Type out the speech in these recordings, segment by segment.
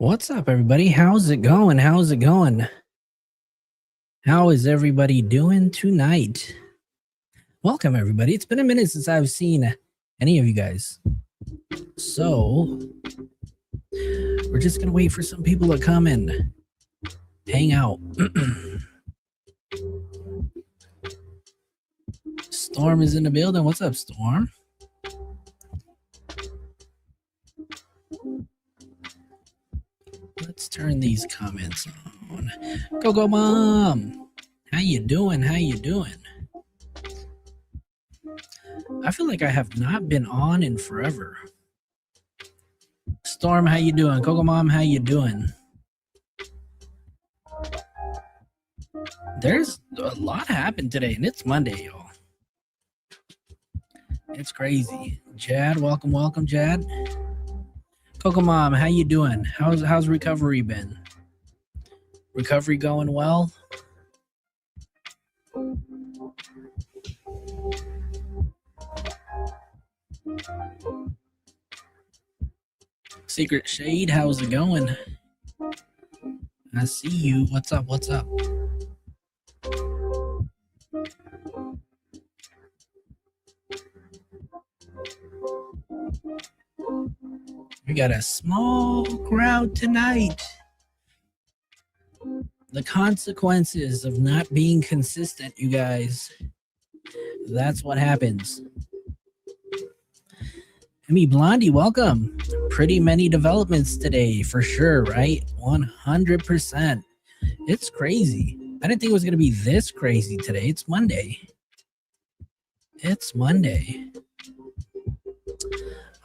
What's up, everybody? How's it going? How's it going? How is everybody doing tonight? Welcome, everybody. It's been a minute since I've seen any of you guys. So, we're just going to wait for some people to come and hang out. Storm is in the building. What's up, Storm? Let's turn these comments on. Go, Mom. How you doing? How you doing? I feel like I have not been on in forever. Storm, how you doing? Coco Mom, how you doing? There's a lot happened today, and it's Monday, y'all. It's crazy. Jad, welcome, Jad. Coco Mom, how you doing? How's recovery been? Recovery going well? Secret Shade, how's it going? I see you. What's up? What's up? We got a small crowd tonight. The consequences of not being consistent, you guys. That's what happens. Emmy Blondie, welcome. Pretty many developments today, for sure, right? 100%. It's crazy. I didn't think it was going to be this crazy today. It's Monday. It's Monday.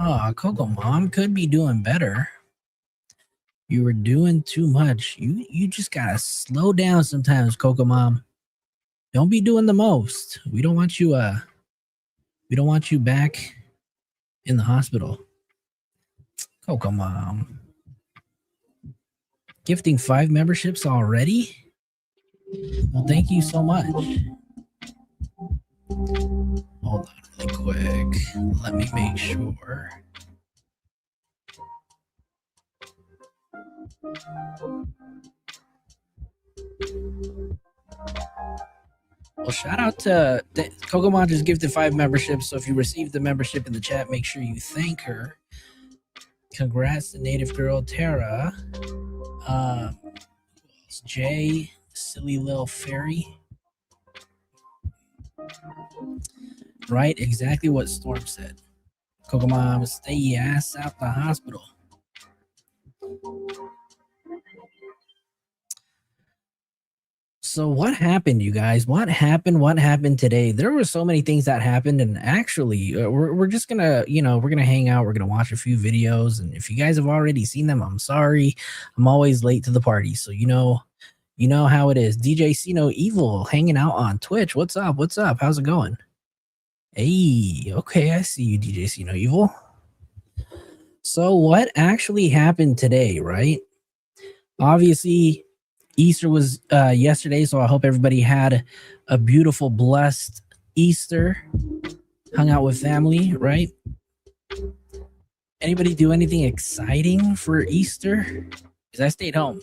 Oh, Coco Mom could be doing better. You were doing too much. You just gotta slow down sometimes, Coco Mom. Don't be doing the most. We don't want you back in the hospital. Coco Mom. Gifting 5 memberships already? Well, thank you so much. Hold on really quick. Let me make sure. Well, shout out to Kokomon just gifted 5 memberships. So if you received the membership in the chat, make sure you thank her. Congrats to Native Girl Tara. Jay, Silly Little Fairy. Right, exactly what Storm said. Kokomon, stay your ass out the hospital. So what happened, you guys? What happened today? There were so many things that happened, and actually, we're just gonna, we're gonna hang out. We're gonna watch a few videos, and if you guys have already seen them, I'm sorry. I'm always late to the party, so you know how it is. DJ Sino Evil hanging out on Twitch. What's up? What's up? How's it going? Hey, okay, I see you, DJ Sino Evil. So what actually happened today, right? Obviously, Easter was yesterday, so I hope everybody had a beautiful, blessed Easter. Hung out with family, right? Anybody do anything exciting for Easter? Because I stayed home.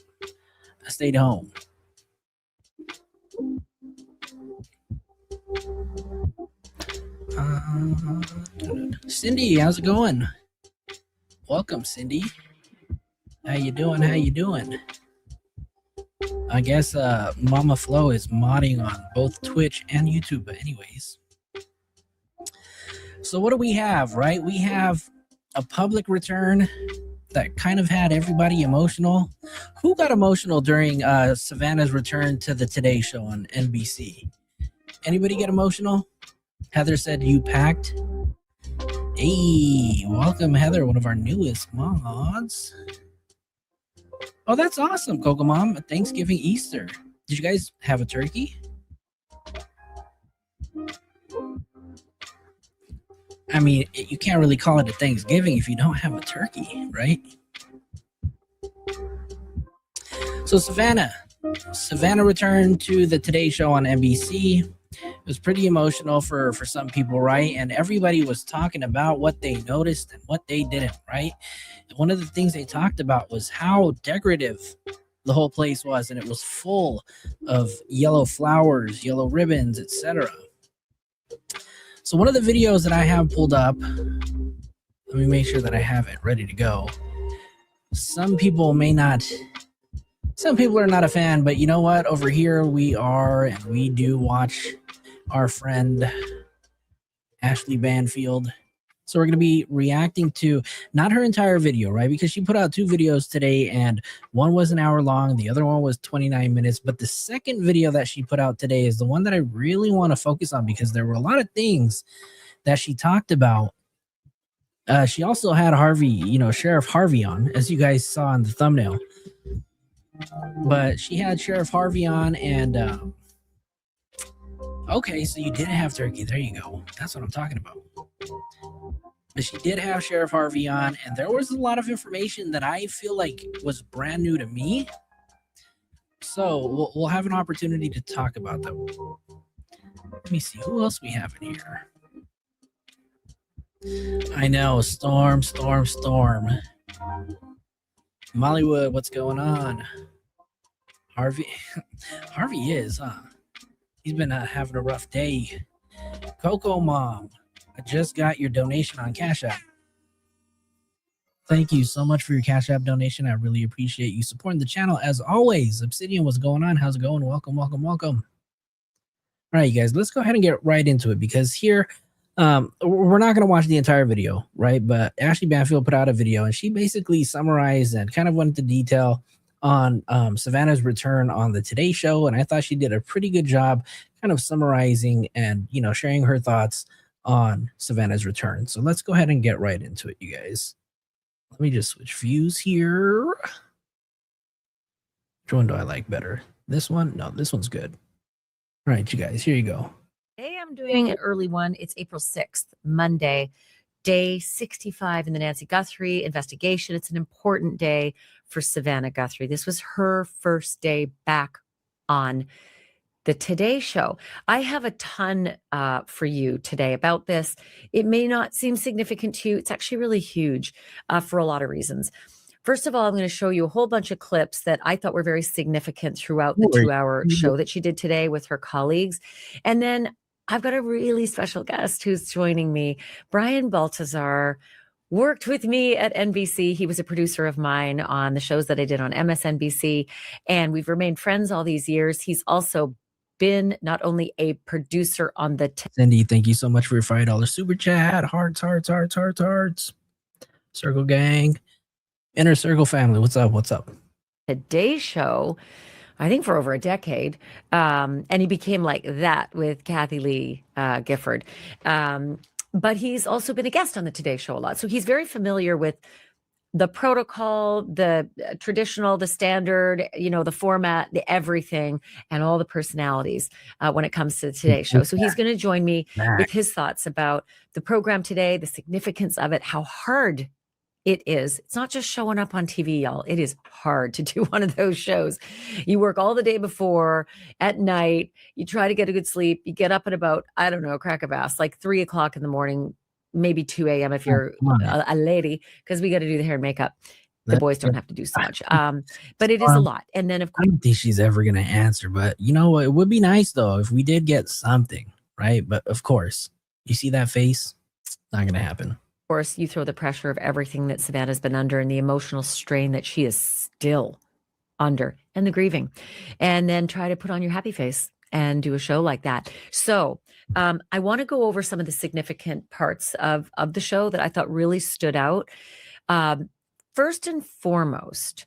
Cindy, how's it going? Welcome, Cindy. How you doing? I guess Mama Flo is modding on both Twitch and YouTube, but anyways. So what do we have, right? We have a public return that kind of had everybody emotional. Who got emotional during Savannah's return to the Today Show on NBC? Anybody get emotional? Heather said you packed. Hey, welcome, Heather, one of our newest mods. Oh, that's awesome, Coco Mom. Thanksgiving, Easter. Did you guys have a turkey? I mean, you can't really call it a Thanksgiving if you don't have a turkey, right? So Savannah returned to the Today Show on NBC. It was pretty emotional for some people, right? And everybody was talking about what they noticed and what they didn't, right? And one of the things they talked about was how decorative the whole place was, and it was full of yellow flowers, yellow ribbons, etc. So one of the videos that I have pulled up, let me make sure that I have it ready to go. Some people are not a fan, but you know what? Over here we are, and we do watch our friend Ashley Banfield. So we're going to be reacting to not her entire video, right? Because she put out 2 videos today, and one was an hour long. The other one was 29 minutes. But the second video that she put out today is the one that I really want to focus on, because there were a lot of things that she talked about. She also had Harvey, Sheriff Harvey on, as you guys saw in the thumbnail. But she had Sheriff Harvey on, and okay, so you did have turkey. There you go. That's what I'm talking about. But she did have Sheriff Harvey on, and there was a lot of information that I feel like was brand new to me. So we'll have an opportunity to talk about them. Let me see who else we have in here. I know, Storm. Mollywood, what's going on? Harvey is, huh? He's been having a rough day. Coco Mom, I just got your donation on Cash App. Thank you so much for your Cash App donation. I really appreciate you supporting the channel as always. Obsidian, what's going on? How's it going? Welcome. All right, you guys, let's go ahead and get right into it, because here, we're not going to watch the entire video, right? But Ashley Banfield put out a video, and she basically summarized and kind of went into detail on Savannah's return on the Today Show, and I thought she did a pretty good job kind of summarizing and sharing her thoughts on Savannah's return. So let's go ahead and get right into it, you guys. Let me just switch views here. Which one do I like better? This one? No, this one's good. All right, you guys, here you go. Today I'm doing an early one. It's April 6th, Monday, day 65 in the Nancy Guthrie investigation. It's an important day for Savannah Guthrie. This was her first day back on the Today Show. I have a ton for you today about this. It may not seem significant to you. It's actually really huge for a lot of reasons. First of all, I'm going to show you a whole bunch of clips that I thought were very significant throughout the 2-hour show that she did today with her colleagues. And then I've got a really special guest who's joining me. Brian Baltazar worked with me at NBC. He was a producer of mine on the shows that I did on MSNBC, and we've remained friends all these years. He's also been not only a producer on the Cindy, thank you so much for your $5 super chat. Hearts. Circle gang. Inner Circle family. What's up? Today Show, I think for over a decade. And he became like that with Kathy Lee Gifford. But he's also been a guest on the Today Show a lot. So he's very familiar with the protocol, the traditional, the standard, the format, the everything, and all the personalities when it comes to the Today Show. So he's going to join me with his thoughts about the program today, the significance of it, how hard it is. It's not just showing up on TV, y'all. It is hard to do one of those shows. You work all the day before, at night, you try to get a good sleep. You get up at about, I don't know, crack of ass, like 3 o'clock in the morning, maybe 2 a.m. if you're a lady, because we got to do the hair and makeup. The boys don't have to do so much. But it is a lot. And then, of course, I don't think she's ever going to answer, but it would be nice though if we did get something, right? But of course, you see that face? It's not going to happen. Course, you throw the pressure of everything that Savannah's been under and the emotional strain that she is still under and the grieving, and then try to put on your happy face and do a show like that. So I want to go over some of the significant parts of the show that I thought really stood out. First and foremost,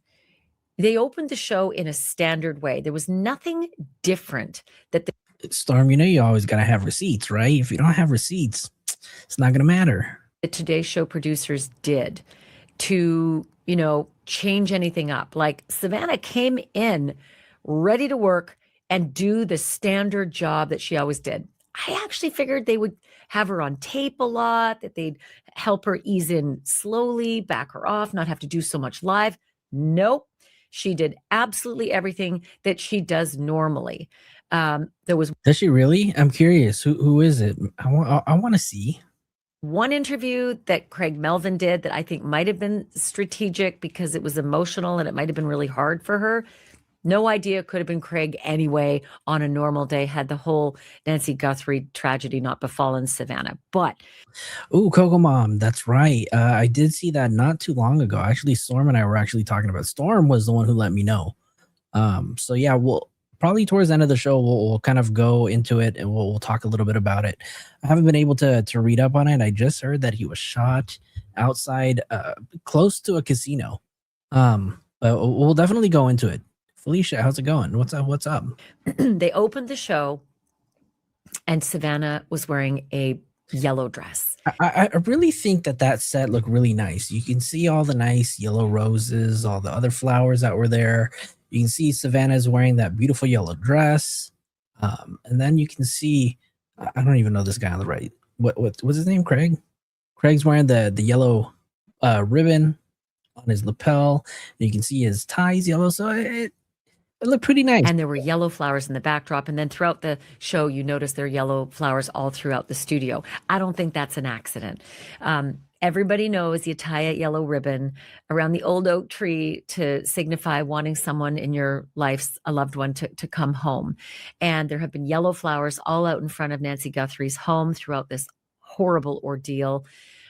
they opened the show in a standard way. There was nothing different that Storm, you always got to have receipts, right? If you don't have receipts, it's not going to matter. The Today Show producers did to, change anything up. Like Savannah came in ready to work and do the standard job that she always did. I actually figured they would have her on tape a lot, that they'd help her ease in slowly, back her off, not have to do so much live. Nope. She did absolutely everything that she does normally. There was Does she really? I'm curious. Who is it? I want to see. one interview that Craig Melvin did that I think might have been strategic because it was emotional and it might have been really hard for her. No idea. It could have been Craig anyway on a normal day had the whole Nancy Guthrie tragedy not befallen Savannah. But Oh, Coco Mom, that's right. I did see that not too long ago. Actually, Storm and I were actually talking about. Storm was the one who let me know. So yeah, we'll probably towards the end of the show we'll kind of go into it and we'll talk a little bit about it. I haven't been able to read up on it. I just heard that he was shot outside, close to a casino. But we'll definitely go into it. Felicia, how's it going? What's up? What's up? they opened the show and Savannah was wearing a yellow dress. I really think that set looked really nice. You can see all the nice yellow roses, all the other flowers that were there. You can see Savannah's wearing that beautiful yellow dress. And then you can see, I don't even know this guy on the right. What's his name? Craig? Craig's wearing the yellow ribbon on his lapel. You can see his tie's yellow. So it looked pretty nice. And there were yellow flowers in the backdrop. And then throughout the show, you notice there are yellow flowers all throughout the studio. I don't think that's an accident. Everybody knows you tie a yellow ribbon around the old oak tree to signify wanting someone in your life, a loved one, to come home. And there have been yellow flowers all out in front of Nancy Guthrie's home throughout this horrible ordeal.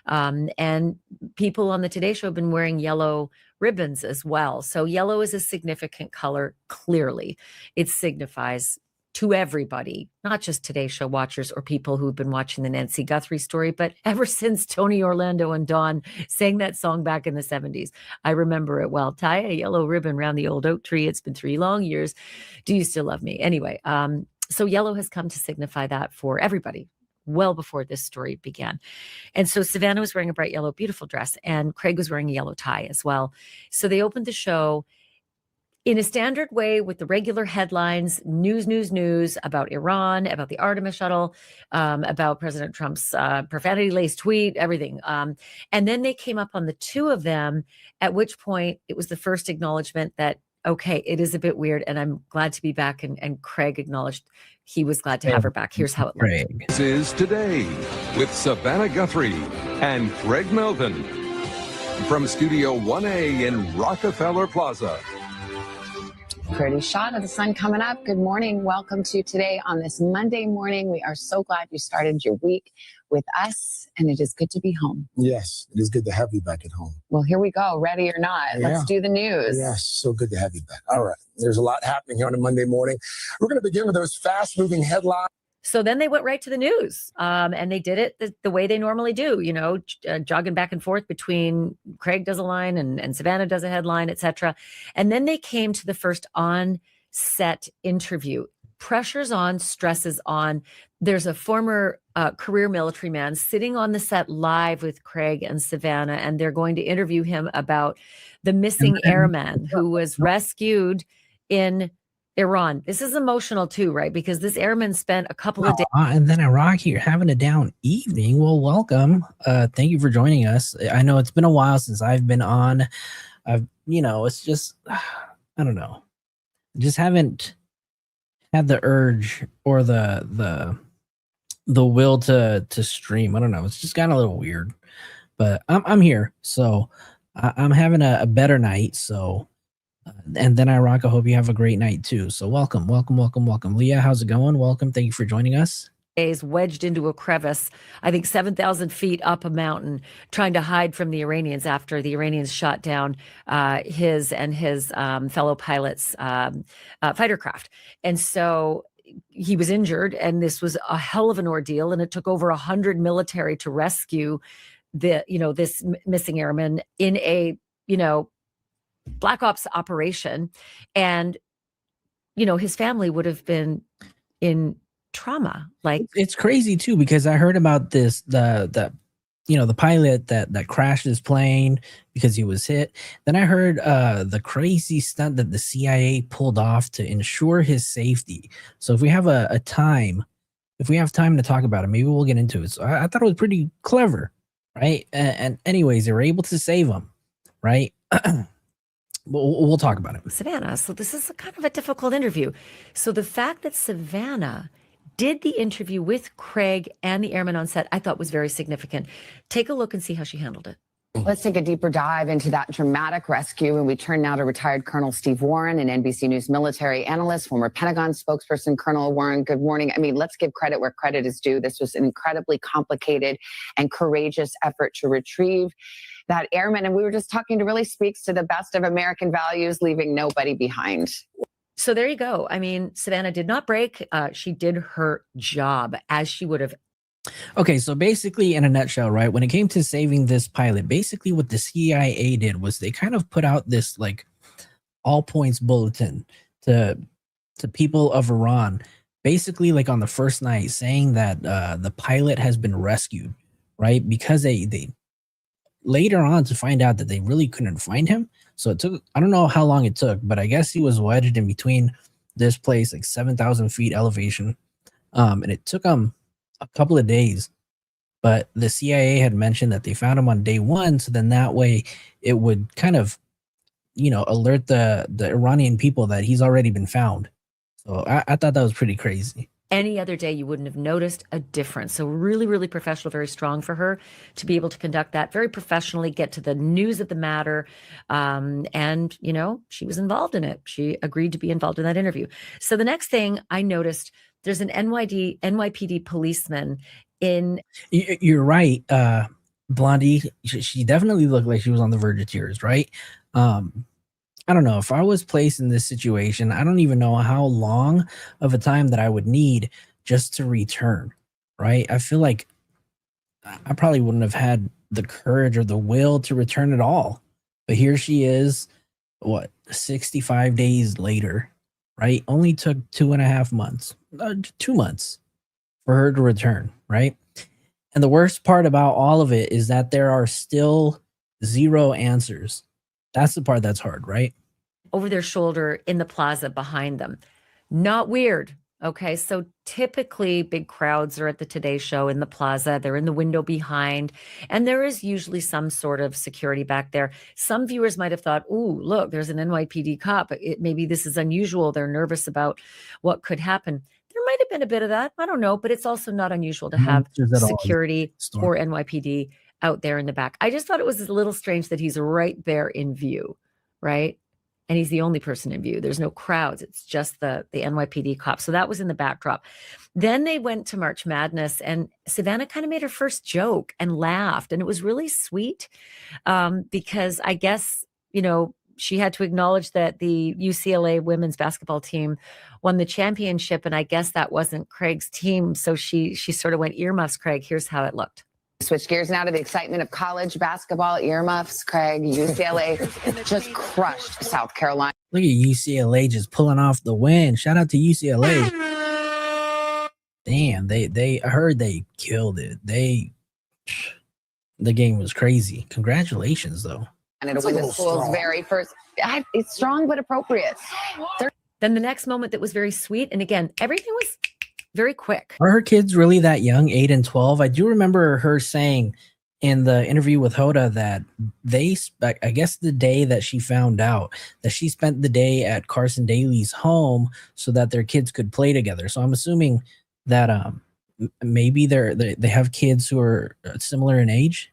And people on the Today Show have been wearing yellow ribbons as well. So yellow is a significant color, clearly. It signifies to everybody, not just Today Show watchers or people who've been watching the Nancy Guthrie story, but ever since Tony Orlando and Dawn sang that song back in the 70s. I remember it well. Tie a yellow ribbon around the old oak tree. It's been 3 long years. Do you still love me? Anyway, so yellow has come to signify that for everybody well before this story began. And so Savannah was wearing a bright yellow, beautiful dress, and Craig was wearing a yellow tie as well. So they opened the show in a standard way with the regular headlines, news about Iran, about the Artemis shuttle, about President Trump's profanity-laced tweet, everything. And then they came up on the two of them, at which point it was the first acknowledgement that, okay, it is a bit weird, and I'm glad to be back. And Craig acknowledged he was glad to have her back. Here's how it looked. This is Today with Savannah Guthrie and Craig Melvin from Studio 1A in Rockefeller Plaza. Pretty shot of the sun coming up. Good morning. Welcome to Today on this Monday morning. We are so glad you started your week with us, and it is good to be home. Yes, it is good to have you back at home. Well, here we go. Ready or not, let's do the news. Yes, so good to have you back. All right, there's a lot happening here on a Monday morning. We're going to begin with those fast-moving headlines. So then they went right to the news, and they did it the way they normally do, jogging back and forth between Craig does a line and Savannah does a headline, etc. And then they came to the first on-set interview. Pressure's on, stress is on. There's a former career military man sitting on the set live with Craig and Savannah, and they're going to interview him about the missing airman who was rescued in Iran. This is emotional too, right? Because this airman spent a couple of days. And then Iraq here having a down evening. Well, welcome. Thank you for joining us. I know it's been a while since I've been on. It's just, I don't know. Just haven't had the urge or the will to stream. I don't know. It's just gotten a little weird, but I'm here. So I'm having a better night. So, and then Iraq, I hope you have a great night too. So welcome. Leah, how's it going? Welcome. Thank you for joining us. Wedged into a crevice, I think 7,000 feet up a mountain, trying to hide from the Iranians after the Iranians shot down his and his fellow pilots' fighter craft. And so he was injured, and this was a hell of an ordeal, and it took over 100 military to rescue this missing airman in a Black Ops operation. And his family would have been in trauma. Like, it's crazy too, because I heard about this, the pilot that crashed his plane because he was hit. Then I heard the crazy stunt that the CIA pulled off to ensure his safety. So if we have time to talk about it, maybe we'll get into it. So I thought it was pretty clever, right? And anyways, they were able to save him, right? we'll talk about it. Savannah. So this is a kind of a difficult interview. So the fact that Savannah did the interview with Craig and the airman on set, I thought was very significant. Take a look and see how she handled it. Let's take a deeper dive into that dramatic rescue. And we turn now to retired Colonel Steve Warren, an NBC News military analyst, former Pentagon spokesperson. Colonel Warren, good morning. I mean, let's give credit where credit is due. This was an incredibly complicated and courageous effort to retrieve that airman. And we were just talking to really speaks to the best of American values, leaving nobody behind. So there you go. I mean, Savannah did not break. She did her job as she would have. Okay, so basically, in a nutshell, right, when it came to saving this pilot, basically what the CIA did was they kind of put out this like all points bulletin to people of Iran, basically like on the first night, saying that the pilot has been rescued, right? Because they later on to find out that they really couldn't find him. So it took, I don't know how long it took, but I guess he was wedged in between this place, like 7,000 feet elevation, and it took him a couple of days, but the CIA had mentioned that they found him on day one. So then that way it would kind of, alert the Iranian people that he's already been found. So I thought that was pretty crazy. Any other day, you wouldn't have noticed a difference. So really, really professional, very strong for her to be able to conduct that very professionally, get to the news of the matter. And, she was involved in it. She agreed to be involved in that interview. So the next thing I noticed, there's an NYPD policeman in. You're right. Blondie, she definitely looked like she was on the verge of tears, right? I don't know, if I was placed in this situation, I don't even know how long of a time that I would need just to return, right? I feel like I probably wouldn't have had the courage or the will to return at all. But here she is, 65 days later, right? Only took 2.5 months, 2 months for her to return, right? And the worst part about all of it is that there are still zero answers. That's the part that's hard, right? Over their shoulder in the plaza behind them. Not weird. Okay. So typically big crowds are at the Today Show in the plaza. They're in the window behind, and there is usually some sort of security back there. Some viewers might have thought, ooh, look, there's an NYPD cop. Maybe this is unusual. They're nervous about what could happen. There might have been a bit of that. I don't know, but it's also not unusual to have security or NYPD out there in the back. I just thought it was a little strange that he's right there in view, right? And he's the only person in view. There's no crowds. It's just the NYPD cops. So that was in the backdrop. Then they went to March Madness, and Savannah kind of made her first joke and laughed. And it was really sweet because I guess, she had to acknowledge that the UCLA women's basketball team won the championship. And I guess that wasn't Craig's team. So she sort of went, earmuffs, Craig. Here's how it looked. Switch gears now to the excitement of college basketball. Earmuffs, Craig. UCLA just crushed South Carolina. Look at UCLA just pulling off the win. Shout out to UCLA. Damn, I heard they killed it. The game was crazy. Congratulations, though. And it'll be the school's very first. It's strong but appropriate. Then the next moment that was very sweet, and again, everything was very quick. Are her kids really that young, 8 and 12? I do remember her saying in the interview with Hoda that I guess the day that she found out, that she spent the day at Carson Daly's home so that their kids could play together. So I'm assuming that maybe they have kids who are similar in age.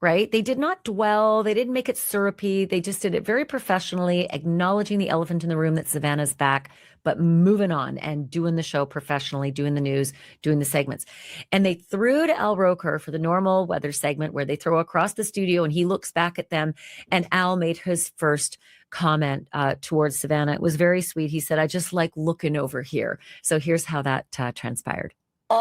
Right? They did not dwell. They didn't make it syrupy. They just did it very professionally, acknowledging the elephant in the room that Savannah's back, but moving on and doing the show professionally, doing the news, doing the segments. And they threw to Al Roker for the normal weather segment where they throw across the studio and he looks back at them. And Al made his first comment towards Savannah. It was very sweet. He said, I just like looking over here. So here's how that transpired.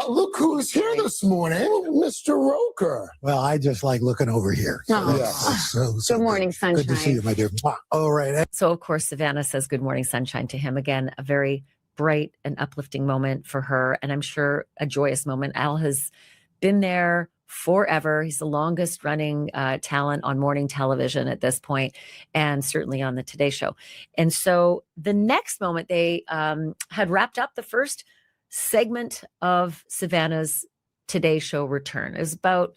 Look who's here this morning, Mr. Roker. Well, I just like looking over here. So, good morning, sunshine. Good to see you, my dear. All right. So, of course, Savannah says good morning, sunshine to him. Again, a very bright and uplifting moment for her. And I'm sure a joyous moment. Al has been there forever. He's the longest running talent on morning television at this point, and certainly on the Today Show. And so the next moment, they had wrapped up the first segment of Savannah's Today Show return. It was about,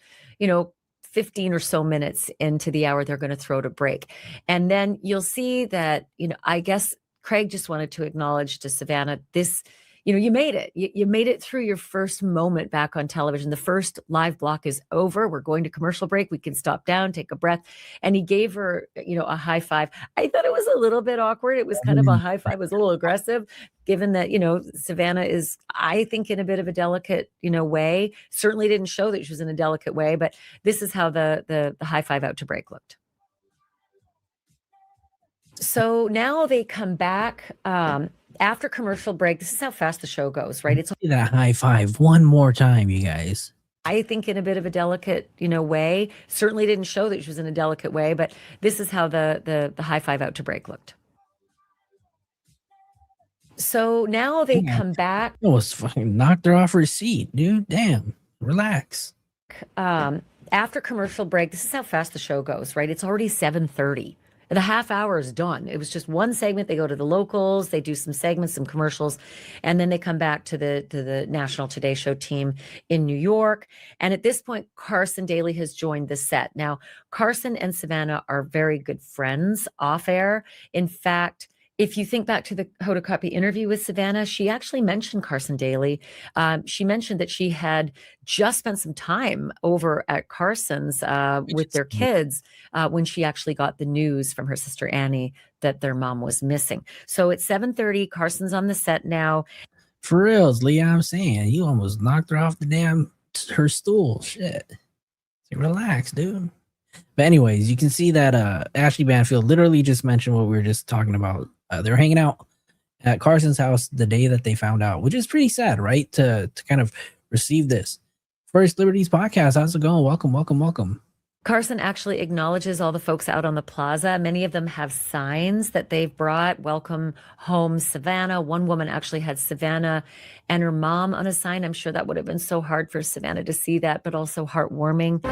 15 or so minutes into the hour they're going to throw to break. And then you'll see that, I guess Craig just wanted to acknowledge to Savannah, this, you made it. You made it through your first moment back on television. The first live block is over. We're going to commercial break. We can stop down, take a breath. And he gave her, a high five. I thought it was a little bit awkward. It was kind of a high five, it was a little aggressive, given that, Savannah is, I think, in a bit of a delicate, way. Certainly didn't show that she was in a delicate way, but this is how the high five out to break looked. So now they come back after commercial break. This is how fast the show goes, right? It's that high five one more time, you guys. I think in a bit of a delicate, way. Certainly didn't show that she was in a delicate way, but this is how the high five out to break looked. So now they come back. Almost fucking knocked her off her seat, dude. Damn. Relax. After commercial break, this is how fast the show goes, right? It's already 7:30. The half hour is done. It was just one segment. They go to the locals, they do some segments, some commercials, and then they come back to the National Today Show team in New York. And at this point, Carson Daly has joined the set. Now, Carson and Savannah are very good friends off air. In fact, if you think back to the Hoda Kotb interview with Savannah, she actually mentioned Carson Daly. She mentioned that she had just spent some time over at Carson's with their kids when she actually got the news from her sister Annie that their mom was missing. So it's 7:30. Carson's on the set now. For reals, Lee, I'm saying, you almost knocked her off her stool. Shit. Relax, dude. But anyways, you can see that Ashley Banfield literally just mentioned what we were just talking about. They were hanging out at Carson's house the day that they found out, which is pretty sad, right? To kind of receive this. First Liberties podcast. How's it going? Welcome, welcome, welcome. Carson actually acknowledges all the folks out on the plaza. Many of them have signs that they've brought. Welcome home, Savannah. One woman actually had Savannah and her mom on a sign. I'm sure that would have been so hard for Savannah to see that, but also heartwarming.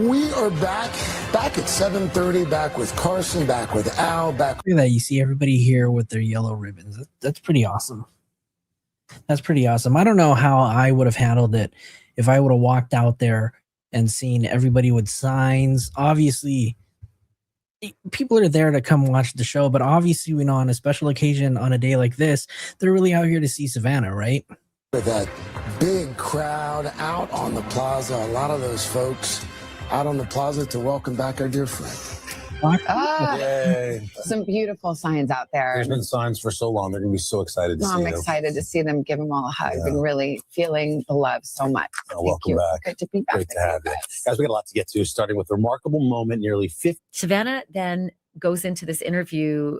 We are back at 7:30, back with Carson, back with Al, back. Look at that. You see everybody here with their yellow ribbons. That's pretty awesome. That's pretty awesome. I don't know how I would have handled it if I would have walked out there and seen everybody with signs. Obviously, people are there to come watch the show, but obviously, we know on a special occasion, on a day like this, they're really out here to see Savannah, right? With that big crowd out on the plaza, a lot of those folks out on the plaza to welcome back our dear friend. Yay. Some beautiful signs out there. There's been signs for so long. They're going to be so excited to see you. I'm excited to see them, give them all a hug, and really feeling the love so much. Welcome back. Good to be back. Great to have you. Guys, we got a lot to get to, starting with a remarkable moment nearly 50. Savannah then goes into this interview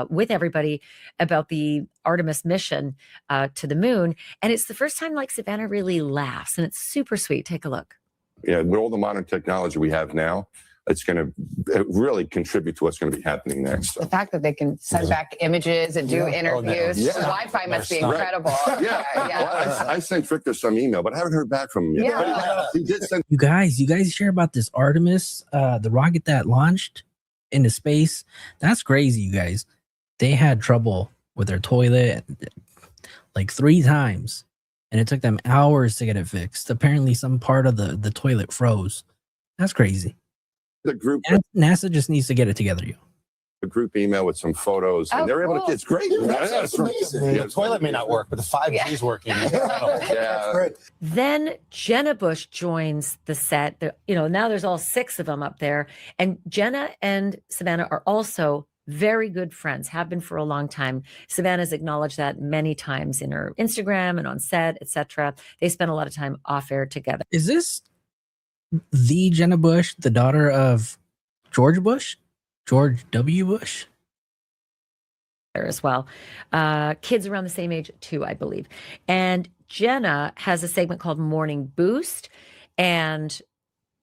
with everybody about the Artemis mission to the moon. And it's the first time Savannah really laughs, and it's super sweet. Take a look. Yeah, with all the modern technology we have now, it's going to really contribute to what's going to be happening next. The fact that they can send back images and do interviews. The Wi-Fi must be incredible. Yeah. Well, I sent Victor some email, but I haven't heard back from him yet. Yeah. He did send. You guys hear about this Artemis, the rocket that launched into space? That's crazy, you guys. They had trouble with their toilet like 3 times, and it took them hours to get it fixed. Apparently, some part of the toilet froze. That's crazy. The group NASA just needs to get it together. The group email with some photos, and they're able to. It's great. That's amazing. The toilet may not work, but the 5G is working. Yeah. Then Jenna Bush joins the set. Now there's all 6 of them up there, and Jenna and Savannah are also very good friends, have been for a long time. Savannah's acknowledged that many times in her Instagram and on set, etc. They spend a lot of time off air together. Is this the Jenna Bush, the daughter of George W. Bush? There as well. Kids around the same age too, I believe. And Jenna has a segment called Morning Boost, and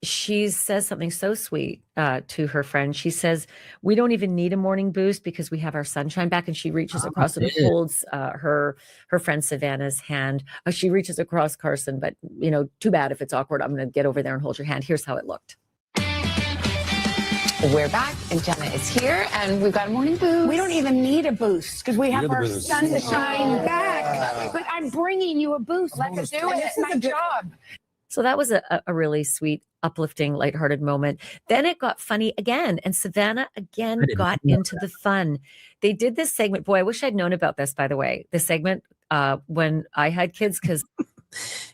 she says something so sweet to her friend. She says, "We don't even need a morning boost because we have our sunshine back." And she reaches across and holds her friend Savannah's hand. She reaches across Carson, but too bad if it's awkward. I'm going to get over there and hold your hand. Here's how it looked. We're back, and Jenna is here, and we've got a morning boost. We don't even need a boost because we have our sunshine back. But I'm bringing you a boost. Let's do it. It's my job. So that was a really sweet uplifting, lighthearted moment. Then it got funny again, and Savannah again got into the fun. They did this segment. Boy, I wish I'd known about this, by the way. The segment when I had kids, because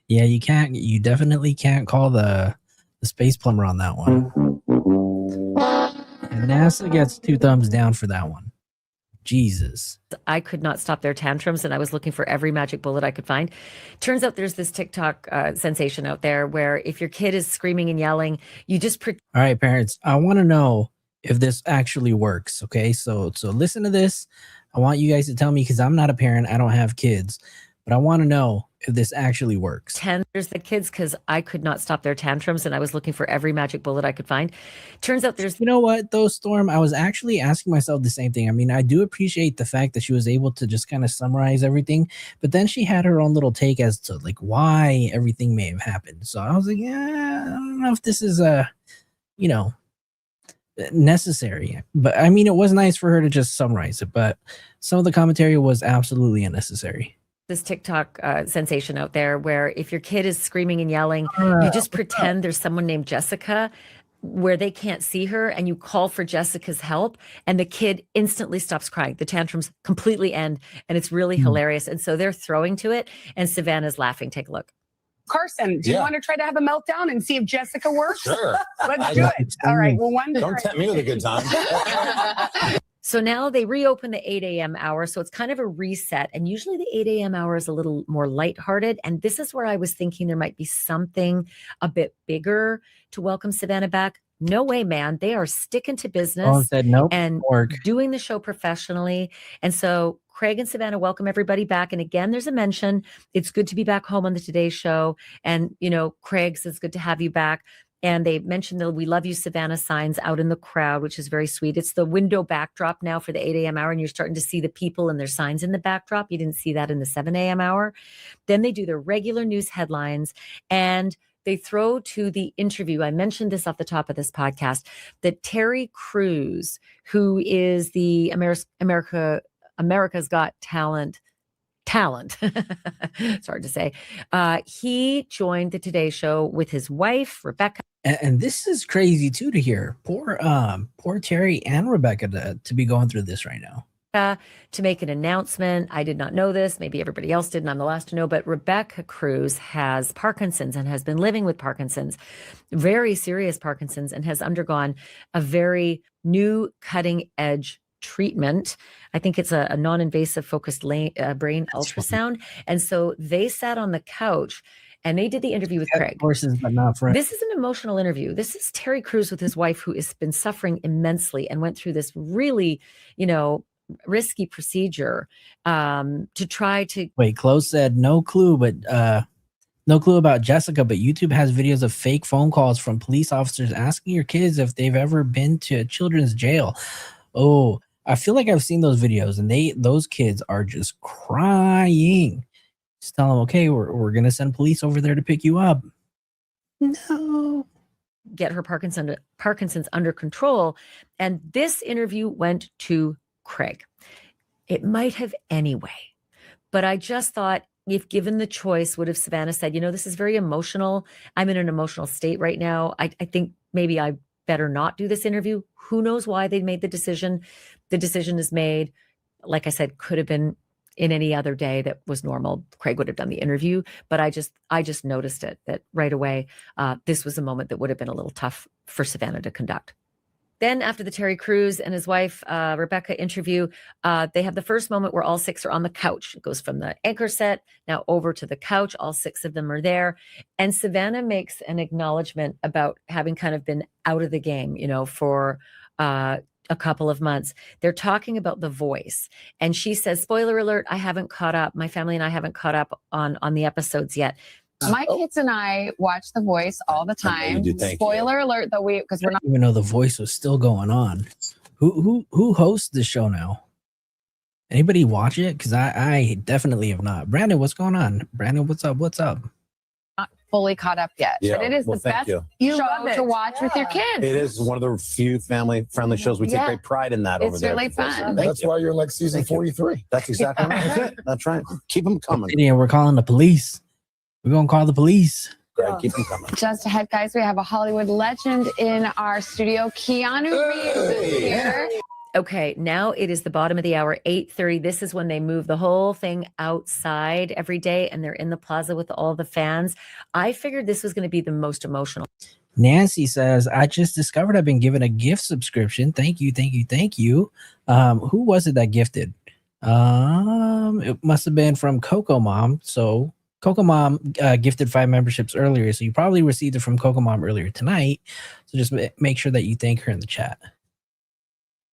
yeah, you definitely can't call the space plumber on that one. And NASA gets 2 thumbs down for that one. Jesus. I could not stop their tantrums, and I was looking for every magic bullet I could find. Turns out there's this TikTok sensation out there where if your kid is screaming and yelling, you just all right, parents, I want to know if this actually works. Okay, so listen to this. I want you guys to tell me, because I'm not a parent, I don't have kids, but I want to know if this actually works. There's the kids, because I could not stop their tantrums, and I was looking for every magic bullet I could find. Turns out there's, you know what though, Storm, I was actually asking myself the same thing. I mean, I do appreciate the fact that she was able to just kind of summarize everything, but then she had her own little take as to like why everything may have happened. So I was like, yeah, I don't know if this is necessary. But I mean, it was nice for her to just summarize it, but some of the commentary was absolutely unnecessary. This TikTok sensation out there where if your kid is screaming and yelling, you just pretend there's someone named Jessica where they can't see her, and you call for Jessica's help, and the kid instantly stops crying. The tantrums completely end, and it's really hilarious. And so they're throwing to it, and Savannah's laughing. Take a look. Carson, do you want to try to have a meltdown and see if Jessica works? Sure. Let's do it. All right. Well, Don't tempt me with a good time. So now they reopen the 8 a.m. hour. So it's kind of a reset. And usually the 8 a.m. hour is a little more lighthearted. And this is where I was thinking there might be something a bit bigger to welcome Savannah back. No way, man. They are sticking to business and doing the show professionally. And so Craig and Savannah welcome everybody back. And again, there's a mention. It's good to be back home on the Today Show. And, Craig says, good to have you back. And they mentioned the "We Love You, Savannah" signs out in the crowd, which is very sweet. It's the window backdrop now for the 8 a.m. hour, and you're starting to see the people and their signs in the backdrop. You didn't see that in the 7 a.m. hour. Then they do their regular news headlines, and they throw to the interview. I mentioned this off the top of this podcast, that Terry Crews, who is the America's Got Talent. It's hard to say. He joined the Today Show with his wife, Rebecca. And this is crazy too to hear. Poor Terry and Rebecca to be going through this right now. To make an announcement. I did not know this. Maybe everybody else did, and I'm the last to know. But Rebecca Crews has Parkinson's and has been living with Parkinson's, very serious Parkinson's, and has undergone a very new cutting edge treatment. I think it's a non-invasive focused brain ultrasound. And so they sat on the couch and they did the interview with Craig. Horses, but not friends. This is an emotional interview. This is Terry Crews with his wife, who has been suffering immensely and went through this really, risky procedure to try to. Wait, Close said no clue, but no clue about Jessica, but YouTube has videos of fake phone calls from police officers asking your kids if they've ever been to a children's jail. Oh, I feel like I've seen those videos, and those kids are just crying. Just tell them, okay, we're gonna send police over there to pick you up. No. Get her Parkinson's under control. And this interview went to Craig. It might have anyway, but I just thought, if given the choice, would have Savannah said, this is very emotional. I'm in an emotional state right now. I think maybe I better not do this interview. Who knows why they made the decision? The decision is made. Like I said, could have been in any other day that was normal. Craig would have done the interview, but I just noticed it, that right away, this was a moment that would have been a little tough for Savannah to conduct. Then after the Terry Crews and his wife, Rebecca interview, they have the first moment where all 6 are on the couch. It goes from the anchor set now over to the couch. All 6 of them are there. And Savannah makes an acknowledgement about having kind of been out of the game, for a couple of months. They're talking about The Voice. And she says, spoiler alert, I haven't caught up. My family and I haven't caught up on the episodes yet. My kids and I watch The Voice all the time. Spoiler alert, though, because we're not even know The Voice was still going on. Who hosts the show now? Anybody watch it? Because I definitely have not. Brandon, what's going on? Brandon, what's up? not fully caught up yet. Yeah, but it is the best show to watch with your kids. It is one of the few family-friendly shows. We take great pride in that over there. It's really fun. That's why you're like season 43. That's exactly right. That's right. Keep them coming. Yeah, we're calling the police. We're going to call the police. Greg. Keep them coming. Just ahead, guys, we have a Hollywood legend in our studio. Keanu Reeves is here. Okay, now it is the bottom of the hour, 8:30. This is when they move the whole thing outside every day, and they're in the plaza with all the fans. I figured this was going to be the most emotional. Nancy says, I just discovered I've been given a gift subscription. Thank you, thank you, thank you. Who was it that gifted? It must have been from Coco Mom. So Coco Mom gifted 5 memberships earlier. So you probably received it from Coco Mom earlier tonight. So just make sure that you thank her in the chat.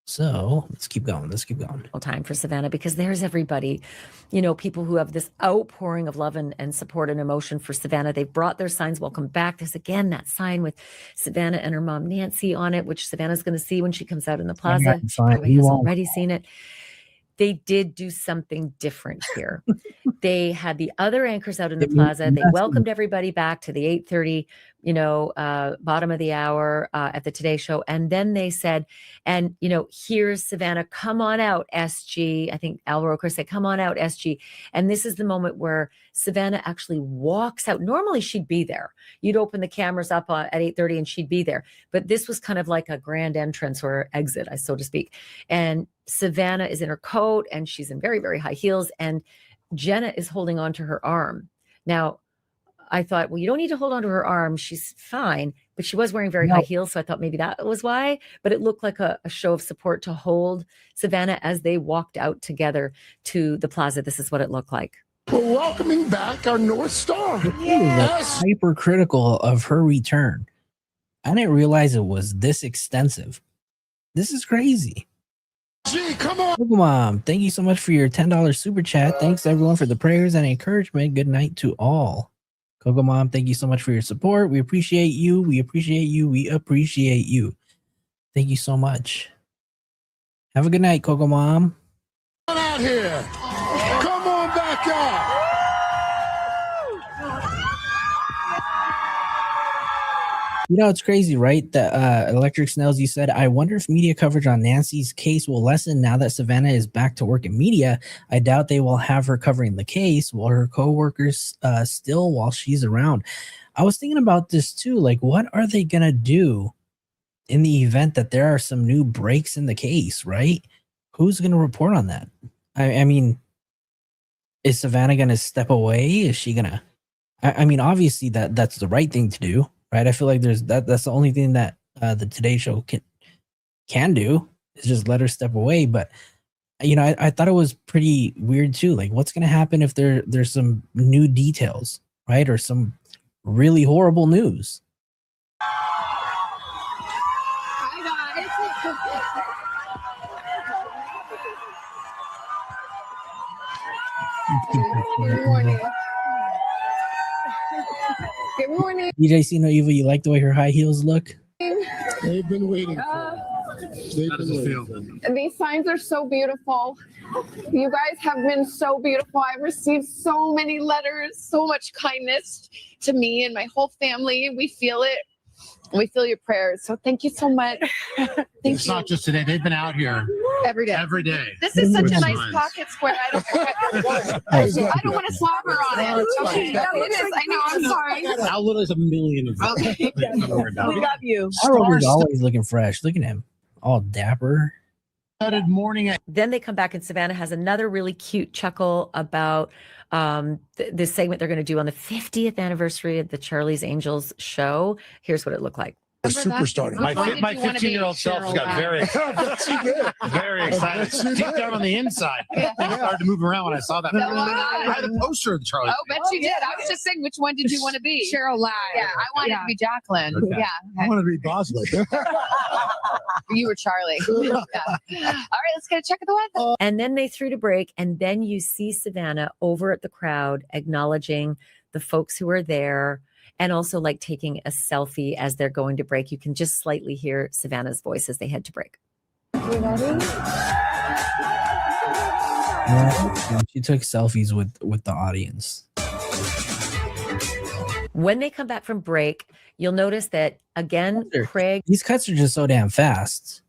So let's keep going. Let's keep going. Time for Savannah, because there's everybody, you know, people who have this outpouring of love and support and emotion for Savannah. They've brought their signs. Welcome back. There's again that sign with Savannah and her mom Nancy on it, which Savannah's going to see when she comes out in the plaza. She probably has already seen it. They did do something different here. They had the other anchors out in the plaza. They welcomed everybody back to the 8:30, bottom of the hour at the Today Show. And then they said, and, here's Savannah, come on out, SG. I think Al Roker said, come on out, SG. And this is the moment where Savannah actually walks out. Normally she'd be there. You'd open the cameras up at 8:30 and she'd be there. But this was kind of like a grand entrance or exit, so to speak. And Savannah is in her coat and she's in very, very high heels. And Jenna is holding on to her arm. Now, I thought, well, you don't need to hold on to her arm. She's fine. But she was wearing very high heels. So I thought maybe that was why. But it looked like a show of support to hold Savannah as they walked out together to the plaza. This is what it looked like. We're welcoming back our North Star. Yes. Hypercritical of her return. I didn't realize it was this extensive. This is crazy. Gee, come on. Mom, thank you so much for your $10 super chat. Thanks everyone for the prayers and encouragement. Good night to all. Coco Mom, thank you so much for your support. We appreciate you. We appreciate you. We appreciate you. Thank you so much. Have a good night, Coco Mom. Come on out here. Come on back out. It's crazy, right? The Electric Snails, you said, I wonder if media coverage on Nancy's case will lessen now that Savannah is back to work in media. I doubt they will have her covering the case. Will her co-workers still while she's around? I was thinking about this too. Like, what are they going to do in the event that there are some new breaks in the case, right? Who's going to report on that? I mean, is Savannah going to step away? Is she going to? I mean, obviously that's the right thing to do. Right, I feel like that's the only thing that the Today Show can do is just let her step away. But I thought it was pretty weird too. Like, what's gonna happen if there's some new details, right, or some really horrible news? Good morning. Good morning. DJ See No Evil, you like the way her high heels look? They've been waiting for it. These signs are so beautiful. You guys have been so beautiful. I've received so many letters, so much kindness to me and my whole family. We feel it. We feel your prayers. So thank you so much. It's not just today. They've been out here every day. every day. This is such a nice signs. pocket square. I don't want to slobber on it. Okay, no, it is. I know. I'm sorry. How little is a million of them? Okay. We love you. Roger's always looking fresh. Look at him, all dapper. Morning. Then they come back and Savannah has another really cute chuckle about this segment they're going to do on the 50th anniversary of the Charlie's Angels show. Here's what it looked like. A superstar. My 15-year-old self got very excited. Deep down on the inside, I started to move around when I saw that. I had a poster of the Charlie. Oh, bet you did. I was just saying, which one did you want to be? Cheryl Lai. Yeah, I wanted to be Jacqueline. Okay. Yeah. I want to be Bosley. You were Charlie. Yeah. All right, let's get a check of the weather. And then they threw to break, and then you see Savannah over at the crowd acknowledging the folks who are there, and also like taking a selfie as they're going to break. You can just slightly hear Savannah's voice as they head to break. You ready? Yeah, she took selfies with the audience. When they come back from break, you'll notice that again, Craig, These cuts are just so damn fast.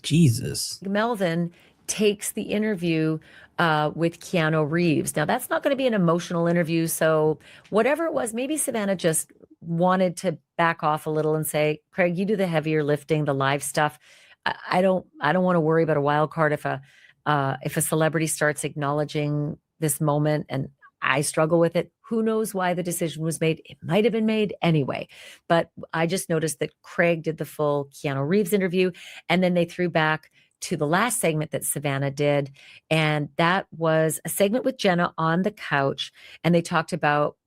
Jesus. Melvin takes the interview with Keanu Reeves. Now, that's not going to be an emotional interview. So whatever it was, maybe Savannah just wanted to back off a little and say, Craig, you do the heavier lifting, the live stuff. I don't want to worry about a wild card if a celebrity starts acknowledging this moment and I struggle with it. Who knows why the decision was made? It might have been made anyway. But I just noticed that Craig did the full Keanu Reeves interview, and then they threw back to the last segment that Savannah did. And that was a segment with Jenna on the couch. And they talked about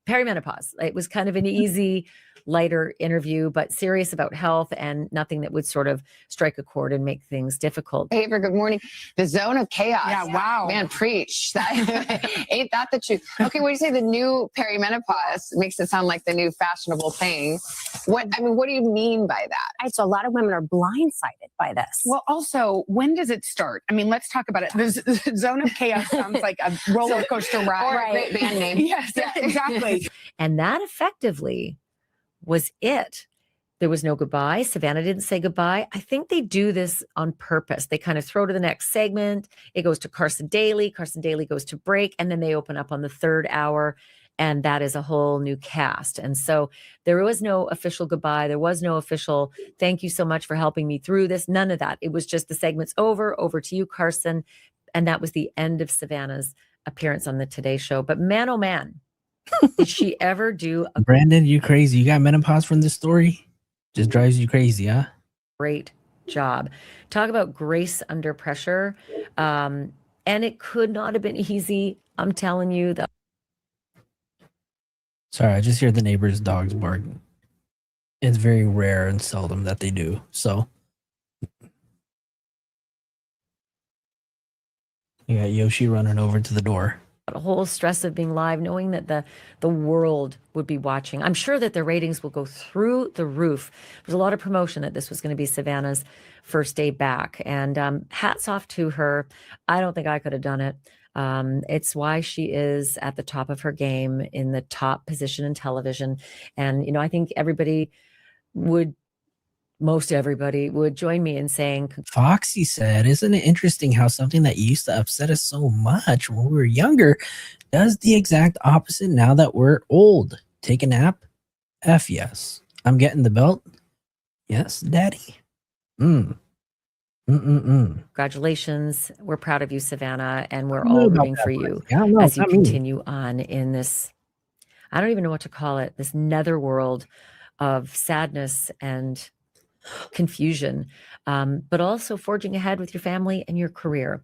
perimenopause. It was kind of an easy, lighter interview, but serious about health and nothing that would sort of strike a chord and make things difficult. Hey, good morning. The zone of chaos. Yeah, wow. Man, preach. Ain't that the truth? Okay, when you say the new perimenopause, it makes it sound like the new fashionable thing. What do you mean by that? So a lot of women are blindsided by this. Well, also, when does it start? I mean, let's talk about it. The zone of chaos sounds like a roller coaster ride. Or a great band name. Yes, exactly. And that effectively was it. There was no goodbye. Savannah didn't say goodbye. I think they do this on purpose. They kind of throw to the next segment. It goes to Carson Daly. Carson Daly goes to break, and then they open up on the third hour, and that is a whole new cast. And so there was no official goodbye. There was no official thank you so much for helping me through this. None of that. It was just the segment's over to you, Carson. And that was the end of Savannah's appearance on the Today Show. But man, oh man, did she ever do a Brandon, you crazy. You got menopause from this story? Just drives you crazy, huh? great job. Talk about grace under pressure. And it could not have been easy. I'm telling you that. Sorry, I just hear the neighbor's dogs barking. It's very rare and seldom that they do. So you got Yoshi running over to the door. The whole stress of being live, knowing that the world would be watching. I'm sure that the ratings will go through the roof. There's a lot of promotion that this was going to be Savannah's first day back. And hats off to her. I don't think I could have done it. It's why she is at the top of her game, in the top position in television. And, I think most everybody would join me in saying, Foxy said, isn't it interesting how something that used to upset us so much when we were younger does the exact opposite now that we're old? Take a nap? F yes. I'm getting the belt? Yes, daddy. congratulations. We're proud of you, Savannah, and we're all rooting for you as you continue on in this, I don't even know what to call it, this netherworld of sadness and confusion, but also forging ahead with your family and your career.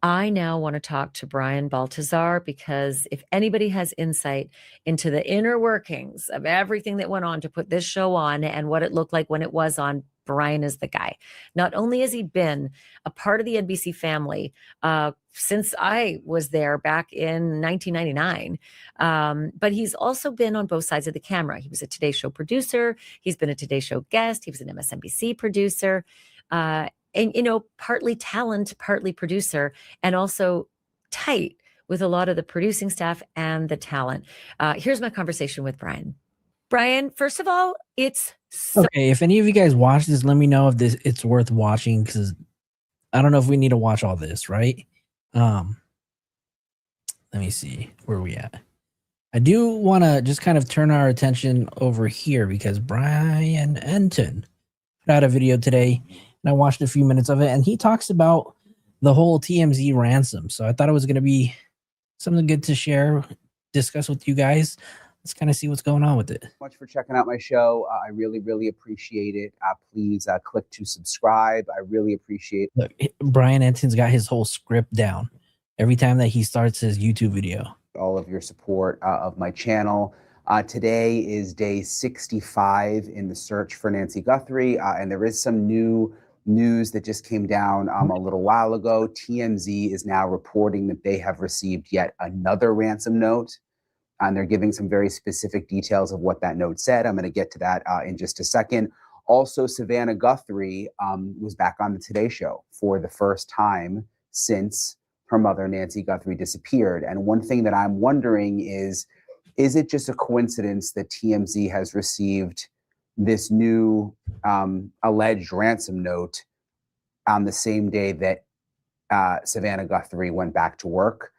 I now want to talk to Brian Baltazar, because if anybody has insight into the inner workings of everything that went on to put this show on and what it looked like when it was on, Brian is the guy. Not only has he been a part of the NBC family since I was there back in 1999, but he's also been on both sides of the camera. He was a Today Show producer. He's been a Today Show guest. He was an MSNBC producer. And, partly talent, partly producer, and also tight with a lot of the producing staff and the talent. Here's my conversation with Brian. Brian, first of all, it's okay. If any of you guys watch this, let me know if it's worth watching, because I don't know if we need to watch all this, right? Let me see where we at. I do want to just kind of turn our attention over here, because Brian Enton put out a video today, and I watched a few minutes of it, and he talks about the whole TMZ ransom. So I thought it was going to be something good to share, discuss with you guys. Let's kind of see what's going on with it. Much for checking out my show. I really, really appreciate it. Please click to subscribe. I really appreciate it. Look, Brian Enton's got his whole script down every time that he starts his YouTube video. All of your support of my channel. Today is day 65 in the search for Nancy Guthrie, and there is some new news that just came down a little while ago. TMZ is now reporting that they have received yet another ransom note, and they're giving some very specific details of what that note said. I'm going to get to that in just a second. Also, Savannah Guthrie was back on the Today Show for the first time since her mother, Nancy Guthrie, disappeared. And one thing that I'm wondering is it just a coincidence that TMZ has received this new alleged ransom note on the same day that Savannah Guthrie went back to work?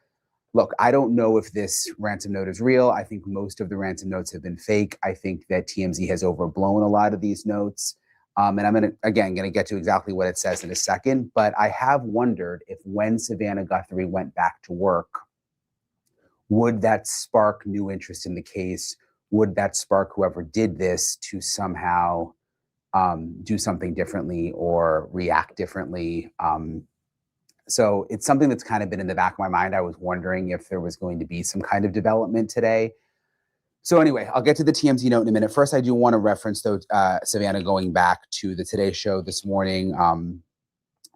look, I don't know if this ransom note is real. I think most of the ransom notes have been fake. I think that TMZ has overblown a lot of these notes. And I'm going to get to exactly what it says in a second. But I have wondered if when Savannah Guthrie went back to work, would that spark new interest in the case? Would that spark whoever did this to somehow do something differently or react differently? So it's something that's kind of been in the back of my mind. I was wondering if there was going to be some kind of development today. So anyway, I'll get to the TMZ note in a minute. First, I do want to reference, though, Savannah going back to the Today Show this morning.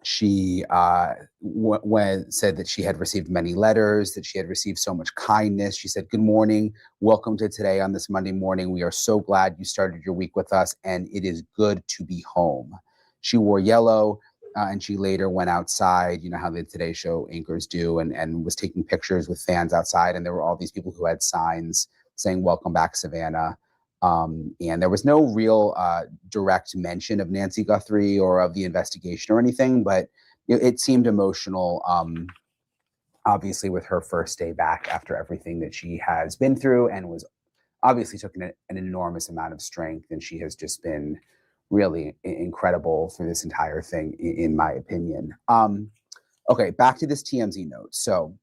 She said that she had received many letters, that she had received so much kindness. She said, "Good morning. Welcome to Today on this Monday morning. We are so glad you started your week with us, and it is good to be home." She wore yellow, and she later went outside, you know how the Today Show anchors do, and was taking pictures with fans outside. And there were all these people who had signs saying, "Welcome back, Savannah." And there was no real direct mention of Nancy Guthrie or of the investigation or anything, but it seemed emotional, obviously, with her first day back after everything that she has been through, and was obviously took an enormous amount of strength. And she has just been really incredible through this entire thing, in my opinion. Okay, back to this TMZ note. So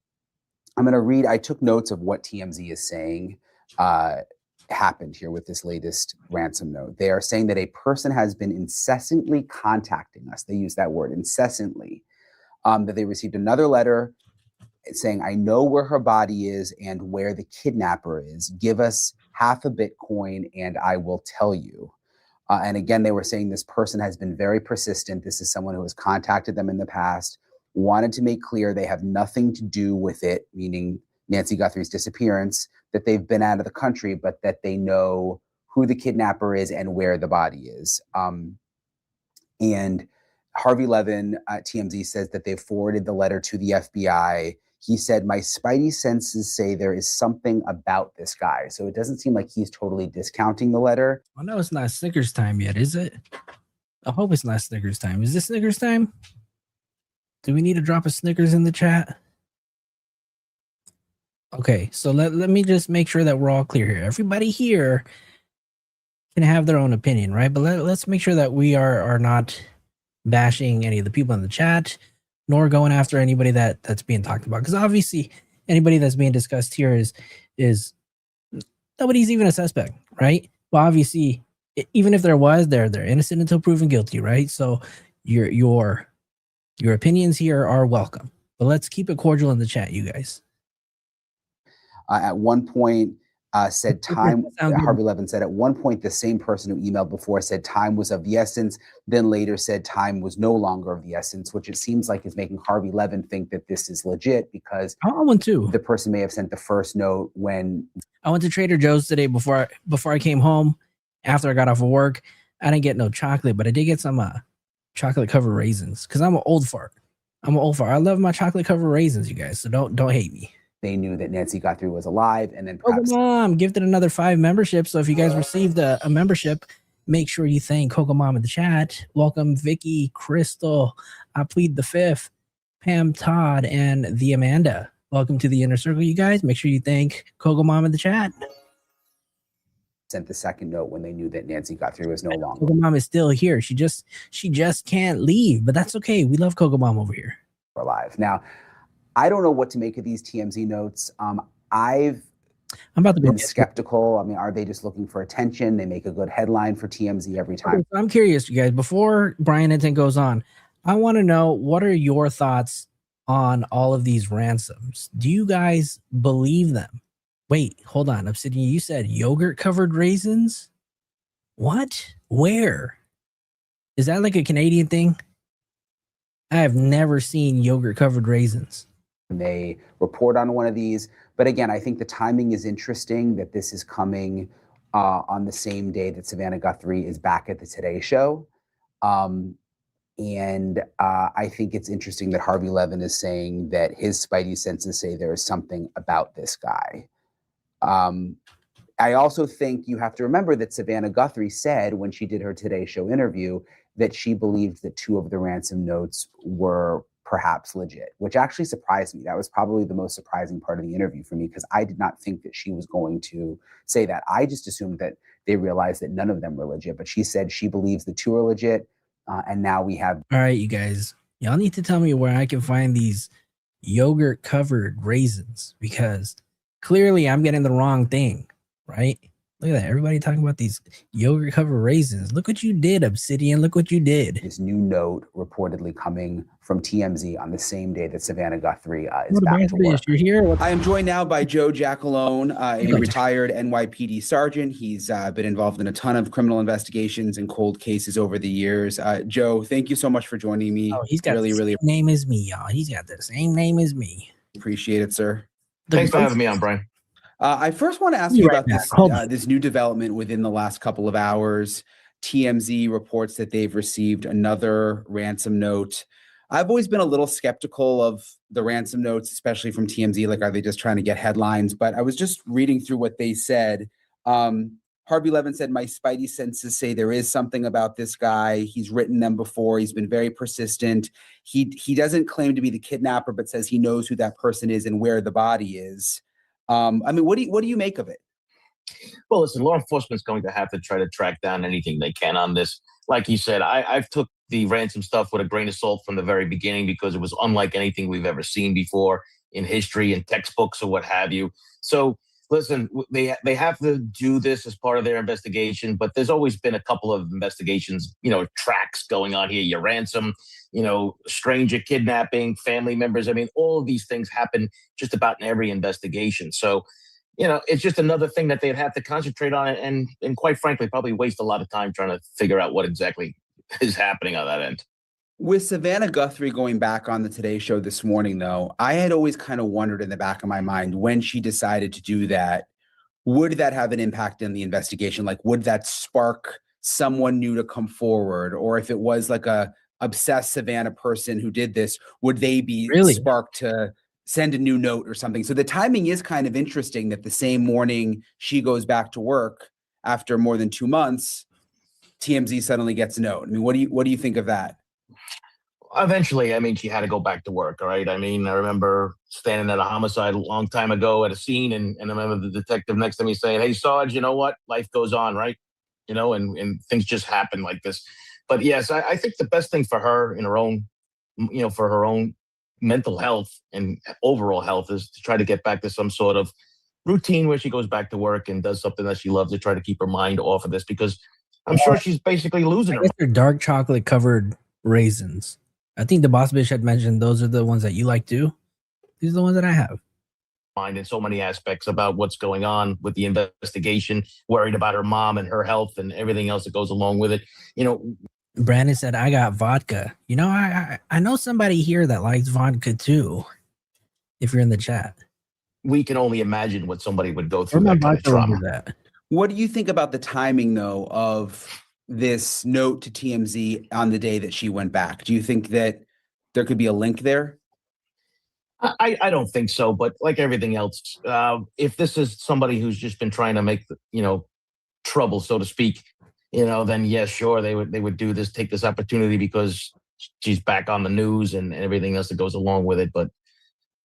I'm going to read, I took notes of what TMZ is saying happened here with this latest ransom note. They are saying that a person has been incessantly contacting us. They use that word, incessantly. That they received another letter saying, "I know where her body is and where the kidnapper is. Give us half a Bitcoin and I will tell you." And again, they were saying this person has been very persistent. This is someone who has contacted them in the past, wanted to make clear they have nothing to do with it, meaning Nancy Guthrie's disappearance, that they've been out of the country, but that they know who the kidnapper is and where the body is. And Harvey Levin at TMZ says that they've forwarded the letter to the FBI. He said, "My spidey senses say there is something about this guy." So it doesn't seem like he's totally discounting the letter. I know it's not Snickers time yet, is it? I hope it's not Snickers time. Is this Snickers time? Do we need to drop a Snickers in the chat? Okay, so let me just make sure that we're all clear here. Everybody here can have their own opinion, right? But let's make sure that we are not bashing any of the people in the chat, nor going after anybody that's being talked about. Because obviously, anybody that's being discussed here is nobody's even a suspect, right? Well, obviously, even if there was, they're innocent until proven guilty, right? So your opinions here are welcome. But let's keep it cordial in the chat, you guys. At one point, said time, Harvey Levin said at one point, the same person who emailed before said time was of the essence, then later said time was no longer of the essence, which it seems like is making Harvey Levin think that this is legit, because I went too. The person may have sent the first note when I went to Trader Joe's today before I came home. After I got off of work, I didn't get no chocolate, but I did get some chocolate covered raisins, because I'm an old fart. I love my chocolate covered raisins, you guys. So don't hate me. They knew that Nancy Guthrie was alive, and then perhaps Mom gifted another 5 memberships. So if you guys received a membership, make sure you thank Coco Mom in the chat. Welcome Vicky, Crystal, I plead the fifth, Pam, Todd, and the Amanda. Welcome to the inner circle, you guys. Make sure you thank Coco Mom in the chat. Sent the second note when they knew that Nancy Guthrie was no longer. Coco Mom is still here. She just can't leave, but that's okay. We love Coco Mom over here. Alive now. I don't know what to make of these TMZ notes. I'm about to been skeptical. I mean, are they just looking for attention? They make a good headline for TMZ every time. Okay, so I'm curious, you guys, before Brian Hinton goes on, I want to know, what are your thoughts on all of these ransoms? Do you guys believe them? Wait, hold on. Obsidian, you said yogurt covered raisins? What? Where? Is that like a Canadian thing? I have never seen yogurt covered raisins. They report on one of these. But again, I think the timing is interesting that this is coming on the same day that Savannah Guthrie is back at the Today Show. And I think it's interesting that Harvey Levin is saying that his spidey senses say there is something about this guy. I also think you have to remember that Savannah Guthrie said when she did her Today Show interview that she believed that 2 of the ransom notes were perhaps legit, which actually surprised me. That was probably the most surprising part of the interview for me, because I did not think that she was going to say that. I just assumed that they realized that none of them were legit, but she said she believes the 2 are legit. And now we have. All right, you guys, y'all need to tell me where I can find these yogurt covered raisins, because clearly I'm getting the wrong thing, right? Look at that. Everybody talking about these yogurt covered raisins. Look what you did, Obsidian. Look what you did. This new note reportedly coming from TMZ on the same day that Savannah Guthrie is back to work. You're here. I am joined now by Joe Jackalone, a retired NYPD sergeant. He's been involved in a ton of criminal investigations and cold cases over the years. Joe, thank you so much for joining me. Oh, he's got the same name as me, y'all. He's got the same name as me. Appreciate it, sir. Thanks for having me on, Brian. I first want to ask you about this new development within the last couple of hours. TMZ reports that they've received another ransom note. I've always been a little skeptical of the ransom notes, especially from TMZ. Like, are they just trying to get headlines? But I was just reading through what they said. Harvey Levin said, my spidey senses say there is something about this guy. He's written them before. He's been very persistent. He doesn't claim to be the kidnapper, but says he knows who that person is and where the body is. I mean, what do you make of it? Well, listen, law enforcement's going to have to try to track down anything they can on this. Like you said, I've took the ransom stuff with a grain of salt from the very beginning, because it was unlike anything we've ever seen before in history and textbooks or what have you. So listen, they have to do this as part of their investigation, but there's always been a couple of investigations, tracks going on here. Your ransom, stranger kidnapping, family members. I mean, all of these things happen just about in every investigation. So, it's just another thing that they'd have to concentrate on and quite frankly, probably waste a lot of time trying to figure out what exactly is happening on that end. With Savannah Guthrie going back on the Today Show this morning, though, I had always kind of wondered in the back of my mind, when she decided to do that, would that have an impact in the investigation? Like, would that spark someone new to come forward? Or if it was like a obsessed Savannah person who did this, would they be sparked to send a new note or something? So the timing is kind of interesting, that the same morning she goes back to work after more than 2 months, TMZ suddenly gets a note. I mean, what do you think of that? Eventually, I mean, she had to go back to work, all right? I mean, I remember standing at a homicide a long time ago at a scene, and I remember the detective next to me saying, hey, Sarge, you know what? Life goes on, right? And things just happen like this. But yes, I think the best thing for her in her own, for her own mental health and overall health is to try to get back to some sort of routine where she goes back to work and does something that she loves to try to keep her mind off of this, because I'm sure she's basically losing her. They're dark chocolate covered raisins. I think the boss bitch had mentioned those are the ones that you like too. These are the ones that I have. Mind in so many aspects about what's going on with the investigation, worried about her mom and her health and everything else that goes along with it. Brandon said, I got vodka. I know somebody here that likes vodka too. If you're in the chat, we can only imagine what somebody would go through that kind of trauma. What do you think about the timing, though, of this note to TMZ on the day that she went back? Do you think that there could be a link there? I don't think so, but like everything else, if this is somebody who's just been trying to make trouble, so to speak, then yes, sure, they would do this, take this opportunity because she's back on the news and everything else that goes along with it. But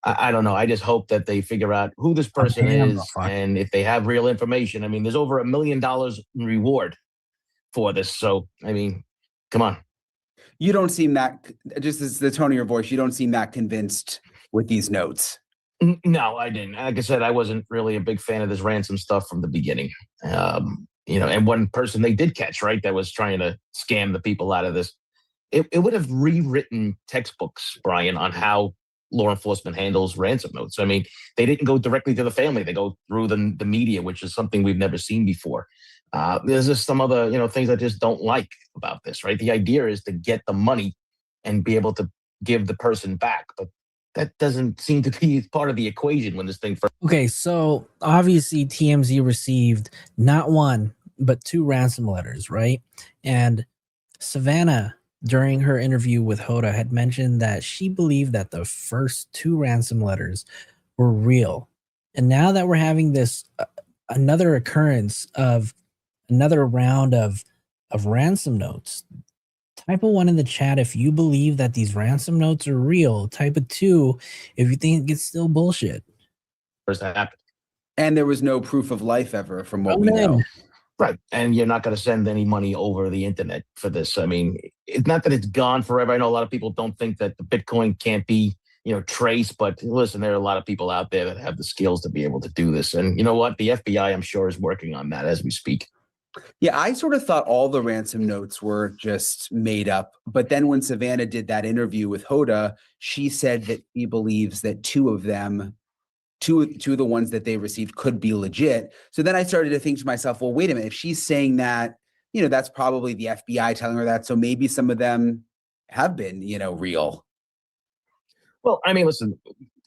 I don't know. I just hope that they figure out who this person is, and if they have real information. I mean, there's over $1 million in reward for this. So, I mean, come on. You don't seem that, just as the tone of your voice, you don't seem that convinced with these notes. No, I didn't. Like I said, I wasn't really a big fan of this ransom stuff from the beginning. And one person they did catch, right, that was trying to scam the people out of this. It would have rewritten textbooks, Brian, on how law enforcement handles ransom notes. I mean, they didn't go directly to the family. They go through the media, which is something we've never seen before. There's just some other, things I just don't like about this, right? The idea is to get the money and be able to give the person back. But that doesn't seem to be part of the equation when this thing first. Okay, so obviously TMZ received not one, but 2 ransom letters, right? And Savannah, during her interview with Hoda, had mentioned that she believed that the first 2 ransom letters were real. And now that we're having this another occurrence of another round of ransom notes, Type a 1 in the chat if you believe that these ransom notes are real. Type a 2 if you think it's still bullshit. First that happened. And there was no proof of life ever, from what Come we know. in. Right. And you're not going to send any money over the internet for this. I mean, it's not that it's gone forever. I know a lot of people don't think that the Bitcoin can't be, traced, but listen, there are a lot of people out there that have the skills to be able to do this. And you know what? The FBI, I'm sure, is working on that as we speak. Yeah, I sort of thought all the ransom notes were just made up. But then when Savannah did that interview with Hoda, she said that she believes that two of the ones that they received could be legit. So then I started to think to myself, well, wait a minute, if she's saying that, that's probably the FBI telling her that. So maybe some of them have been, real. Well, I mean, listen,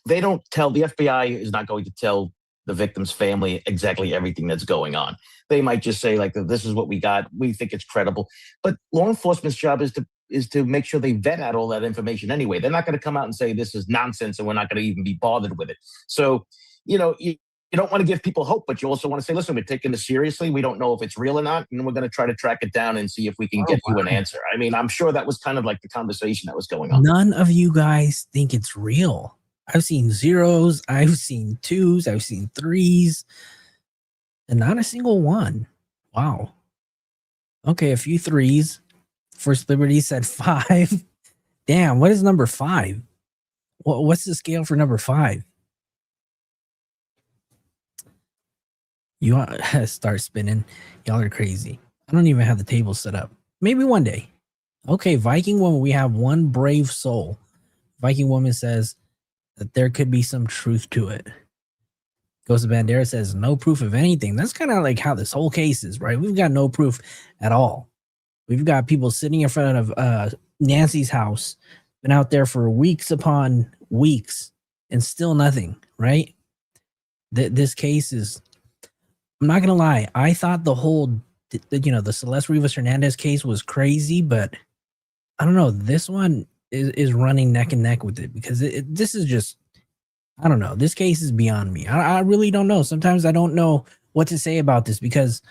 the FBI is not going to tell the victim's family exactly everything that's going on. They might just say, like, this is what we got. We think it's credible. But law enforcement's job is to make sure they vet out all that information anyway. They're not going to come out and say this is nonsense and we're not going to even be bothered with it. So, you don't want to give people hope, but you also want to say, listen, we're taking this seriously. We don't know if it's real or not. And we're going to try to track it down and see if we can get you an answer. I mean, I'm sure that was kind of like the conversation that was going on. None of you guys think it's real. I've seen zeros. I've seen 2s. I've seen 3s. And not a single one. Wow. Okay, a few 3s. First Liberty said 5. Damn, what is number 5? What's the scale for number 5? You want to start spinning. Y'all are crazy. I don't even have the table set up. Maybe one day. Okay, Viking Woman, we have one brave soul. Viking Woman says that there could be some truth to it. Ghost of Bandera says no proof of anything. That's kind of like how this whole case is, right? We've got no proof at all. We've got people sitting in front of Nancy's house, been out there for weeks upon weeks, and still nothing, right? This case is, I'm not going to lie, I thought the whole, the Celeste Rivas Hernandez case was crazy, but I don't know. This one is running neck and neck with it because this is just, I don't know. This case is beyond me. I really don't know. Sometimes I don't know what to say about this because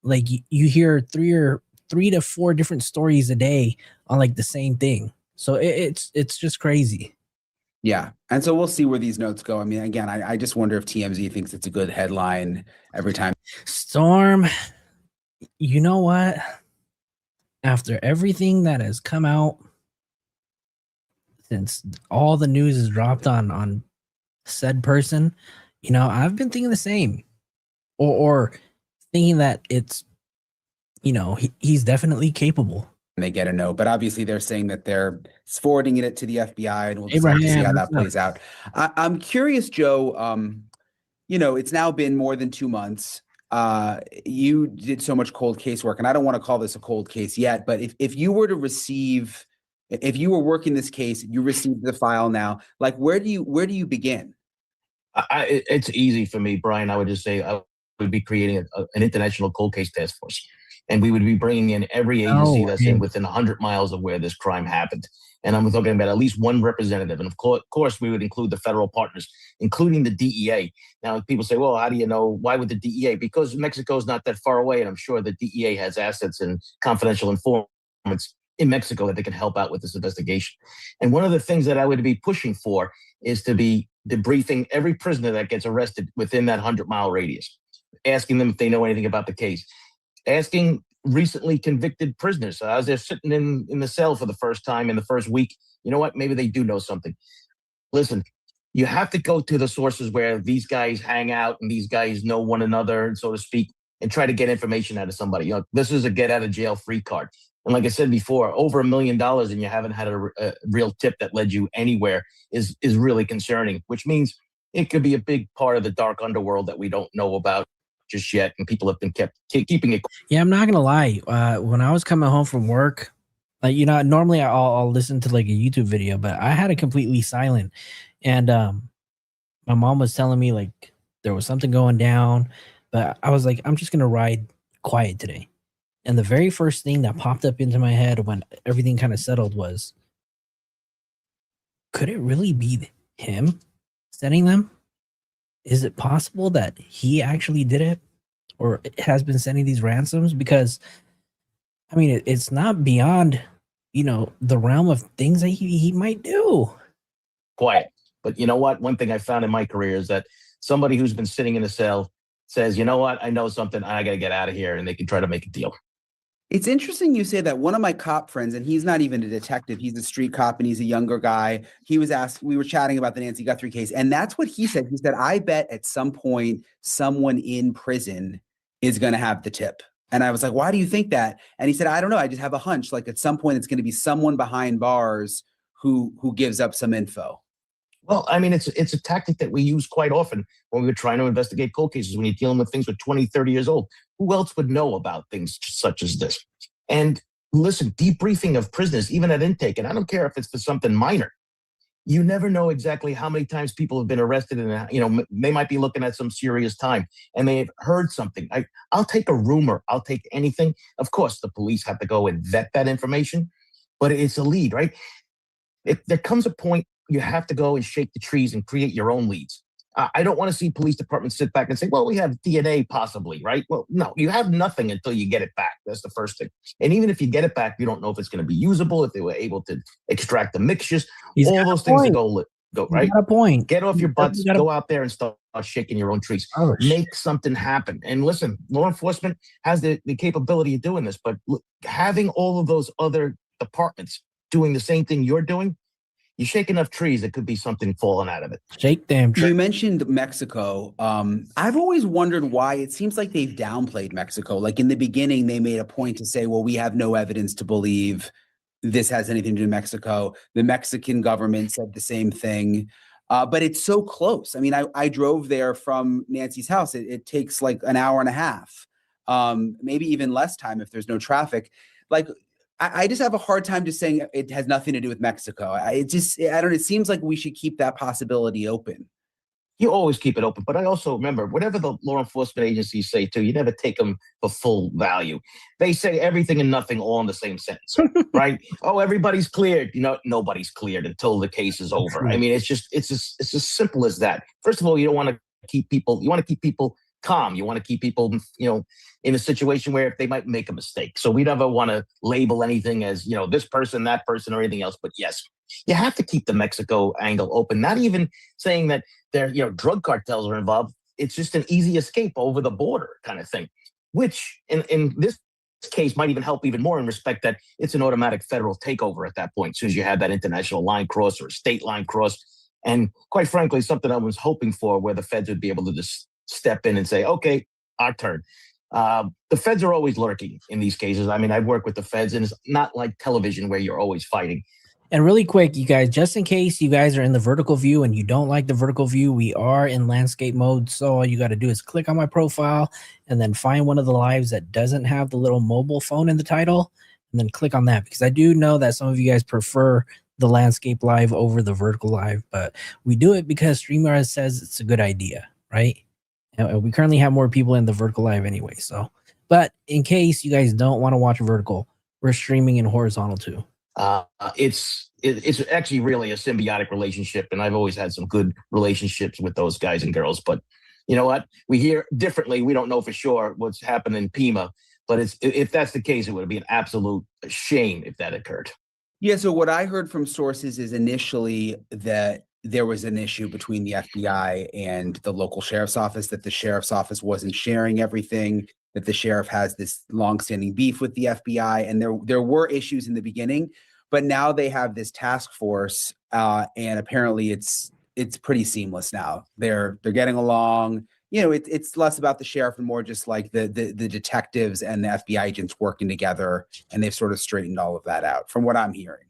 like you hear 3 to 4 different stories a day on like the same thing. So it's just crazy. Yeah. And so we'll see where these notes go. I mean, again, I just wonder if TMZ thinks it's a good headline every time. Storm, you know what? After everything that has come out since all the news is dropped on said person, I've been thinking the same or thinking that it's, he's definitely capable. And they get a note, but obviously they're saying that they're forwarding it to the FBI, and we'll just have to see how that plays out. I'm curious, Joe. It's now been more than 2 months. You did so much cold case work, and I don't want to call this a cold case yet, but if you were working this case, you received the file now, like where do you begin? It's easy for me, Brian. I would just say I would be creating an international cold case task force. And we would be bringing in every agency that's within 100 miles of where this crime happened. And I'm talking about at least one representative. And of course, we would include the federal partners, including the DEA. Now, people say, well, how do you know? Why would the DEA? Because Mexico is not that far away. And I'm sure the DEA has assets and confidential informants in Mexico that they can help out with this investigation. And one of the things that I would be pushing for is to be debriefing every prisoner that gets arrested within that 100-mile radius, asking them if they know anything about the case. Asking recently convicted prisoners as they're sitting in the cell for the first time in the first week, you know what? Maybe they do know something. Listen, you have to go to the sources where these guys hang out and these guys know one another, so to speak, and try to get information out of somebody. This is a get out of jail free card. And like I said before, over $1 million and you haven't had a real tip that led you anywhere is really concerning, which means it could be a big part of the dark underworld that we don't know about just yet, and people have been keeping it. Yeah, I'm not gonna lie. When I was coming home from work, normally I'll listen to like a YouTube video, but I had it completely silent, and my mom was telling me like there was something going down, but I was like, I'm just gonna ride quiet today. And the very first thing that popped up into my head when everything kind of settled was, could it really be him sending them? Is it possible that he actually did it or has been sending these ransoms? Because I mean, it's not beyond, the realm of things that he might do. Quiet. But you know what? One thing I found in my career is that somebody who's been sitting in a cell says, you know what? I know something. I got to get out of here. And they can try to make a deal. It's interesting you say that. One of my cop friends, and he's not even a detective, he's a street cop and he's a younger guy. He was asked, we were chatting about the Nancy Guthrie case, and that's what he said. He said, I bet at some point someone in prison is going to have the tip. And I was like, why do you think that? And he said, I don't know. I just have a hunch. Like at some point it's going to be someone behind bars who gives up some info. Well, I mean, it's a tactic that we use quite often when we're trying to investigate cold cases, when you're dealing with things with 20, 30 years old. Who else would know about things such as this? And listen, debriefing of prisoners, even at intake, and I don't care if it's for something minor, you never know exactly how many times people have been arrested and, they might be looking at some serious time and they've heard something. I'll take a rumor. I'll take anything. Of course, the police have to go and vet that information, but it's a lead, right? There comes a point you have to go and shake the trees and create your own leads. I don't want to see police departments sit back and say, well, we have DNA possibly, right? Well, no, you have nothing until you get it back. That's the first thing. And even if you get it back, you don't know if it's going to be usable, if they were able to extract the mixtures, all those things that go right? He's got a point. Get off your butts, go out there and start shaking your own trees. Make something happen. And listen, law enforcement has the capability of doing this, but having all of those other departments doing the same thing you're doing, you shake enough trees, it could be something falling out of it. Shake them. You mentioned Mexico. I've always wondered why it seems like they've downplayed Mexico. Like in the beginning, they made a point to say, well, we have no evidence to believe this has anything to do with Mexico. The Mexican government said the same thing. But it's so close. I mean, I drove there from Nancy's house. It takes like an hour and a half, maybe even less time if there's no traffic. Like, I just have a hard time just saying it has nothing to do with Mexico. It seems like we should keep that possibility open. You always keep it open. But I also remember, whatever the law enforcement agencies say too, you never take them for full value. They say everything and nothing all in the same sentence, right? Oh, everybody's cleared. Nobody's cleared until the case is over. I mean, it's as simple as that. First of all, you don't want to keep people calm. You want to keep people, in a situation where they might make a mistake. So we never want to label anything as, this person, that person, or anything else. But yes, you have to keep the Mexico angle open. Not even saying that drug cartels are involved. It's just an easy escape over the border kind of thing, which in this case might even help even more in respect that it's an automatic federal takeover at that point, as soon as you have that international line cross or a state line cross. And quite frankly, something I was hoping for, where the feds would be able to just step in and say, okay, our turn. The feds are always lurking in these cases. I mean, I work with the feds, and it's not like television where you're always fighting. And really quick, you guys, just in case you guys are in the vertical view and you don't like the vertical view, we are in landscape mode. So all you got to do is click on my profile and then find one of the lives that doesn't have the little mobile phone in the title, and then click on that, because I do know that some of you guys prefer the landscape live over the vertical live, but we do it because StreamYard says it's a good idea, right? And we currently have more people in the vertical live anyway. So, but in case you guys don't want to watch vertical, we're streaming in horizontal too. It's actually really a symbiotic relationship, and I've always had some good relationships with those guys and girls. But you know what? We hear differently. We don't know for sure what's happened in Pima, but if that's the case, it would be an absolute shame if that occurred. Yeah. So what I heard from sources is initially that there was an issue between the FBI and the local sheriff's office, that the sheriff's office wasn't sharing everything, that the sheriff has this longstanding beef with the FBI. And there were issues in the beginning, but now they have this task force, and apparently it's pretty seamless now. They're getting along. It's less about the sheriff and more just like the detectives and the FBI agents working together, and they've sort of straightened all of that out from what I'm hearing.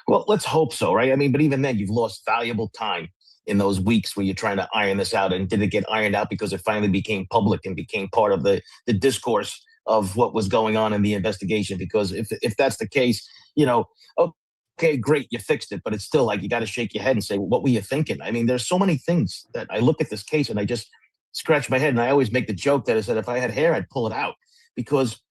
Well, let's hope so, right? I mean, but even then, you've lost valuable time in those weeks where you're trying to iron this out. And did it get ironed out because it finally became public and became part of the discourse of what was going on in the investigation? Because if that's the case, okay, great, you fixed it, but it's still like you got to shake your head and say, well, what were you thinking? I mean, there's so many things that I look at this case and I just scratch my head, and I always make the joke that I said, if I had hair, I'd pull it out. Because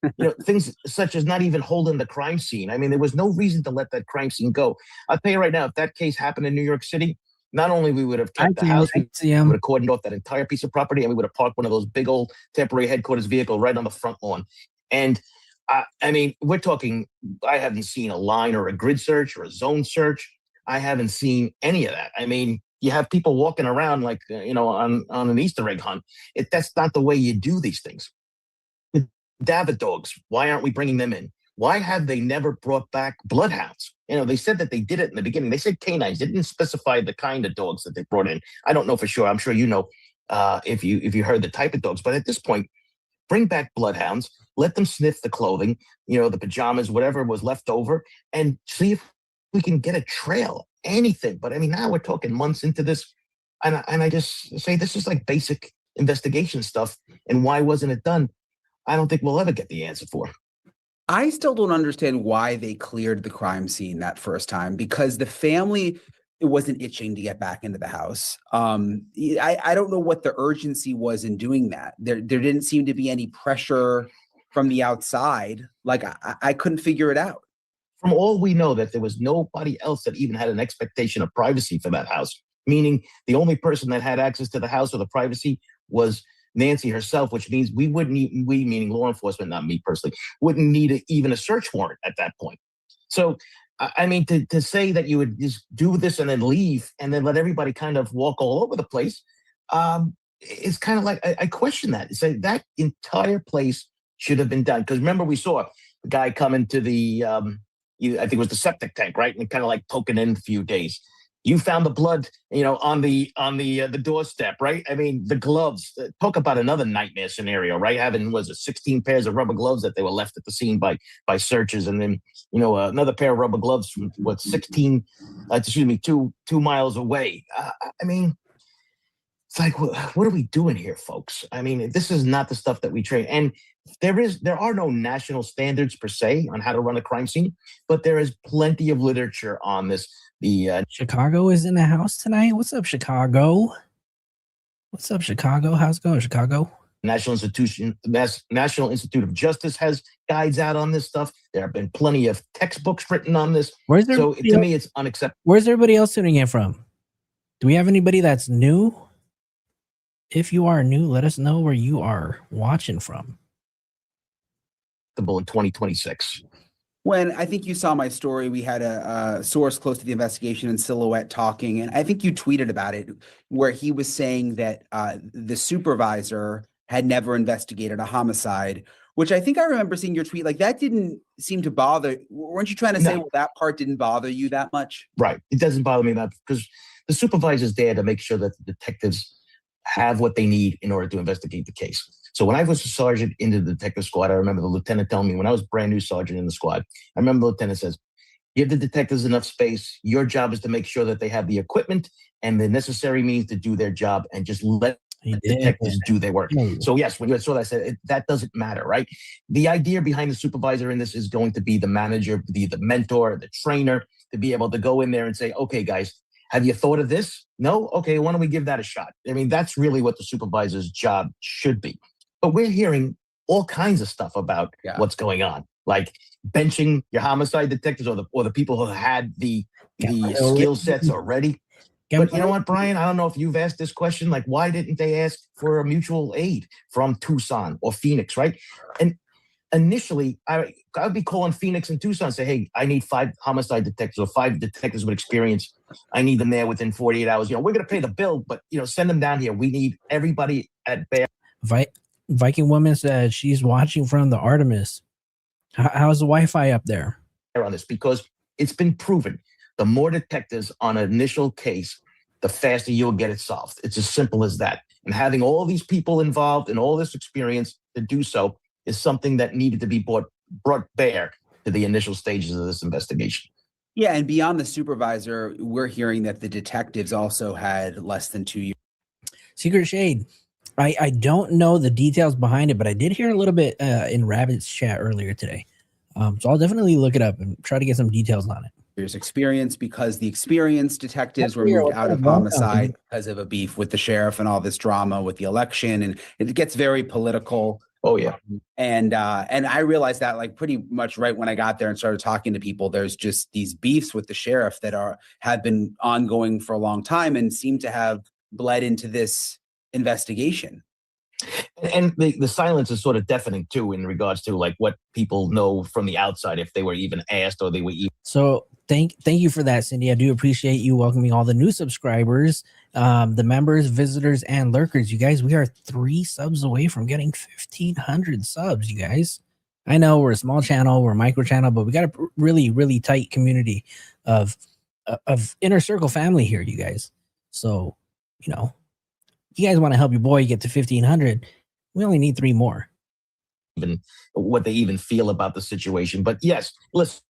things such as not even holding the crime scene. I mean, there was no reason to let that crime scene go. I'll tell you right now, if that case happened in New York City, not only we would have kept the house, we would have cordoned off that entire piece of property, and we would have parked one of those big old temporary headquarters vehicle right on the front lawn. And I mean, we're talking, I haven't seen a line or a grid search or a zone search. I haven't seen any of that. I mean, you have people walking around like, on an Easter egg hunt. That's not the way you do these things. The David dogs, why aren't we bringing them in? Why have they never brought back bloodhounds? They said that they did it in the beginning. They said canines. They didn't specify the kind of dogs that they brought in. I don't know for sure. I'm sure if you heard the type of dogs. But at this point, bring back bloodhounds. Let them sniff the clothing, the pajamas, whatever was left over, and see if we can get a trail, anything. But I mean, now we're talking months into this, and I just say this is like basic investigation stuff. And why wasn't it done? I don't think we'll ever get the answer for. I still don't understand why they cleared the crime scene that first time, because the family wasn't itching to get back into the house. I don't know what the urgency was in doing that. There didn't seem to be any pressure from the outside. Like I couldn't figure it out. From all we know, that there was nobody else that even had an expectation of privacy for that house, meaning the only person that had access to the house or the privacy was Nancy herself, which means we meaning law enforcement, not me personally, wouldn't need even a search warrant at that point. So, I mean, to say that you would just do this and then leave and then let everybody kind of walk all over the place, it's kind of like, I question that. It's like that entire place should have been done. Because remember, we saw the guy come into the, I think it was the septic tank, right? And kind of like poking in a few days. You found the blood, on the doorstep, right? I mean, the gloves. Talk about another nightmare scenario, right? Having 16 pairs of rubber gloves that they were left at the scene by searchers, and then another pair of rubber gloves from 2 miles away. I mean, it's like, what are we doing here, folks? I mean, this is not the stuff that we train. And there are no national standards per se on how to run a crime scene, but there is plenty of literature on this. Chicago is in the house tonight. What's up, Chicago? What's up, Chicago? How's it going, Chicago? National Institute of Justice has guides out on this stuff. There have been plenty of textbooks written on this. So to me, it's unacceptable. Where's everybody else tuning in from? Do we have anybody that's new? If you are new, let us know where you are watching from. In 2026. When I think you saw my story, we had a source close to the investigation in Silhouette talking, and I think you tweeted about it, where he was saying that the supervisor had never investigated a homicide, which I think I remember seeing your tweet. Like, that didn't seem to bother. Weren't you trying to say, well, that part didn't bother you that much? Right. It doesn't bother me that, because the supervisor's there to make sure that the detectives have what they need in order to investigate the case. So when I was a sergeant in the detective squad, I remember the lieutenant telling me, when I was brand new sergeant in the squad, I remember the lieutenant says, give the detectives enough space. Your job is to make sure that they have the equipment and the necessary means to do their job, and just let detectives do their work. So yes, when you saw that, I said, that doesn't matter, right? The idea behind the supervisor in this is going to be the manager, the mentor, the trainer, to be able to go in there and say, okay, guys, have you thought of this? No? Okay, why don't we give that a shot? I mean, that's really what the supervisor's job should be. But we're hearing all kinds of stuff about what's going on, like benching your homicide detectives or the people who had the skill sets already. But you know what, Brian? I don't know if you've asked this question. Like, why didn't they ask for a mutual aid from Tucson or Phoenix, right? And initially, I would be calling Phoenix and Tucson and say, hey, I need 5 homicide detectives or 5 detectives with experience. I need them there within 48 hours. We're going to pay the bill, but, send them down here. We need everybody at bay. Viking woman said she's watching from the Artemis. How's the Wi-Fi up there? On this, because it's been proven, the more detectives on an initial case, the faster you'll get it solved. It's as simple as that. And having all these people involved and all this experience to do so is something that needed to be brought bare to the initial stages of this investigation. Yeah, and beyond the supervisor, we're hearing that the detectives also had less than 2 years. Secret Shade. I don't know the details behind it, but I did hear a little bit in Rabbit's chat earlier today. So I'll definitely look it up and try to get some details on it. There's experience, because the experienced detectives were moved out of homicide because of a beef with the sheriff and all this drama with the election, and it gets very political. Oh yeah. And I realized that, like, pretty much right when I got there and started talking to people, there's just these beefs with the sheriff that have been ongoing for a long time and seem to have bled into this investigation. And the silence is sort of deafening too in regards to like what people know from the outside if they were even asked or they were even. So thank you for that, Cindy. I do appreciate you welcoming all the new subscribers, the members, visitors, and lurkers. You guys, we are 3 subs away from getting 1,500 subs. You guys, I know we're a small channel, we're a micro channel, but we got a really tight community of inner circle family here. You guys, so you know, you guys want to help your boy get to 1,500. We only need 3 more. Even what they even feel about the situation. But yes, listen,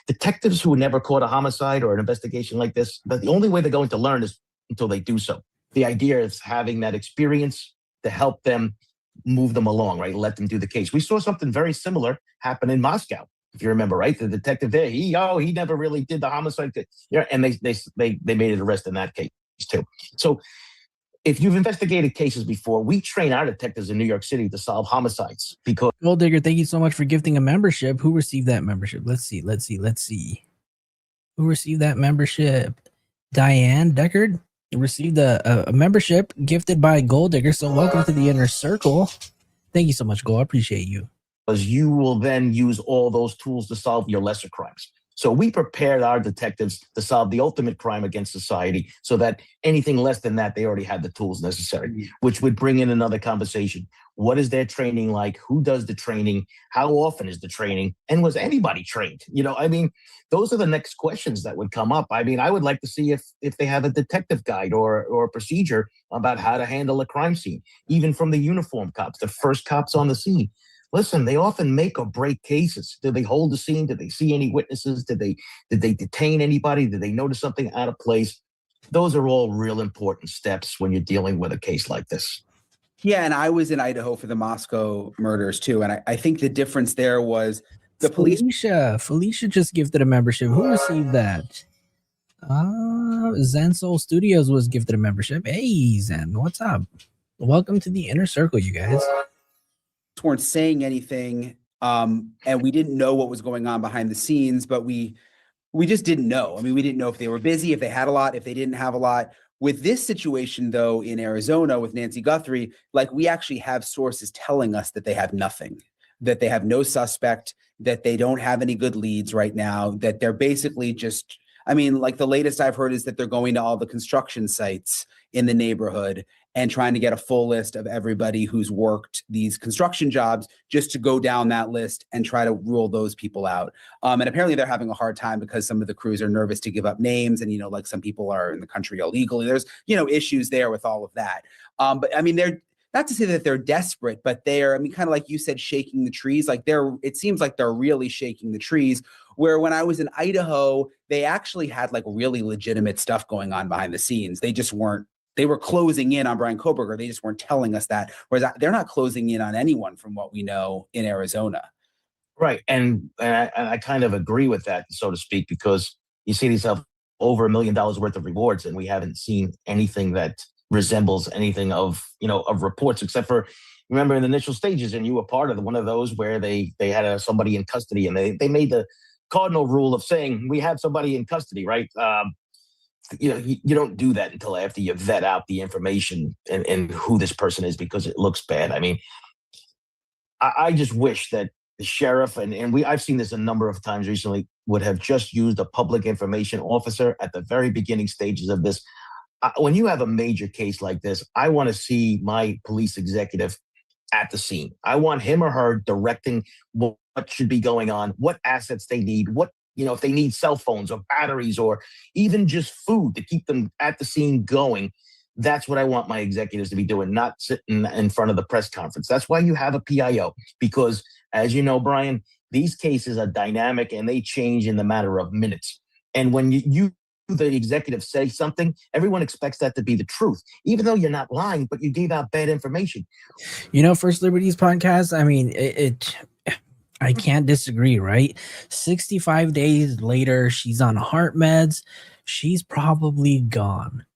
detectives who never caught a homicide or an investigation like this, but the only way they're going to learn is until they do so. The idea is having that experience to help them move them along, right? Let them do the case. We saw something very similar happen in Moscow, if you remember, right? The detective there, he never really did the homicide. Yeah, and they made an arrest in that case too. So if you've investigated cases before, we train our detectives in New York City to solve homicides because. Gold Digger, thank you so much for gifting a membership. Who received that membership? Let's see. Who received that membership? Diane Deckard received a membership gifted by Gold Digger. So welcome to the inner circle. Thank you so much, Gold. I appreciate you. Because you will then use all those tools to solve your lesser crimes. So we prepared our detectives to solve the ultimate crime against society so that anything less than that, they already had the tools necessary, which would bring in another conversation. What is their training like? Who does the training? How often is the training? And was anybody trained? You know, I mean, those are the next questions that would come up. I mean, I would like to see if they have a detective guide or a procedure about how to handle a crime scene, even from the uniform cops, the first cops on the scene. Listen, they often make or break cases. Did they hold the scene? Did they see any witnesses? Did they detain anybody? Did they notice something out of place? Those are all real important steps when you're dealing with a case like this. Yeah, and I was in Idaho for the Moscow murders too, and I think the difference there was the police. Felicia just gifted a membership. Who received that? Zen Soul Studios was gifted a membership. Hey, Zen, what's up? Welcome to the inner circle, you guys. Weren't saying anything, and we didn't know what was going on behind the scenes, but we just didn't know. I mean, we didn't know if they were busy, if they had a lot, if they didn't have a lot. With this situation, though, in Arizona with Nancy Guthrie, like we actually have sources telling us that they have nothing, that they have no suspect, that they don't have any good leads right now, that they're basically just, I mean, like the latest I've heard is that they're going to all the construction sites in the neighborhood and trying to get a full list of everybody who's worked these construction jobs just to go down that list and try to rule those people out. And apparently they're having a hard time because some of the crews are nervous to give up names. And, you know, like some people are in the country illegally. There's, you know, issues there with all of that. But I mean, they're not to say that they're desperate, but they're, I mean, kind of like you said, shaking the trees. Like it seems like they're really shaking the trees. Where when I was in Idaho, they actually had like really legitimate stuff going on behind the scenes. They just weren't. They were closing in on Brian Koberger. They just weren't telling us that. Whereas they're not closing in on anyone from what we know in Arizona. Right. And I kind of agree with that, so to speak, because you see these over $1 million worth of rewards, and we haven't seen anything that resembles anything of reports, except for, remember in the initial stages, and you were part of one of those where they had somebody in custody, and they made the cardinal rule of saying, we have somebody in custody, right? You don't do that until after you vet out the information and who this person is, because it looks bad. I mean, I just wish that the sheriff and I've seen this a number of times recently would have just used a public information officer at the very beginning stages of this. When you have a major case like this, I want to see my police executive at the scene. I want him or her directing what should be going on, what assets they need, if they need cell phones or batteries or even just food to keep them at the scene going. That's what I want my executives to be doing, not sitting in front of the press conference. That's why you have a PIO, because as you know, Brian, these cases are dynamic and they change in the matter of minutes. And when you the executive say something, everyone expects that to be the truth, even though you're not lying, but you gave out bad information. First Liberties podcast, I mean, I can't disagree, right? 65 days later, she's on heart meds. She's probably gone.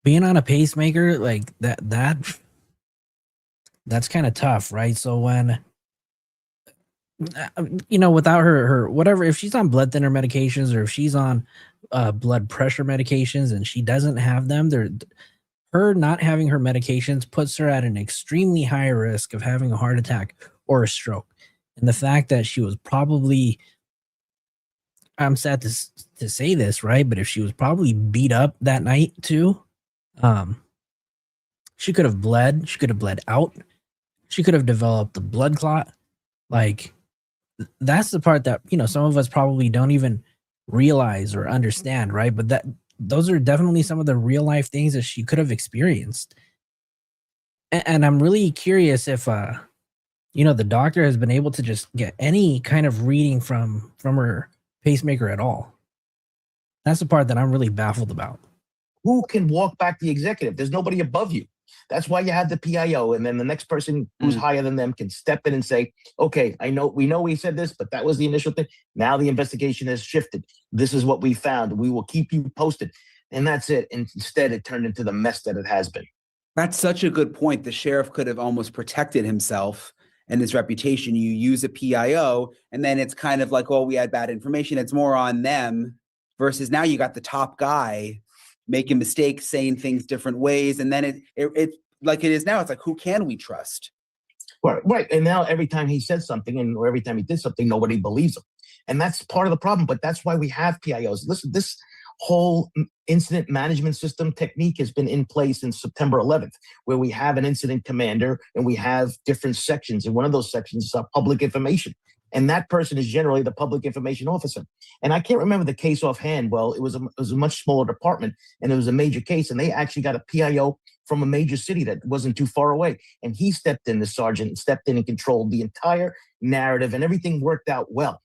Being on a pacemaker like that's kind of tough, right? So when without her whatever, if she's on blood thinner medications or if she's on blood pressure medications and she doesn't have them, her not having her medications puts her at an extremely high risk of having a heart attack or a stroke. And the fact that she was probably, I'm sad to say this, right? But if she was probably beat up that night too, she could have bled. She could have bled out. She could have developed a blood clot. Like, that's the part that, some of us probably don't even realize or understand, right? But those are definitely some of the real life things that she could have experienced. And I'm really curious if, the doctor has been able to just get any kind of reading from her pacemaker at all. That's the part that I'm really baffled about. Who can walk back the executive? There's nobody above you. That's why you have the PIO, and then the next person who's higher than them can step in and say, okay, we know we said this, but that was the initial thing. Now the investigation has shifted. This is what we found. We will keep you posted. And that's it. And instead, it turned into the mess that it has been. That's such a good point. The sheriff could have almost protected himself and his reputation. You use a PIO, and then it's kind of like, oh, we had bad information. It's more on them versus now you got the top guy making mistakes, saying things different ways. And then it like it is now, it's like, who can we trust? Right. And now every time he says something or every time he did something, nobody believes him. And that's part of the problem. But that's why we have PIOs. Listen, this whole incident management system technique has been in place since September 11th, where we have an incident commander and we have different sections. And one of those sections is public information. And that person is generally the public information officer. And I can't remember the case offhand. Well, it was a much smaller department, and it was a major case. And they actually got a PIO from a major city that wasn't too far away. And he stepped in, the sergeant stepped in and controlled the entire narrative, and everything worked out well.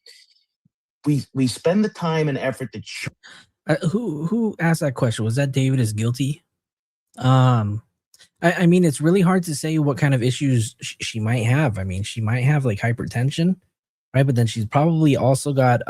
We spend the time and effort to. Who asked that question? Was that David is guilty? I mean, it's really hard to say what kind of issues she might have. I mean, she might have like hypertension, right? But then she's probably also got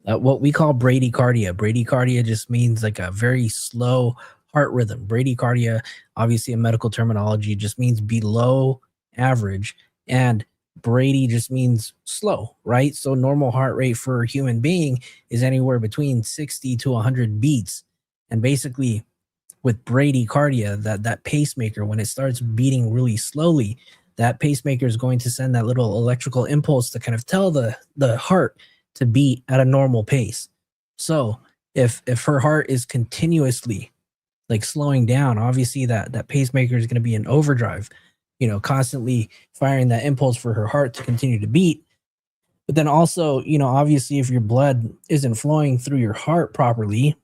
what we call bradycardia. Bradycardia just means like a very slow heart rhythm. Bradycardia, obviously a medical terminology, just means below average. And Brady just means slow, right? So normal heart rate for a human being is anywhere between 60 to 100 beats. And basically with bradycardia, that pacemaker, when it starts beating really slowly, that pacemaker is going to send that little electrical impulse to kind of tell the heart to beat at a normal pace. So if her heart is continuously like slowing down, obviously that pacemaker is going to be in overdrive, constantly firing that impulse for her heart to continue to beat. But then also, obviously if your blood isn't flowing through your heart properly,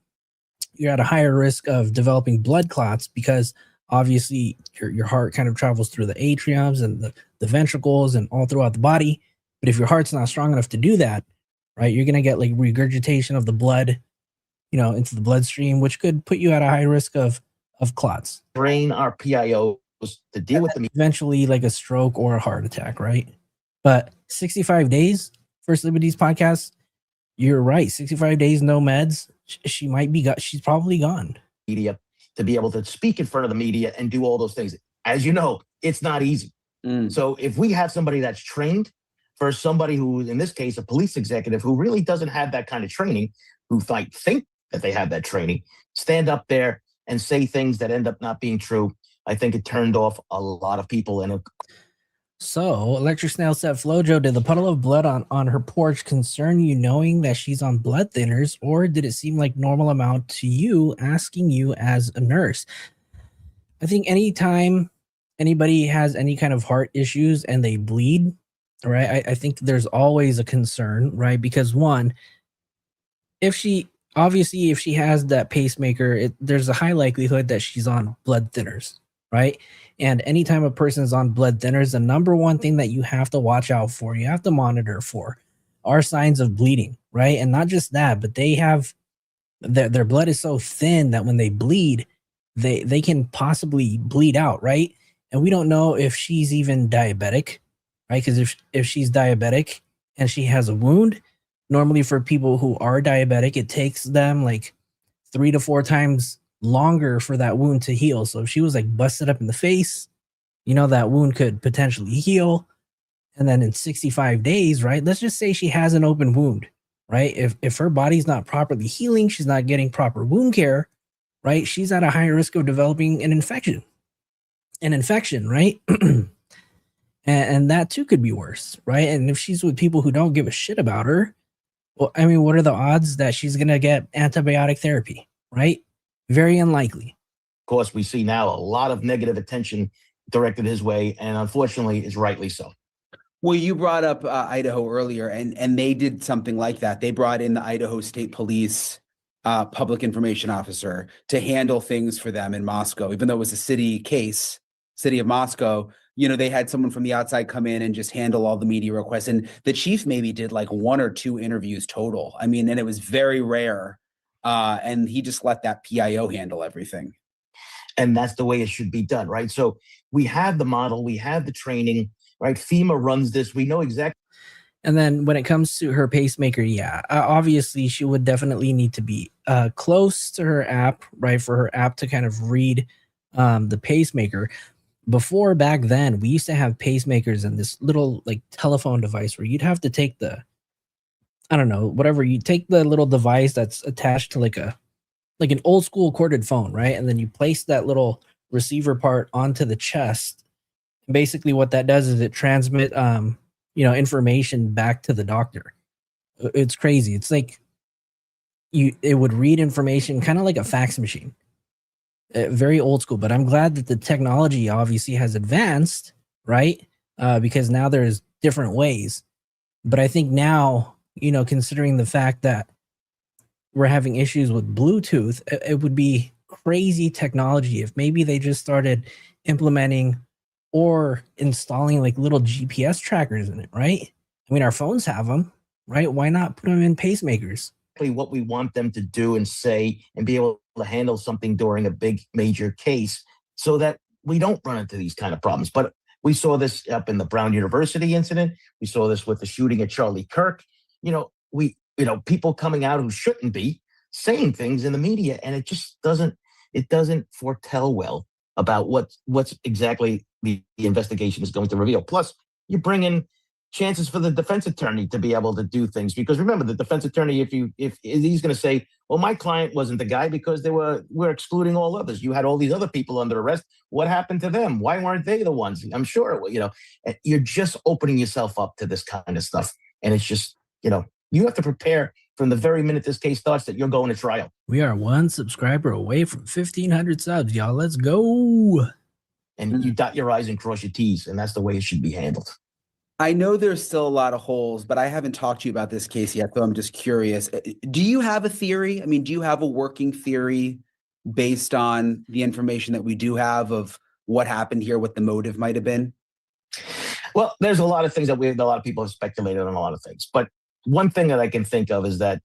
you're at a higher risk of developing blood clots because obviously your heart kind of travels through the atriums and the ventricles and all throughout the body. But if your heart's not strong enough to do that, right, you're going to get like regurgitation of the blood, into the bloodstream, which could put you at a high risk of clots. Train our PIOs to deal with them. Eventually like a stroke or a heart attack, right? But 65 days, First Liberties podcast, you're right. 65 days, no meds. She might be, she's probably gone. Media to be able to speak in front of the media and do all those things. As you know, it's not easy. So if we have somebody that's trained for somebody who, in this case, a police executive who really doesn't have that kind of training, who might think that they have that training, stand up there and say things that end up not being true, I think it turned off a lot of people. And So, Electric Snail said, Flojo, did the puddle of blood on her porch concern you knowing that she's on blood thinners, or did it seem like normal amount to you, asking you as a nurse? I think anytime anybody has any kind of heart issues and they bleed, right, I think there's always a concern, right? Because one, if she has that pacemaker, there's a high likelihood that she's on blood thinners, right? And anytime a person is on blood thinners, the number one thing that you have to watch out for, you have to monitor for, are signs of bleeding, right? And not just that, but they have their blood is so thin that when they bleed, they can possibly bleed out, right? And we don't know if she's even diabetic, right? Because if she's diabetic and she has a wound, normally for people who are diabetic, it takes them like 3 to 4 times longer for that wound to heal. So if she was like busted up in the face, that wound could potentially heal. And then in 65 days, right? Let's just say she has an open wound, right? If her body's not properly healing, she's not getting proper wound care, right? She's at a higher risk of developing an infection, right? and that too could be worse, right? And if she's with people who don't give a shit about her, well, I mean, what are the odds that she's going to get antibiotic therapy, right? Very unlikely. Of course, we see now a lot of negative attention directed his way, and unfortunately is rightly so. Well, you brought up Idaho earlier, and they did something like that. They brought in the Idaho State Police public information officer to handle things for them in Moscow, even though it was a city of Moscow. You know, they had someone from the outside come in and just handle all the media requests. And the chief maybe did like 1 or 2 interviews total. I mean, and it was very rare. And he just let that PIO handle everything. And that's the way it should be done, right? So we have the model, we have the training, right? FEMA runs this. We know exactly. And then when it comes to her pacemaker, obviously she would definitely need to be close to her app, right? For her app to kind of read the pacemaker. Before, back then, we used to have pacemakers and this little like telephone device where you'd have to take the, I don't know, whatever, you take the little device that's attached to like an old school corded phone, right? And then you place that little receiver part onto the chest. And basically what that does is it transmit information back to the doctor. It's crazy. It's like it would read information kind of like a fax machine. Very old school, but I'm glad that the technology obviously has advanced, right? Because now there's different ways. But I think now, considering the fact that we're having issues with Bluetooth, it would be crazy technology if maybe they just started implementing or installing like little GPS trackers in it, right? I mean, our phones have them, right? Why not put them in pacemakers? What we want them to do and say and be able to handle something during a big major case so that we don't run into these kind of problems. But we saw this up in the Brown University incident. We saw this with the shooting at Charlie Kirk. People coming out who shouldn't be saying things in the media, and it just doesn't foretell well about what's exactly the investigation is going to reveal. Plus, you bring in chances for the defense attorney to be able to do things, because remember, the defense attorney, if he's going to say, well, my client wasn't the guy because we're excluding all others. You had all these other people under arrest. What happened to them? Why weren't they the ones? I'm sure, you're just opening yourself up to this kind of stuff. And it's just, you have to prepare from the very minute this case starts that you're going to trial. We are 1 subscriber away from 1,500 subs, y'all. Let's go. And you dot your I's and cross your T's, and that's the way it should be handled. I know there's still a lot of holes, but I haven't talked to you about this case yet, so I'm just curious. Do you have a theory? I mean, do you have a working theory based on the information that we do have of what happened here, what the motive might have been? Well, there's a lot of things that a lot of people have speculated on a lot of things. But one thing that I can think of is that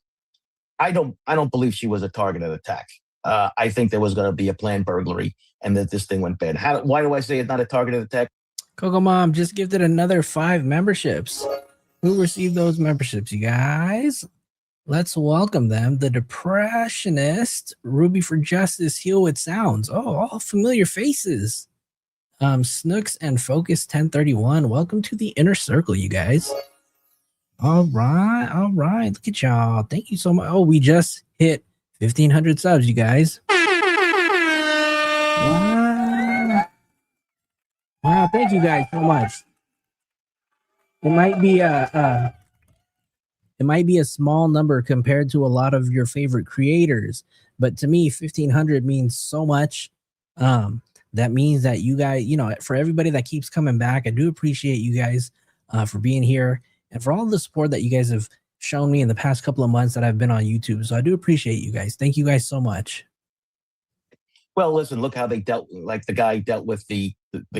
I don't believe she was a targeted attack. I think there was going to be a planned burglary and that this thing went bad. Why do I say it's not a targeted attack? Coco Mom just gifted another 5 memberships. Who received those memberships, you guys? Let's welcome them. The Depressionist, Ruby for Justice, Heal With Sounds. Oh, all familiar faces. Snooks and Focus 1031. Welcome to the inner circle, you guys. All right. Look at y'all. Thank you so much. Oh, we just hit 1,500 subs, you guys. Wow, thank you guys so much. It might be a small number compared to a lot of your favorite creators, but to me, 1,500 means so much. That means that you guys, for everybody that keeps coming back, I do appreciate you guys for being here and for all the support that you guys have shown me in the past couple of months that I've been on YouTube. So I do appreciate you guys. Thank you guys so much. Well, listen, look how they the guy dealt with the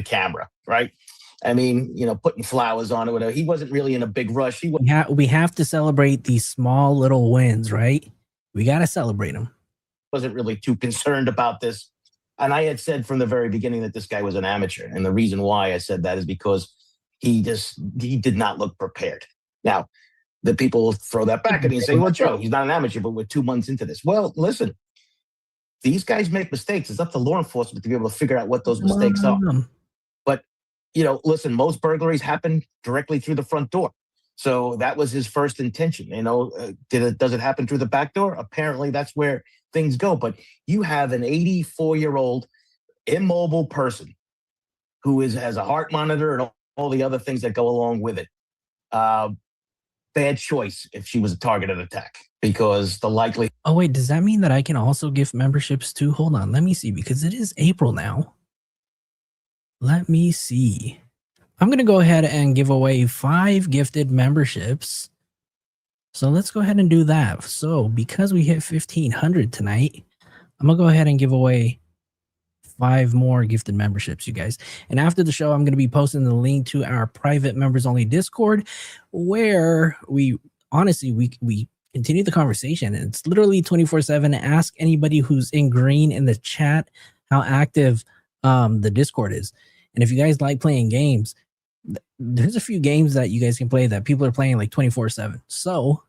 camera, right? I mean, putting flowers on it, whatever. He wasn't really in a big rush. We have to celebrate these small little wins, right? We got to celebrate them. Wasn't really too concerned about this. And I had said from the very beginning that this guy was an amateur. And the reason why I said that is because he did not look prepared. Now, the people throw that back at me and say, well, Joe, he's not an amateur, but we're 2 months into this. Well, listen. These guys make mistakes. It's up to law enforcement to be able to figure out what those mistakes are. But listen, most burglaries happen directly through the front door. So that was his first intention. Does it happen through the back door? Apparently, that's where things go. But you have an 84-year-old immobile person who has a heart monitor and all the other things that go along with it. Bad choice if she was a target of attack, because the likely. Oh wait, does that mean that I can also gift memberships too? Hold on, let me see, because it is April now. Let me see. I'm going to go ahead and give away 5 gifted memberships. So let's go ahead and do that. So because we hit 1,500 tonight, I'm going to go ahead and give away 5 more gifted memberships, you guys. And after the show, I'm going to be posting the link to our private members only Discord, where we continue the conversation. It's literally 24/7. Ask anybody who's in green in the chat how active the Discord is. And if you guys like playing games, there's a few games that you guys can play that people are playing like 24/7. So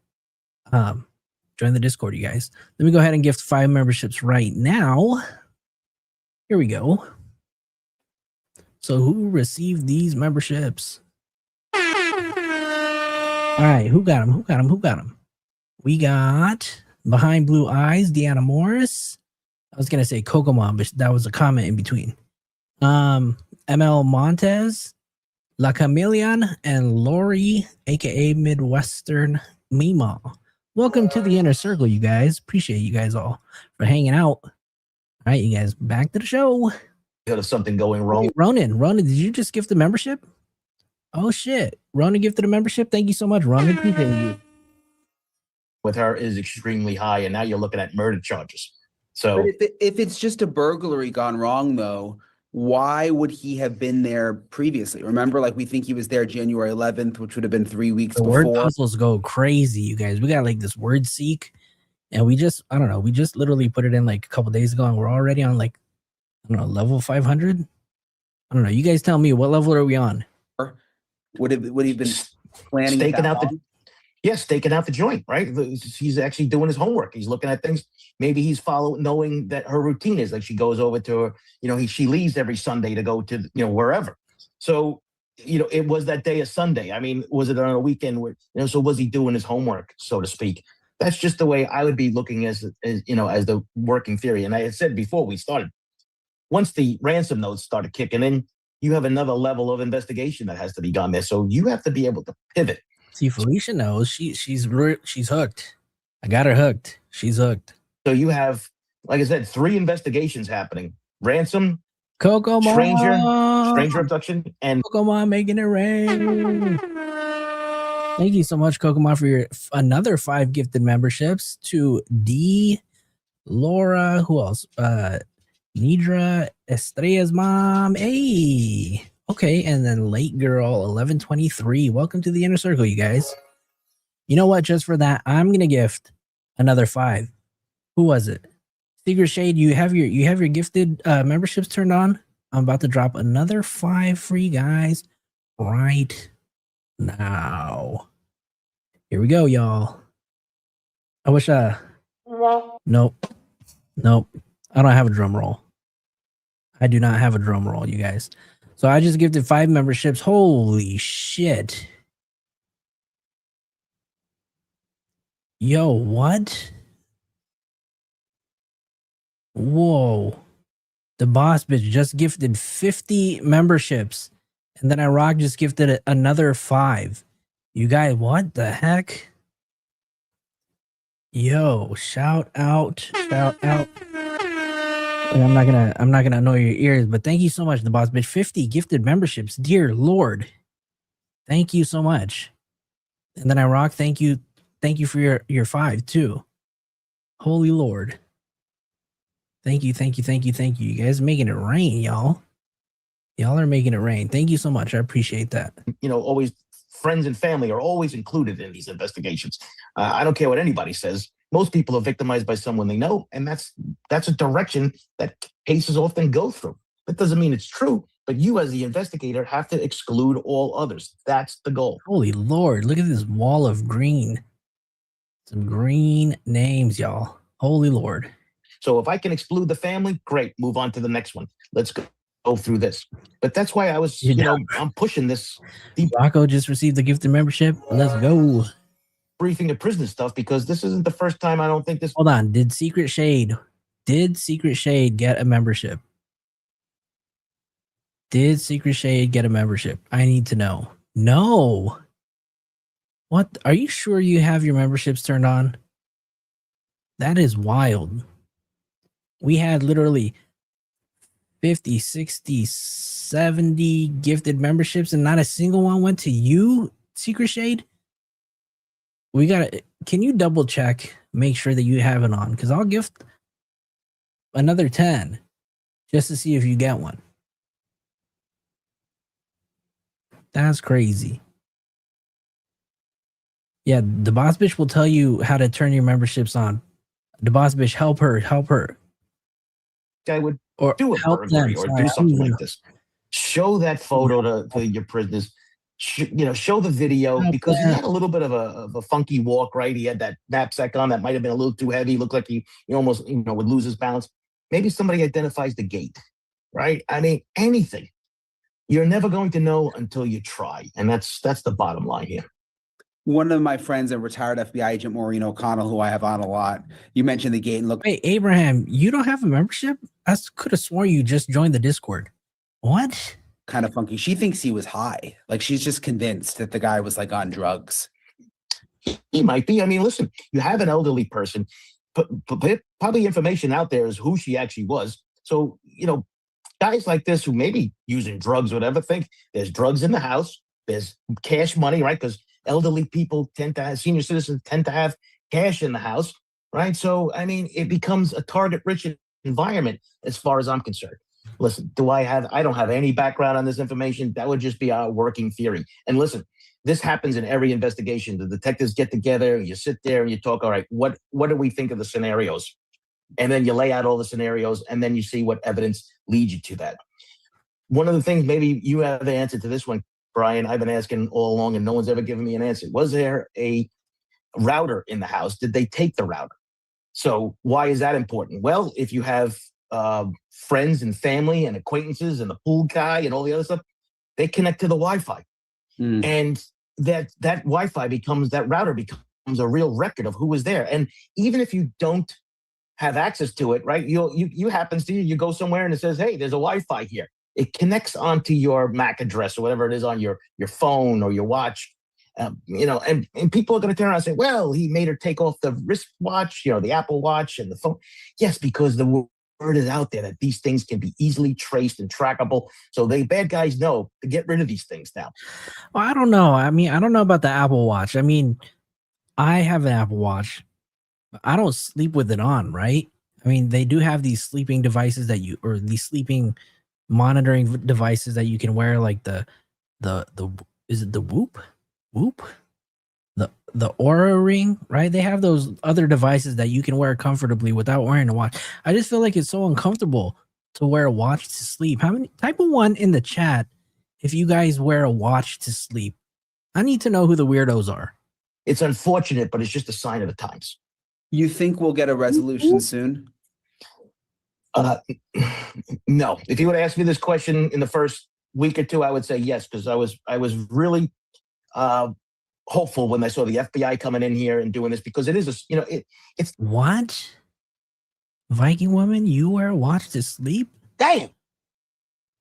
join the Discord, you guys. Let me go ahead and gift 5 memberships right now. Here we go. So who received these memberships? All right, who got them? Who got them? Who got them? We got Behind Blue Eyes, Deanna Morris. I was gonna say Kokomon, but that was a comment in between. ML Montez, La Chameleon, and Lori, aka Midwestern Mima. Welcome to the inner circle, you guys. Appreciate you guys all for hanging out. All right, you guys, back to the show. Got something going wrong. Wait, Ronan, did you just gift the membership? Oh shit, Ronan gifted a membership. Thank you so much, Ronan. Appreciate you. With her is extremely high, and now you're looking at murder charges. So, but if it's just a burglary gone wrong, though, why would he have been there previously? Remember, like, we think he was there January 11th, which would have been 3 weeks before. Word puzzles go crazy, you guys. We got like this word seek, and we just literally put it in like a couple days ago, and we're already on like, I don't know, level 500. I don't know. You guys tell me, what level are we on? Would he have been planning staking out the joint, right? He's actually doing his homework. He's looking at things. Maybe he's knowing that her routine is like she goes over to, she leaves every Sunday to go to, wherever. So, it was that day of Sunday. I mean, was it on a weekend where, so was he doing his homework, so to speak? That's just the way I would be looking as the working theory. And I had said before we started, once the ransom notes started kicking in, you have another level of investigation that has to be done there. So you have to be able to pivot. See, Felicia knows she's hooked. I got her hooked. She's hooked. So you have, like I said, 3 investigations happening: ransom, Kokomon, stranger abduction, and Kokomon making it rain. Thank you so much, Kokomon, for your another 5 gifted memberships to D, Laura, who else? Nidra, Estrella's mom. Hey. Okay, and then Late Girl 1123. Welcome to the inner circle, you guys. You know what? Just for that, I'm gonna gift another 5. Who was it? Secret Shade. You have your gifted memberships turned on. I'm about to drop another 5 for you guys right now. Here we go, y'all. I wish nope. I don't have a drum roll. I do not have a drum roll, you guys. So I just gifted 5 memberships. Holy shit. Yo, what? Whoa. The boss bitch just gifted 50 memberships. And then Iraq just gifted another 5. You guys, what the heck? Yo, shout out. I'm not gonna annoy your ears, but thank you so much, the boss bitch. 50 gifted memberships, dear Lord. Thank you so much. And then Iraq, thank you for your 5 too. Holy Lord. Thank you. You guys are making it rain, y'all. Y'all are making it rain. Thank you so much. I appreciate that. Always friends and family are always included in these investigations. I don't care what anybody says. Most people are victimized by someone they know, and that's a direction that cases often go through. That doesn't mean it's true, but you as the investigator have to exclude all others. That's the goal. Holy Lord, look at this wall of green. Some green names, y'all. Holy Lord. So if I can exclude the family, great. Move on to the next one. Let's go. through this. But that's why I was, I'm pushing this Rocco just received the gifted membership. Let's go. briefing of prison stuff, because this isn't the first time. I don't think this. Hold on. Did Secret Shade get a membership? Did Secret Shade get a membership? I need to know. No. What? Are you sure you have your memberships turned on? That is wild. We had literally 50, 60, 70 gifted memberships and not a single one went to you, Secret Shade? We gotta, can you double check, make sure that you have it on? Because I'll gift another 10 just to see if you get one. That's crazy. Yeah, the boss bitch will tell you how to turn your memberships on. The boss bitch, help her. I would Or do a help burglary them, or sorry, do something I'm- like this. Show that photo to your prisoners. Show the video, because he had a little bit of a funky walk, right? He had that knapsack on that might have been a little too heavy. Looked like he almost would lose his balance. Maybe somebody identifies the gait, right? I mean, anything. You're never going to know until you try, and that's the bottom line here. One of my friends, a retired FBI agent, Maureen O'Connell, who I have on a lot, you mentioned the gate and look. Wait, Abraham, you don't have a membership? I could have sworn you just joined the Discord. What? Kind of funky. She thinks he was high. Like, she's just convinced that the guy was like on drugs. He might be. I mean, listen, you have an elderly person, but probably information out there is who she actually was. So, guys like this who may be using drugs or whatever, think there's drugs in the house, there's cash money, right? Because elderly people senior citizens tend to have cash in the house, right? So, I mean, it becomes a target-rich environment as far as I'm concerned. Listen, I don't have any background on this information. That would just be our working theory. And listen, this happens in every investigation. The detectives get together, you sit there and you talk, all right, what do we think of the scenarios? And then you lay out all the scenarios, and then you see what evidence leads you to that. One of the things, maybe you have the answer to this one, Brian, I've been asking all along and no one's ever given me an answer. Was there a router in the house? Did they take the router? So why is that important? Well, if you have friends and family and acquaintances and the pool guy and all the other stuff, they connect to the Wi-Fi. And that Wi-Fi that router becomes a real record of who was there. And even if you don't have access to it, right? You happens to you go somewhere and it says, hey, there's a Wi-Fi here. It connects onto your MAC address or whatever it is on your phone or your watch. And people are going to turn around and say, well, he made her take off the wristwatch, the Apple Watch and the phone. Yes, because the word is out there that these things can be easily traced and trackable. So the bad guys know to get rid of these things now. Well, I don't know. I mean, I don't know about the Apple Watch. I mean, I have an Apple Watch. I don't sleep with it on, right? I mean, they do have these sleeping devices these sleeping monitoring devices that you can wear, like the is it the Whoop, the Aura Ring, right? They have those other devices that you can wear comfortably without wearing a watch. I just feel like it's so uncomfortable to wear a watch to sleep. How many? Type of one in the chat if you guys wear a watch to sleep. I need to know who the weirdos are. It's unfortunate, but it's just a sign of the times. You think we'll get a resolution soon? No. If you would ask me this question in the first week or two, I would say yes, because I was really hopeful when I saw the FBI coming in here and doing this, because it is it's what? Viking woman, you wear a watch to sleep? Damn.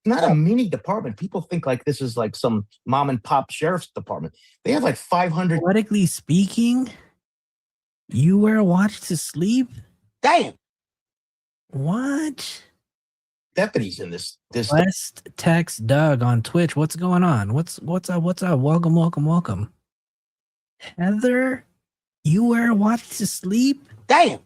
Not a mini department. People think like this is like some mom and pop sheriff's department. They have like 500. Politically speaking, you wear a watch to sleep? Damn. What? Deputies in this. West text Doug on Twitch. What's going on? What's up? Welcome. Heather, you wear a watch to sleep? Damn.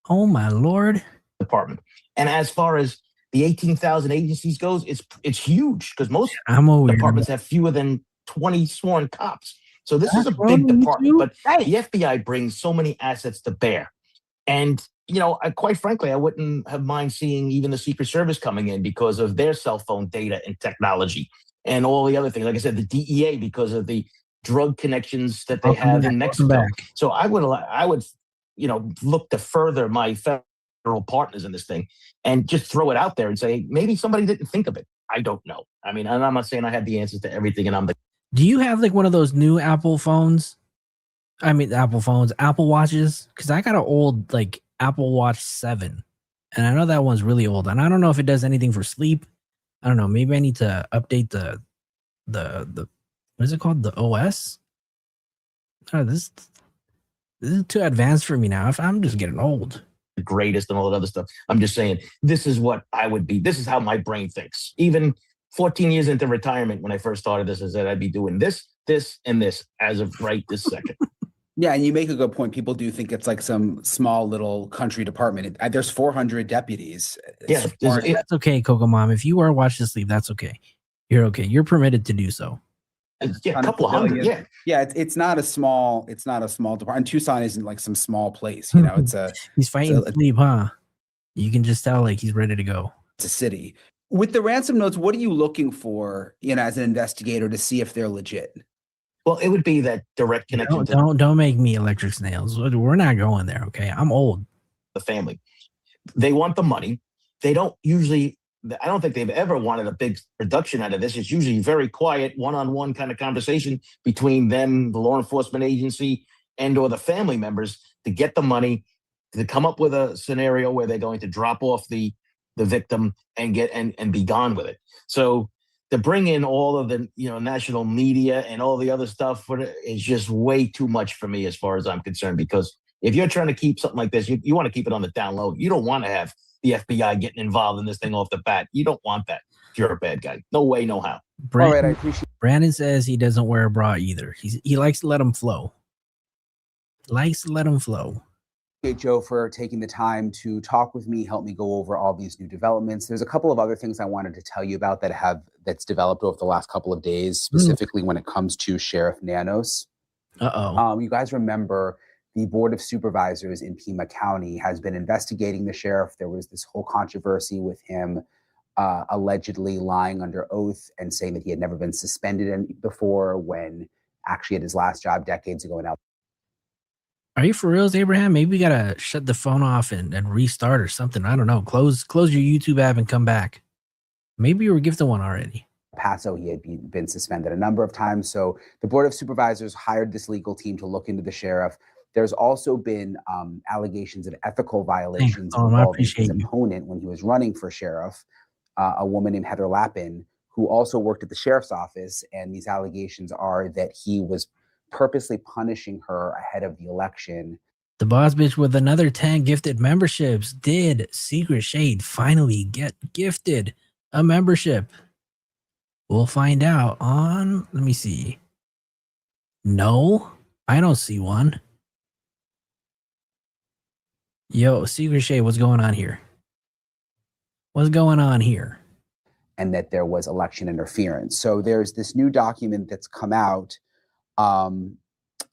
Oh my Lord. Department. And as far as the 18,000 agencies goes, it's huge, because most departments have fewer than 20 sworn cops. So this is a big department, but the FBI brings so many assets to bear. And, quite frankly, I wouldn't have mind seeing even the Secret Service coming in because of their cell phone data and technology and all the other things. Like I said, the DEA, because of the drug connections that they have in Mexico. So I would look to further my all partners in this thing, and just throw it out there and say, maybe somebody didn't think of it. I don't know. I mean, and I'm not saying I had the answers to everything, and I'm the. Do you have like one of those new Apple phones? I mean, Apple phones, Apple Watches? Because I got an old like Apple Watch 7, and I know that one's really old, and I don't know if it does anything for sleep. I don't know. Maybe I need to update the what is it called? The OS? Oh, this is too advanced for me now. If I'm just getting old. The greatest and all that other stuff. I'm just saying, this is what I would be. This is how my brain thinks. Even 14 years into retirement, when I first started this, I said I'd be doing this, this, and this as of right this second. Yeah, and you make a good point. People do think it's like some small little country department. There's 400 deputies. Yeah, That's okay, Coco Mom. If you are watching this leave, that's okay. You're okay. You're permitted to do so. Yeah, a couple of hundred. Yeah, yeah. It's not a small department. And Tucson isn't like some small place. You know, it's a. He's fighting sleep, huh? You can just tell like he's ready to go. It's a city. With the ransom notes, what are you looking for, you know, as an investigator to see if they're legit? Well, it would be that direct connection. Don't make me electric snails. We're not going there. Okay, I'm old. The family, they want the money. They don't usually. I don't think they've ever wanted a big production out of this. It's usually very quiet, one-on-one kind of conversation between them, the law enforcement agency, and or the family members to get the money, to come up with a scenario where they're going to drop off the victim and get and be gone with it. So to bring in all of the national media and all the other stuff is just way too much for me as far as I'm concerned. Because if you're trying to keep something like this, you want to keep it on the down low. You don't want to have the FBI getting involved in this thing off the bat. You don't want that if you're a bad guy. No way, no how. All right, I appreciate. Brandon says he doesn't wear a bra either. He likes to let them flow. Thank Joe for taking the time to talk with me, help me go over all these new developments. There's a couple of other things I wanted to tell you about that's developed over the last couple of days, specifically when it comes to Sheriff Nanos. You guys remember the Board of Supervisors in Pima County has been investigating the sheriff. There was this whole controversy with him allegedly lying under oath and saying that he had never been suspended before, when actually at his last job decades ago. Now, are you for reals, Abraham? Maybe we gotta shut the phone off and restart or something. I don't know. Close your YouTube app and come back. Maybe you were gifted one already. Paso, he had been suspended a number of times. So the Board of Supervisors hired this legal team to look into the sheriff. There's also been allegations of ethical violations involving his opponent when he was running for sheriff, a woman named Heather Lappin, who also worked at the sheriff's office. And these allegations are that he was purposely punishing her ahead of the election. The boss bitch with another 10 gifted memberships. Did Secret Shade finally get gifted a membership? We'll find out on, let me see. No, I don't see one. Yo, Secret Shade, what's going on here? What's going on here? And that there was election interference. So there's this new document that's come out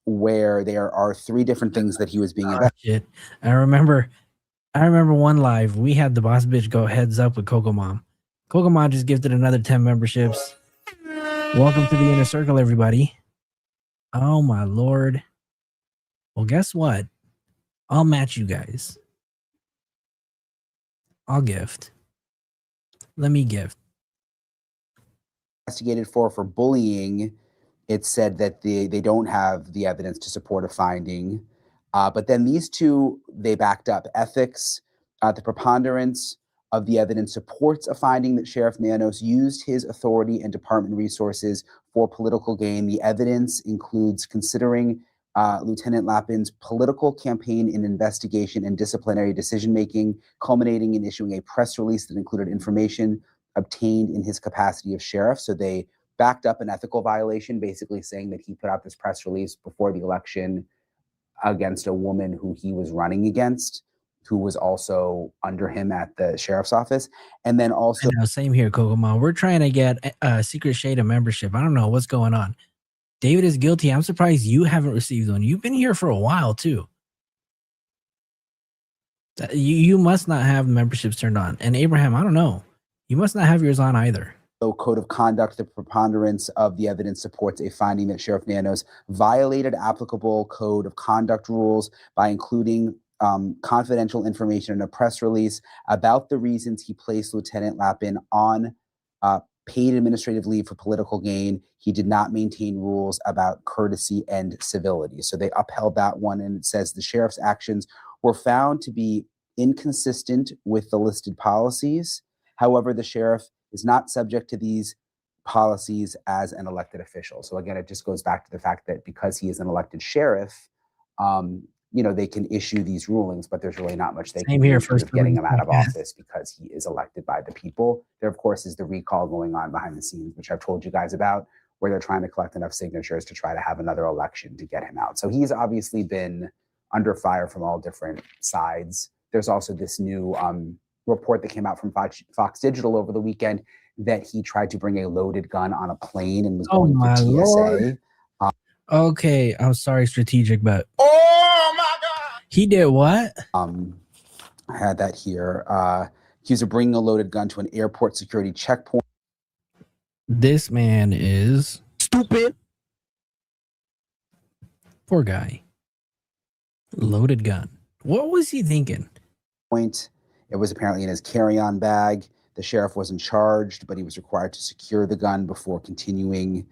where there are 3 different things that he was being investigated. I remember one live. We had the boss bitch go heads up with Coco Mom. Coco Mom just gifted another 10 memberships. Welcome to the inner circle, everybody. Oh my lord. Well, guess what? I'll match you guys. I'll gift. Let me gift. Investigated for bullying. It said that they don't have the evidence to support a finding. But then these 2, they backed up. Ethics, the preponderance of the evidence supports a finding that Sheriff Nanos used his authority and department resources for political gain. The evidence includes considering Lieutenant Lappin's political campaign in investigation and disciplinary decision-making, culminating in issuing a press release that included information obtained in his capacity of sheriff. So they backed up an ethical violation, basically saying that he put out this press release before the election against a woman who he was running against, who was also under him at the sheriff's office. And then also... same here, Coco Mom. We're trying to get Secret Shade a membership. I don't know what's going on. David is guilty. I'm surprised you haven't received one. You've been here for a while, too. You must not have memberships turned on. And Abraham, I don't know. You must not have yours on either. Code of conduct, the preponderance of the evidence supports a finding that Sheriff Nanos violated applicable code of conduct rules by including confidential information in a press release about the reasons he placed Lieutenant Lappin on paid administrative leave for political gain. He did not maintain rules about courtesy and civility. So they upheld that one, and it says the sheriff's actions were found to be inconsistent with the listed policies. However, the sheriff is not subject to these policies as an elected official. So again, it just goes back to the fact that because he is an elected sheriff, they can issue these rulings, but there's really not much they can do in terms of getting him out of office because he is elected by the people. There, of course, is the recall going on behind the scenes, which I've told you guys about, where they're trying to collect enough signatures to try to have another election to get him out. So he's obviously been under fire from all different sides. There's also this new report that came out from Fox Digital over the weekend that he tried to bring a loaded gun on a plane and was going through TSA. Lord. Okay, I'm sorry, strategic, but oh my God, he did what? I had that here. Accused of bringing a loaded gun to an airport security checkpoint. This man is stupid. Poor guy. Loaded gun. What was he thinking? It was apparently in his carry-on bag. The sheriff wasn't charged, but he was required to secure the gun before continuing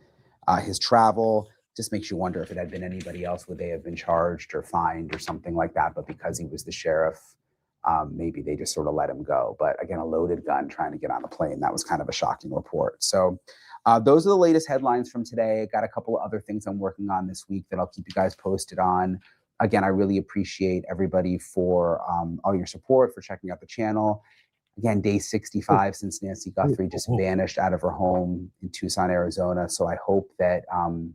his travel. Just makes you wonder if it had been anybody else, would they have been charged or fined or something like that? But because he was the sheriff, maybe they just sort of let him go. But again, a loaded gun trying to get on a plane, that was kind of a shocking report. So those are the latest headlines from today. I got a couple of other things I'm working on this week that I'll keep you guys posted on. Again, I really appreciate everybody for all your support, for checking out the channel. Again, day 65 since Nancy Guthrie just vanished out of her home in Tucson, Arizona. So I hope that, and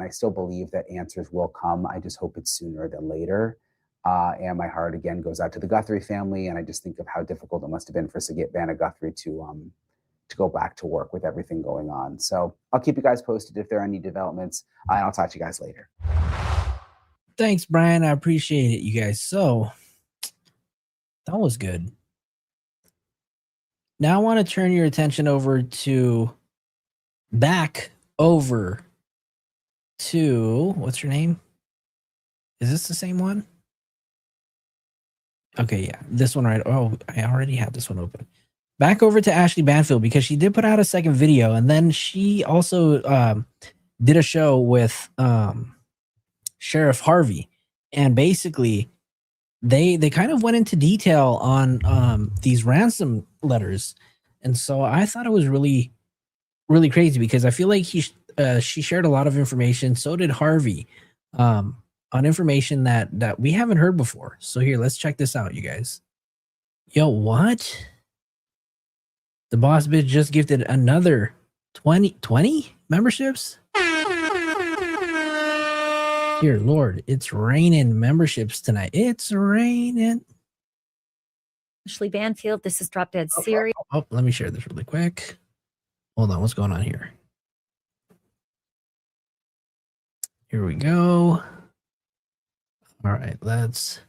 I still believe that answers will come. I just hope it's sooner than later. And my heart again goes out to the Guthrie family. And I just think of how difficult it must have been for Savannah Guthrie to go back to work with everything going on. So I'll keep you guys posted if there are any developments. And I'll talk to you guys later. Thanks, Brian. I appreciate it, you guys. So that was good. Now I want to turn your attention back over to, what's your name? Is this the same one? Okay, yeah, this one, right? Oh, I already have this one open. Back over to Ashley Banfield, because she did put out a second video, and then she also did a show with Sheriff Harvey, and basically they kind of went into detail on these ransom letters. And so I thought it was really, really crazy, because I feel like she shared a lot of information. So did Harvey, on information that we haven't heard before. So here, let's check this out, you guys. Yo, what? The boss bitch just gifted another 20 memberships? Dear Lord, it's raining memberships tonight. It's raining. Ashley Banfield, this is Drop Dead Series. Oh, let me share this really quick. Hold on, what's going on here? Here we go. All right, let's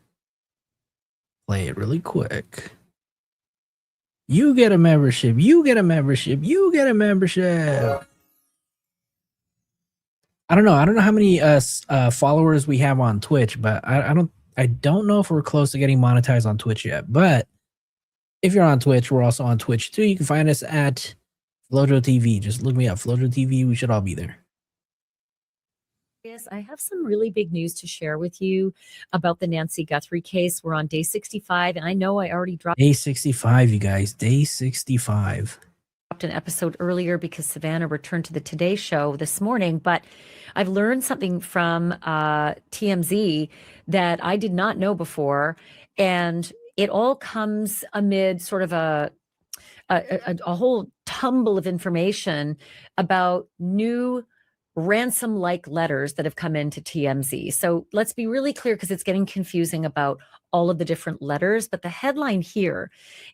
play it really quick. You get a membership. You get a membership. You get a membership. I don't know how many followers we have on Twitch, but I don't know if we're close to getting monetized on Twitch yet. But if you're on Twitch, we're also on Twitch too. You can find us at Flojo TV. Just look me up, Flojo TV. We should all be there. Yes, I have some really big news to share with you about the Nancy Guthrie case. We're on day 65, and I know I already dropped day 65, you guys. Day 65. An episode earlier because Savannah returned to the Today Show this morning, but I've learned something from TMZ that I did not know before, and it all comes amid sort of a whole tumble of information about new ransom-like letters that have come into TMZ. So let's be really clear, because it's getting confusing about all of the different letters, but the headline here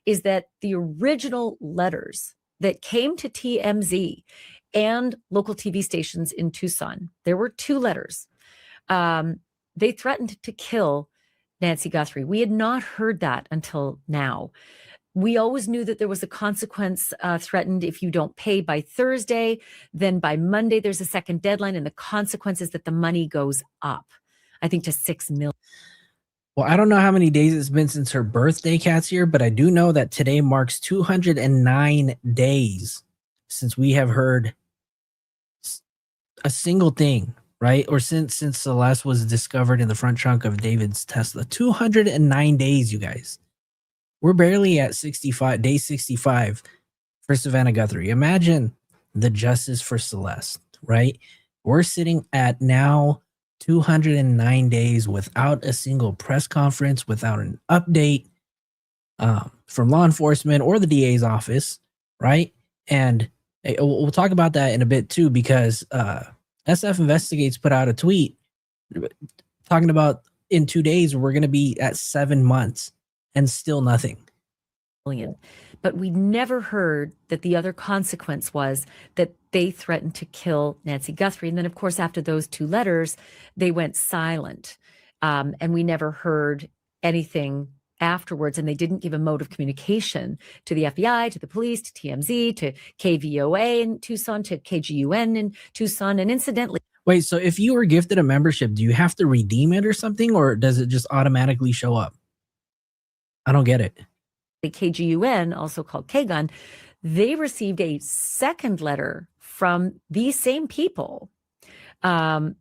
is that the original letters that came to TMZ and local TV stations in Tucson, there were 2 letters. They threatened to kill Nancy Guthrie. We had not heard that until now. We always knew that there was a consequence threatened if you don't pay by Thursday. Then by Monday, there's a second deadline, and the consequence is that the money goes up, I think, to $6 million. Well, I don't know how many days it's been since her birthday, Cat's here, but I do know that today marks 209 days since we have heard a single thing, right? Or since Celeste was discovered in the front trunk of David's Tesla. 209 days, you guys. We're barely at 65, day 65 for Savannah Guthrie. Imagine the justice for Celeste, right? We're sitting at now 209 days without a single press conference, without an update from law enforcement or the DA's office, right? And we'll talk about that in a bit too, because SF Investigates put out a tweet talking about in 2 days we're going to be at 7 months and still nothing. But we never heard that the other consequence was that they threatened to kill Nancy Guthrie. And then, of course, after those 2 letters, they went silent. And we never heard anything afterwards. And they didn't give a mode of communication to the FBI, to the police, to TMZ, to KVOA in Tucson, to KGUN in Tucson. And incidentally, wait, so if you were gifted a membership, do you have to redeem it or something? Or does it just automatically show up? I don't get it. the KGUN, also called KGUN, they received a second letter from these same people. And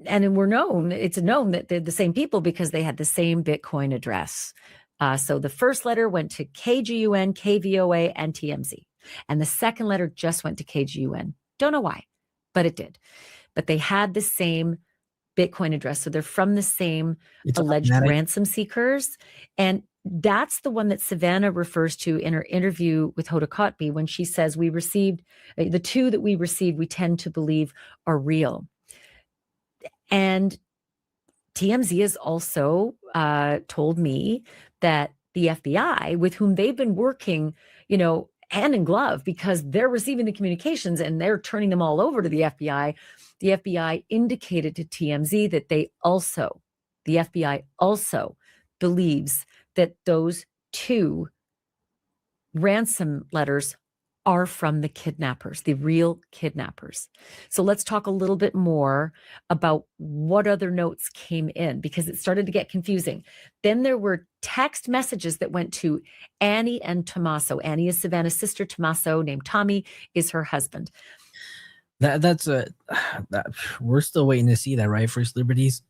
it's known that they're the same people because they had the same Bitcoin address. So the first letter went to KGUN, KVOA, and TMZ. And the second letter just went to KGUN. Don't know why, but it did. But they had the same Bitcoin address. So they're from the same alleged ransom seekers. And that's the one that Savannah refers to in her interview with Hoda Kotb when she says we received, the 2 that we received, we tend to believe are real. And TMZ has also told me that the FBI, with whom they've been working, hand in glove, because they're receiving the communications and they're turning them all over to the FBI indicated to TMZ that the FBI also believes that those 2 ransom letters are from the kidnappers, the real kidnappers. So let's talk a little bit more about what other notes came in, because it started to get confusing. Then there were text messages that went to Annie and Tommaso. Annie is Savannah's sister. Tommaso, named Tommy, is her husband. We're still waiting to see that, right? First Liberties.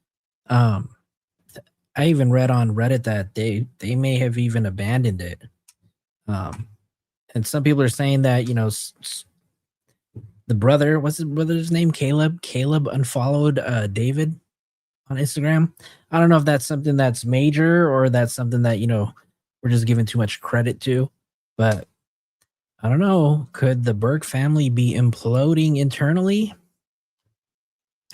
I even read on Reddit that they may have even abandoned it. And some people are saying that, the brother, what's his brother's name? Caleb unfollowed David on Instagram. I don't know if that's something that's major or that's something that, we're just giving too much credit to, but I don't know. Could the Burke family be imploding internally?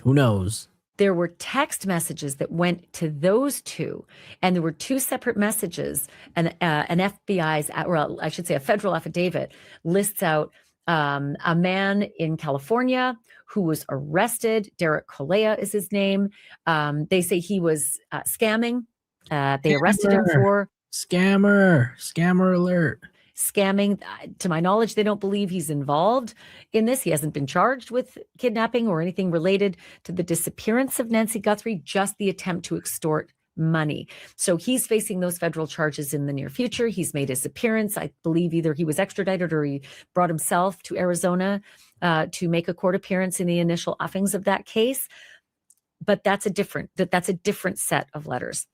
Who knows? There were text messages that went to those 2, and there were 2 separate messages. And an FBI's, or I should say, a federal affidavit lists out a man in California who was arrested. Derek Colea is his name. They say he was scamming. They arrested him for scammer alert. Scamming. To my knowledge, they don't believe he's involved in this. He hasn't been charged with kidnapping or anything related to the disappearance of Nancy Guthrie, just the attempt to extort money. So he's facing those federal charges in the near future. He's made his appearance. I believe either he was extradited or he brought himself to Arizona to make a court appearance in the initial offings of that case. But that's a different set of letters.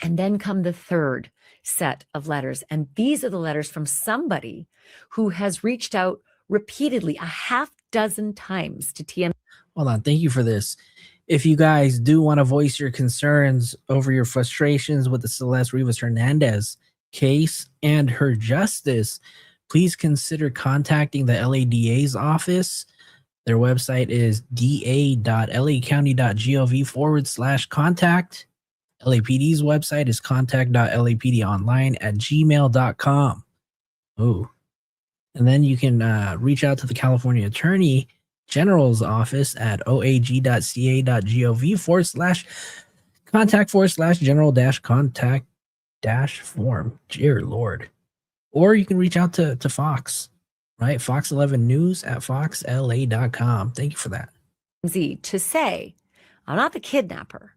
And then come the third set of letters. And these are the letters from somebody who has reached out repeatedly, a half dozen times to TMZ. Hold on. Thank you for this. If you guys do want to voice your concerns over your frustrations with the Celeste Rivas Hernandez case and her justice, please consider contacting the LADA's office. Their website is da.lacounty.gov/contact. LAPD's website is contact.lapdonline@gmail.com. Oh, and then you can reach out to the California Attorney General's office at oag.ca.gov/contact/general-contact-form. Dear Lord. Or you can reach out to Fox, right? Fox 11 News at foxla.com. Thank you for that. To say, I'm not the kidnapper.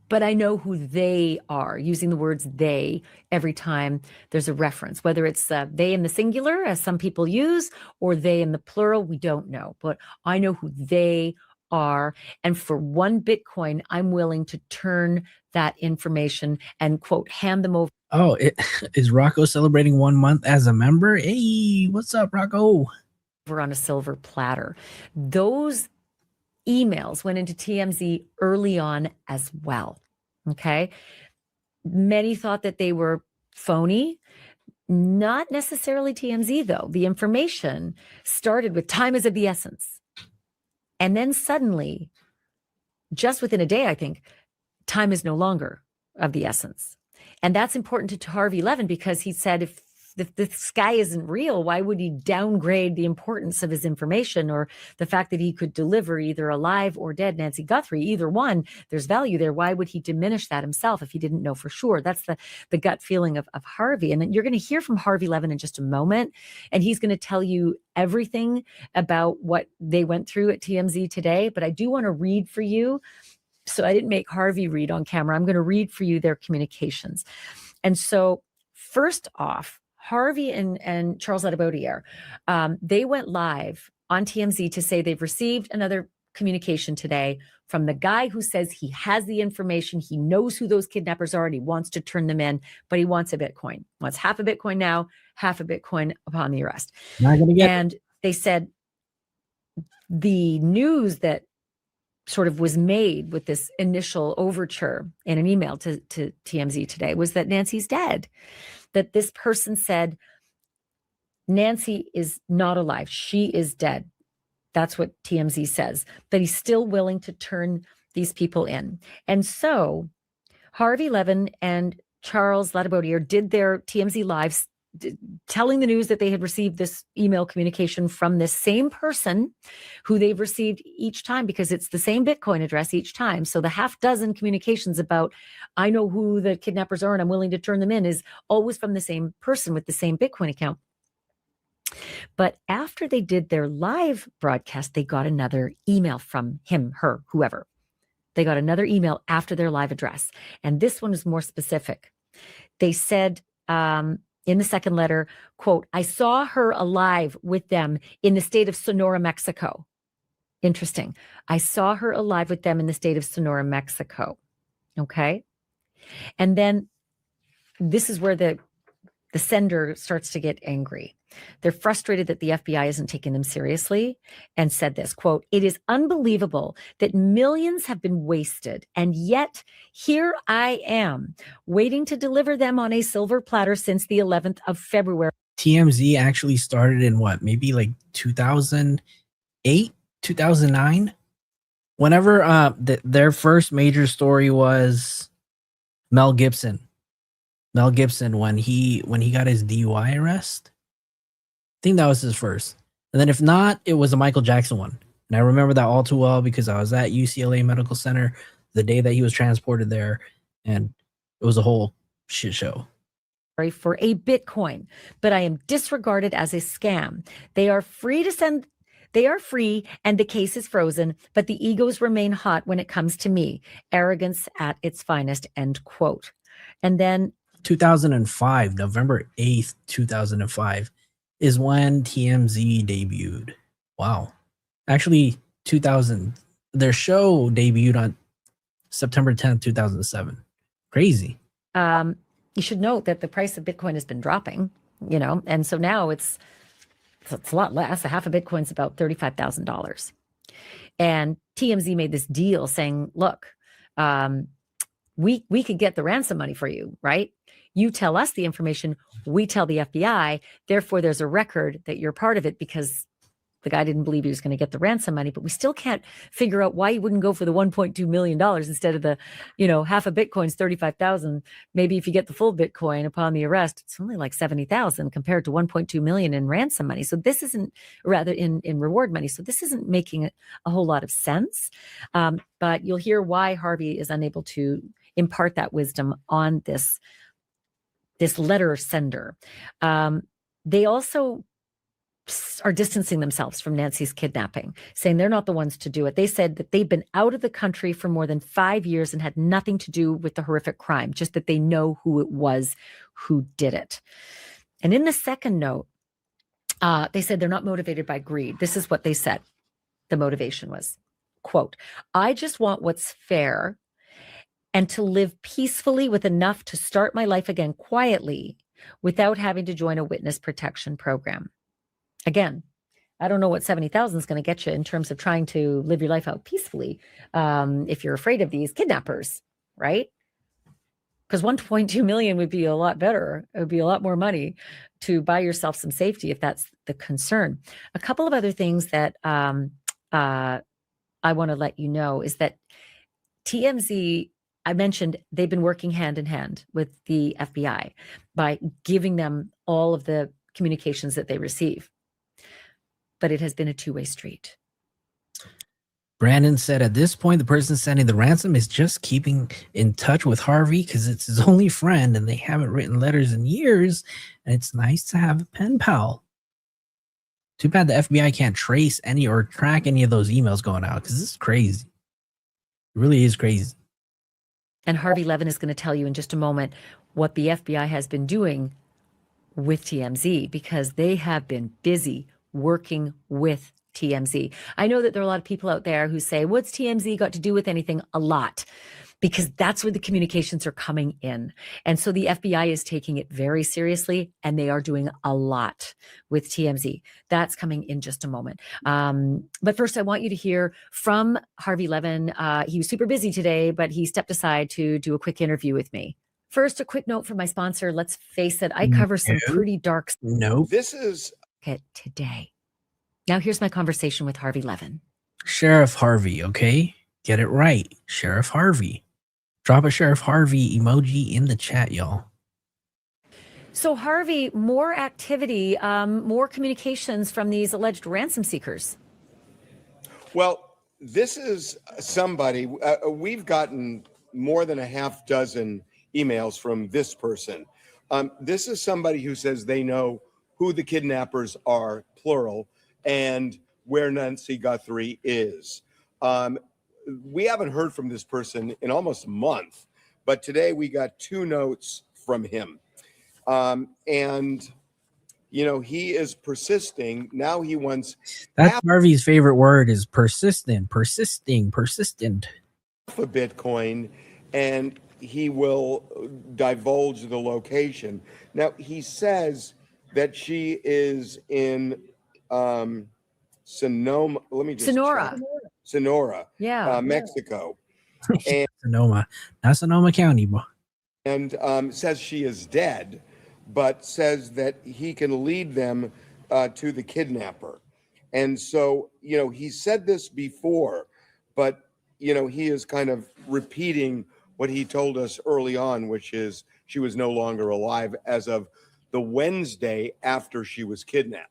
but I know who they are, using the words they every time there's a reference, whether it's they in the singular, as some people use, or they in the plural, we don't know. But I know who they are. And for 1 Bitcoin, I'm willing to turn that information and, quote, hand them over. Oh, is Rocco celebrating 1 month as a member? Hey, what's up, Rocco? On a silver platter. Those emails went into TMZ early on as well. Okay. Many thought that they were phony. Not necessarily TMZ, though. The information started with time is of the essence. And then suddenly, just within a day, I think, time is no longer of the essence. And that's important to Harvey Levin, because he said if the sky isn't real, why would he downgrade the importance of his information, or the fact that he could deliver either alive or dead Nancy Guthrie, either one, there's value there. Why would he diminish that himself if he didn't know for sure? That's the gut feeling of Harvey. And then you're going to hear from Harvey Levin in just a moment, and he's going to tell you everything about what they went through at TMZ today. But I do want to read for you. So I didn't make Harvey read on camera. I'm going to read for you their communications. And so first off, Harvey and Charles Latibotiere, they went live on TMZ to say they've received another communication today from the guy who says he has the information. He knows who those kidnappers are and he wants to turn them in, but he wants a Bitcoin. Wants half a Bitcoin now, half a Bitcoin upon the arrest. Not gonna get and they said the news that sort of was made with this initial overture in an email to TMZ today was that Nancy's dead. That this person said, Nancy is not alive. She is dead. That's what TMZ says. But he's still willing to turn these people in. And so Harvey Levin and Charles Latibotiere did their TMZ lives telling the news that they had received this email communication from this same person who they've received each time, because it's the same Bitcoin address each time. So the half dozen communications about, I know who the kidnappers are and I'm willing to turn them in, is always from the same person with the same Bitcoin account. But after they did their live broadcast, they got another email from him, her, whoever. They got another email after their live address. And this one is more specific. They said, in the second letter, quote, I saw her alive with them in the state of Sonora, Mexico. Interesting. I saw her alive with them in the state of Sonora, Mexico. Okay. And then this is where the sender starts to get angry. They're frustrated that the FBI isn't taking them seriously, and said this, quote, it is unbelievable that millions have been wasted, and yet here I am waiting to deliver them on a silver platter since the 11th of February. TMZ actually started in what, maybe like 2008, 2009? Whenever their first major story was Mel Gibson. Mel Gibson, when he got his DUI arrest. I think that was his first. And then if not, it was a Michael Jackson one. And I remember that all too well because I was at UCLA Medical Center the day that he was transported there, and it was a whole shit show. For a Bitcoin, but I am disregarded as a scam. They are free to send. They are free and the case is frozen, but the egos remain hot when it comes to me. Arrogance at its finest, end quote. And then 2005, November 8th, 2005 is when TMZ debuted. Wow. Actually, their show debuted on September 10th, 2007. Crazy. You should note that the price of Bitcoin has been dropping, and so now it's a lot less. A half a Bitcoin's about $35,000. And TMZ made this deal saying, look, we could get the ransom money for you, right? You tell us the information, we tell the FBI, therefore there's a record that you're part of it, because the guy didn't believe he was going to get the ransom money, but we still can't figure out why he wouldn't go for the $1.2 million instead of the, half a Bitcoin's 35,000. Maybe if you get the full Bitcoin upon the arrest, it's only like 70,000 compared to 1.2 million in ransom money. So this isn't, rather in reward money. So this isn't making a whole lot of sense. But you'll hear why Harvey is unable to impart that wisdom on this letter sender. They also are distancing themselves from Nancy's kidnapping, saying they're not the ones to do it. They said that they've been out of the country for more than 5 years and had nothing to do with the horrific crime, just that they know who it was who did it. And in the second note, they said they're not motivated by greed. This is what they said. The motivation was, quote, "I just want what's fair and to live peacefully with enough to start my life again quietly without having to join a witness protection program." Again, I don't know what 70,000 is going to get you in terms of trying to live your life out peacefully if you're afraid of these kidnappers, right? Because 1.2 million would be a lot better. It would be a lot more money to buy yourself some safety if that's the concern. A couple of other things that I want to let you know is that TMZ, I mentioned they've been working hand in hand with the FBI by giving them all of the communications that they receive. But it has been a two-way street. Brandon said at this point, the person sending the ransom is just keeping in touch with Harvey because it's his only friend and they haven't written letters in years. And it's nice to have a pen pal. Too bad the FBI can't trace any or track any of those emails going out because this is crazy. It really is crazy. And Harvey Levin is going to tell you in just a moment what the FBI has been doing with TMZ because they have been busy working with TMZ. I know that there are a lot of people out there who say, what's TMZ got to do with anything? A lot, because that's where the communications are coming in. And so the FBI is taking it very seriously and they are doing a lot with TMZ. That's coming in just a moment. But first, I want you to hear from Harvey Levin. He was super busy today, but he stepped aside to do a quick interview with me. First, a quick note from my sponsor. Let's face it, I cover some pretty dark stuff. Nope. This is Today. Now here's my conversation with Harvey Levin. Sheriff Harvey, okay? Get it right. Sheriff Harvey. Drop a Sheriff Harvey emoji in the chat, y'all. So Harvey, more activity, more communications from these alleged ransom seekers. Well, this is somebody, we've gotten more than a half dozen emails from this person. This is somebody who says they know who the kidnappers are, plural, and where Nancy Guthrie is. We haven't heard from this person in almost a month, but today we got 2 notes from him. And, you know, he is persisting. Now he wants... That's Harvey's favorite word is persistent, persisting, persistent. ...half a Bitcoin, and he will divulge the location. Now, he says that she is in Sonoma. Let me just Sonora. Sonora, Yeah. Mexico. And Sonoma, not Sonoma County, boy. And says she is dead, but says that he can lead them to the kidnapper. And so, you know, he said this before, but, you know, he is kind of repeating what he told us early on, which is she was no longer alive as of the Wednesday after she was kidnapped.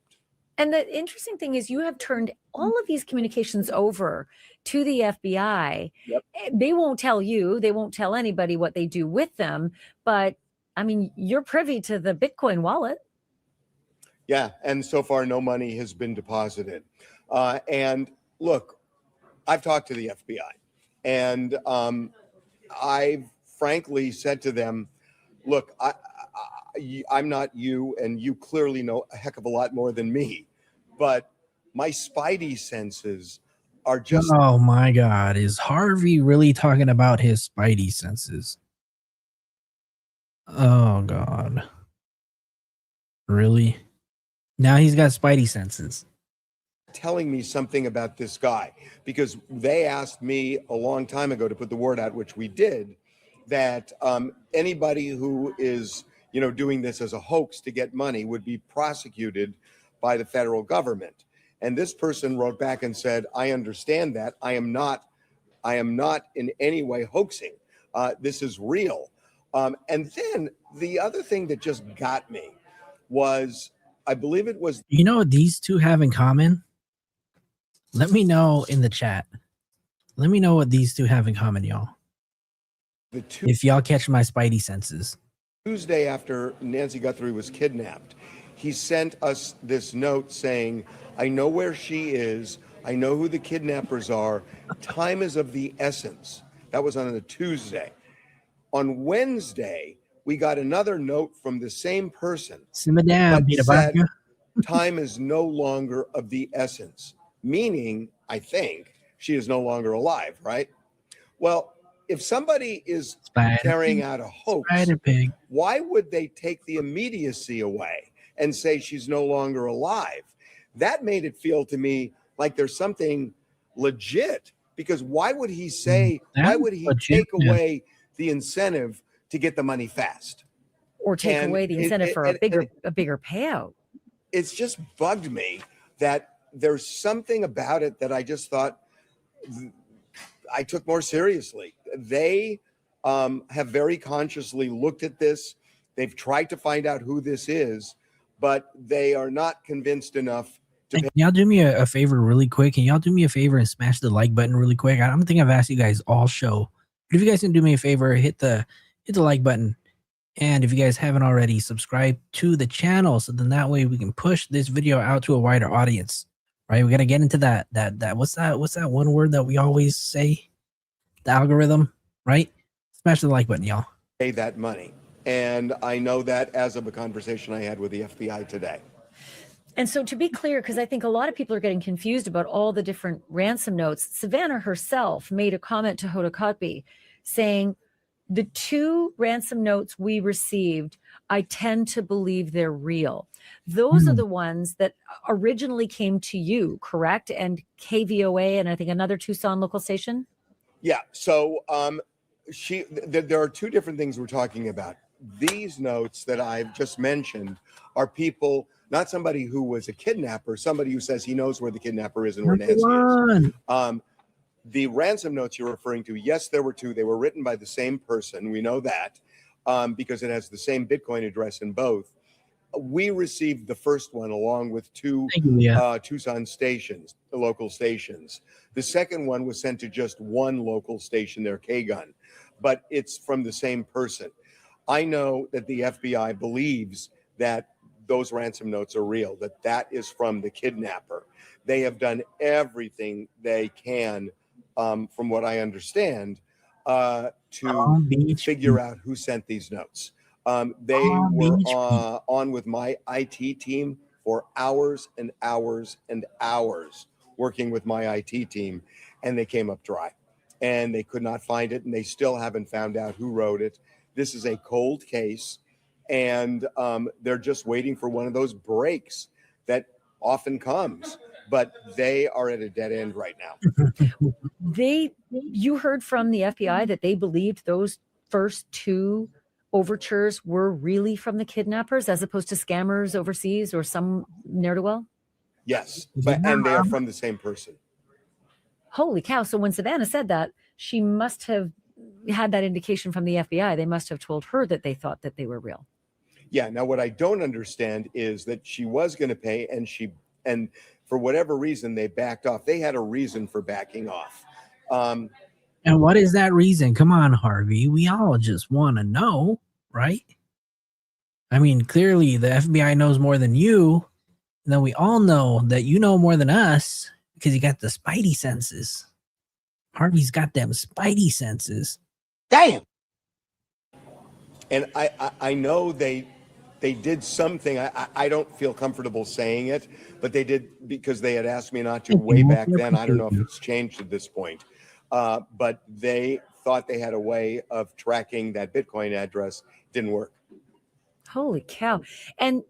And the interesting thing is you have turned all of these communications over to the FBI. Yep. They won't tell you, they won't tell anybody what they do with them. But I mean, you're privy to the Bitcoin wallet. Yeah. And so far, no money has been deposited. And look, I've talked to the FBI and I've frankly said to them, look, I'm not you, and you clearly know a heck of a lot more than me, but my spidey senses are just... Oh my God. Is Harvey really talking about his spidey senses? Oh God. Really? Now he's got spidey senses. Telling me something about this guy, because they asked me a long time ago to put the word out, which we did, that anybody who is, you know, doing this as a hoax to get money would be prosecuted by the federal government. And this person wrote back and said, I understand that. I am not in any way hoaxing. This is real. And then the other thing that just got me was, I believe it was... You know what these two have in common? Let me know in the chat. Let me know what these two have in common, y'all. If y'all catch my spidey senses. Tuesday after Nancy Guthrie was kidnapped, he sent us this note saying, I know where she is. I know who the kidnappers are. Time is of the essence. That was on a Tuesday. On Wednesday, we got another note from the same person, Simmer down, but Peter said Parker. time is no longer of the essence, meaning, I think, she is no longer alive, right? Well, if somebody is carrying out a hoax, Spider Pig. why would they take the immediacy away and say she's no longer alive? That made it feel to me like there's something legit, because why would he say, why would he take away the incentive to get the money fast? Or take away the incentive for a bigger payout. It's just bugged me that there's something about it that I just thought I took more seriously. They have very consciously looked at this. They've tried to find out who this is, but they are not convinced enough to. Can y'all do me a favor really quick? Can y'all do me a favor and smash the like button really quick? I don't think I've asked you guys all show. But if you guys can do me a favor, hit the like button. And if you guys haven't already, subscribe to the channel, so then that way we can push this video out to a wider audience. Right? We got to get into that what's that one word that we always say? The algorithm, right? Smash the like button, y'all. Pay that money. And I know that as of a conversation I had with the FBI today. And so, to be clear, because I think a lot of people are getting confused about all the different ransom notes, Savannah herself made a comment to Hoda Kotb saying, the 2 ransom notes we received, I tend to believe they're real. Those are the ones that originally came to you, correct? And KVOA and I think another Tucson local station? Yeah. So there are 2 different things we're talking about. These notes that I've just mentioned are people, not somebody who was a kidnapper, somebody who says he knows where the kidnapper is and where Nancy is. The ransom notes you're referring to, yes, there were 2. They were written by the same person. We know that because it has the same Bitcoin address in both. We received the first one along with 2 Tucson stations, the local stations. The second one was sent to just one local station, their K-Gun, but it's from the same person. I know that the FBI believes that those ransom notes are real, that is from the kidnapper. They have done everything they can, from what I understand, to figure out who sent these notes. They were on with my IT team for hours and hours and hours, working with my IT team, and they came up dry. And they could not find it, and they still haven't found out who wrote it. This is a cold case, and they're just waiting for one of those breaks that often comes. But they are at a dead end right now. You heard from the FBI that they believed those first 2 overtures were really from the kidnappers as opposed to scammers overseas or some ne'er-do-well? Yes, and they are from the same person. Holy cow. So when Savannah said that, she must have had that indication from the FBI. They must have told her that they thought that they were real. Yeah. Now, what I don't understand is that she was going to pay, and for whatever reason, they backed off. They had a reason for backing off. And what is that reason? Come on, Harvey. We all just want to know, right? I mean, clearly the FBI knows more than you. And then we all know that you know more than us because you got the spidey senses. Harvey's got them spidey senses. Damn. And I know they did something. I don't feel comfortable saying it, but they did, because they had asked me not to way back then. I don't know if it's changed at this point. But they thought they had a way of tracking that Bitcoin address. Didn't work. Holy cow. And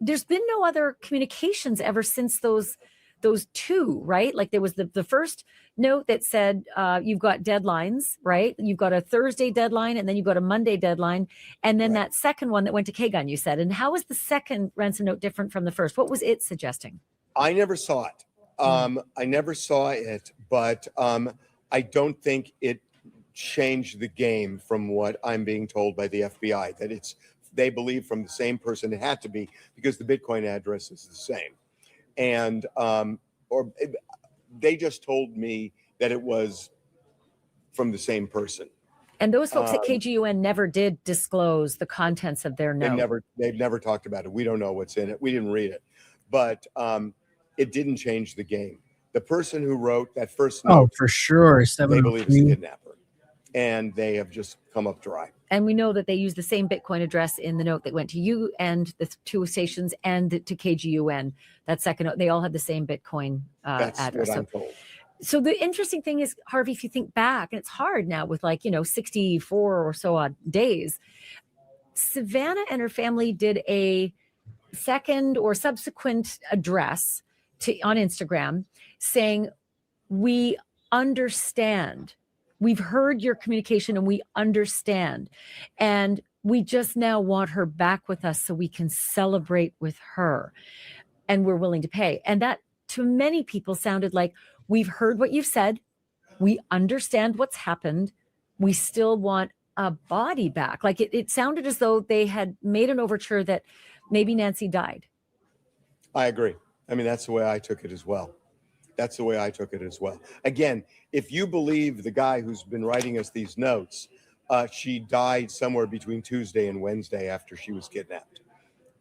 there's been no other communications ever since those 2, right? Like there was the first note that said, you've got deadlines, right? You've got a Thursday deadline, and then you've got a Monday deadline. And then that second one that went to K-Gun, you said. And how was the second ransom note different from the first? What was it suggesting? I never saw it. I never saw it, but I don't think it changed the game from what I'm being told by the FBI, that they believe from the same person. It had to be, because the Bitcoin address is the same. And they just told me that it was from the same person. And those folks at KGUN never did disclose the contents of their note. They've never talked about it. We don't know what's in it. We didn't read it, but it didn't change the game. The person who wrote that first note, for sure, they believe is the kidnapper, and they have just come up dry. And we know that they used the same Bitcoin address in the note that went to you and the 2 stations and to KGUN. That second note, they all had the same Bitcoin That's address. what I'm told. So the interesting thing is, Harvey, if you think back, and it's hard now with 64 or so odd days, Savannah and her family did a second or subsequent address on Instagram saying, we understand. We've heard your communication and we understand. And we just now want her back with us so we can celebrate with her. And we're willing to pay. And that to many people sounded like, we've heard what you've said. We understand what's happened. We still want a body back. Like it sounded as though they had made an overture that maybe Nancy died. I agree. I mean, that's the way I took it as well. That's the way I took it as well. Again, if you believe the guy who's been writing us these notes, she died somewhere between Tuesday and Wednesday after she was kidnapped.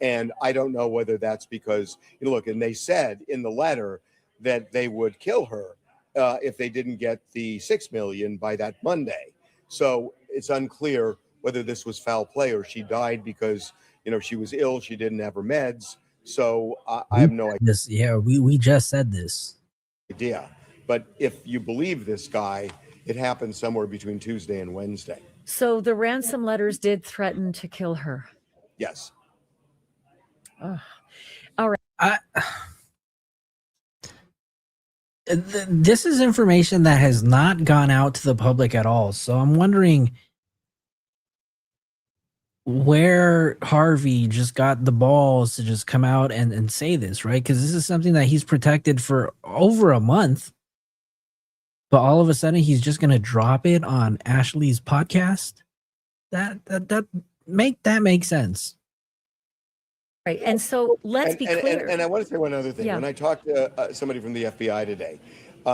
And I don't know whether that's because, look, and they said in the letter that they would kill her if they didn't get the $6 million by that Monday. So it's unclear whether this was foul play or she died because, she was ill, she didn't have her meds. So I have no idea. We just said this. But if you believe this guy, it happened somewhere between Tuesday and Wednesday. So the ransom letters did threaten to kill her. Yes. All right. This is information that has not gone out to the public at all. So I'm wondering where Harvey just got the balls to just come out and say this, right? Because this is something that he's protected for over a month. But all of a sudden he's just gonna drop it on Ashley's podcast. That makes sense. Right. And so let's be clear. And I want to say one other thing. Yeah. When I talked to somebody from the FBI today,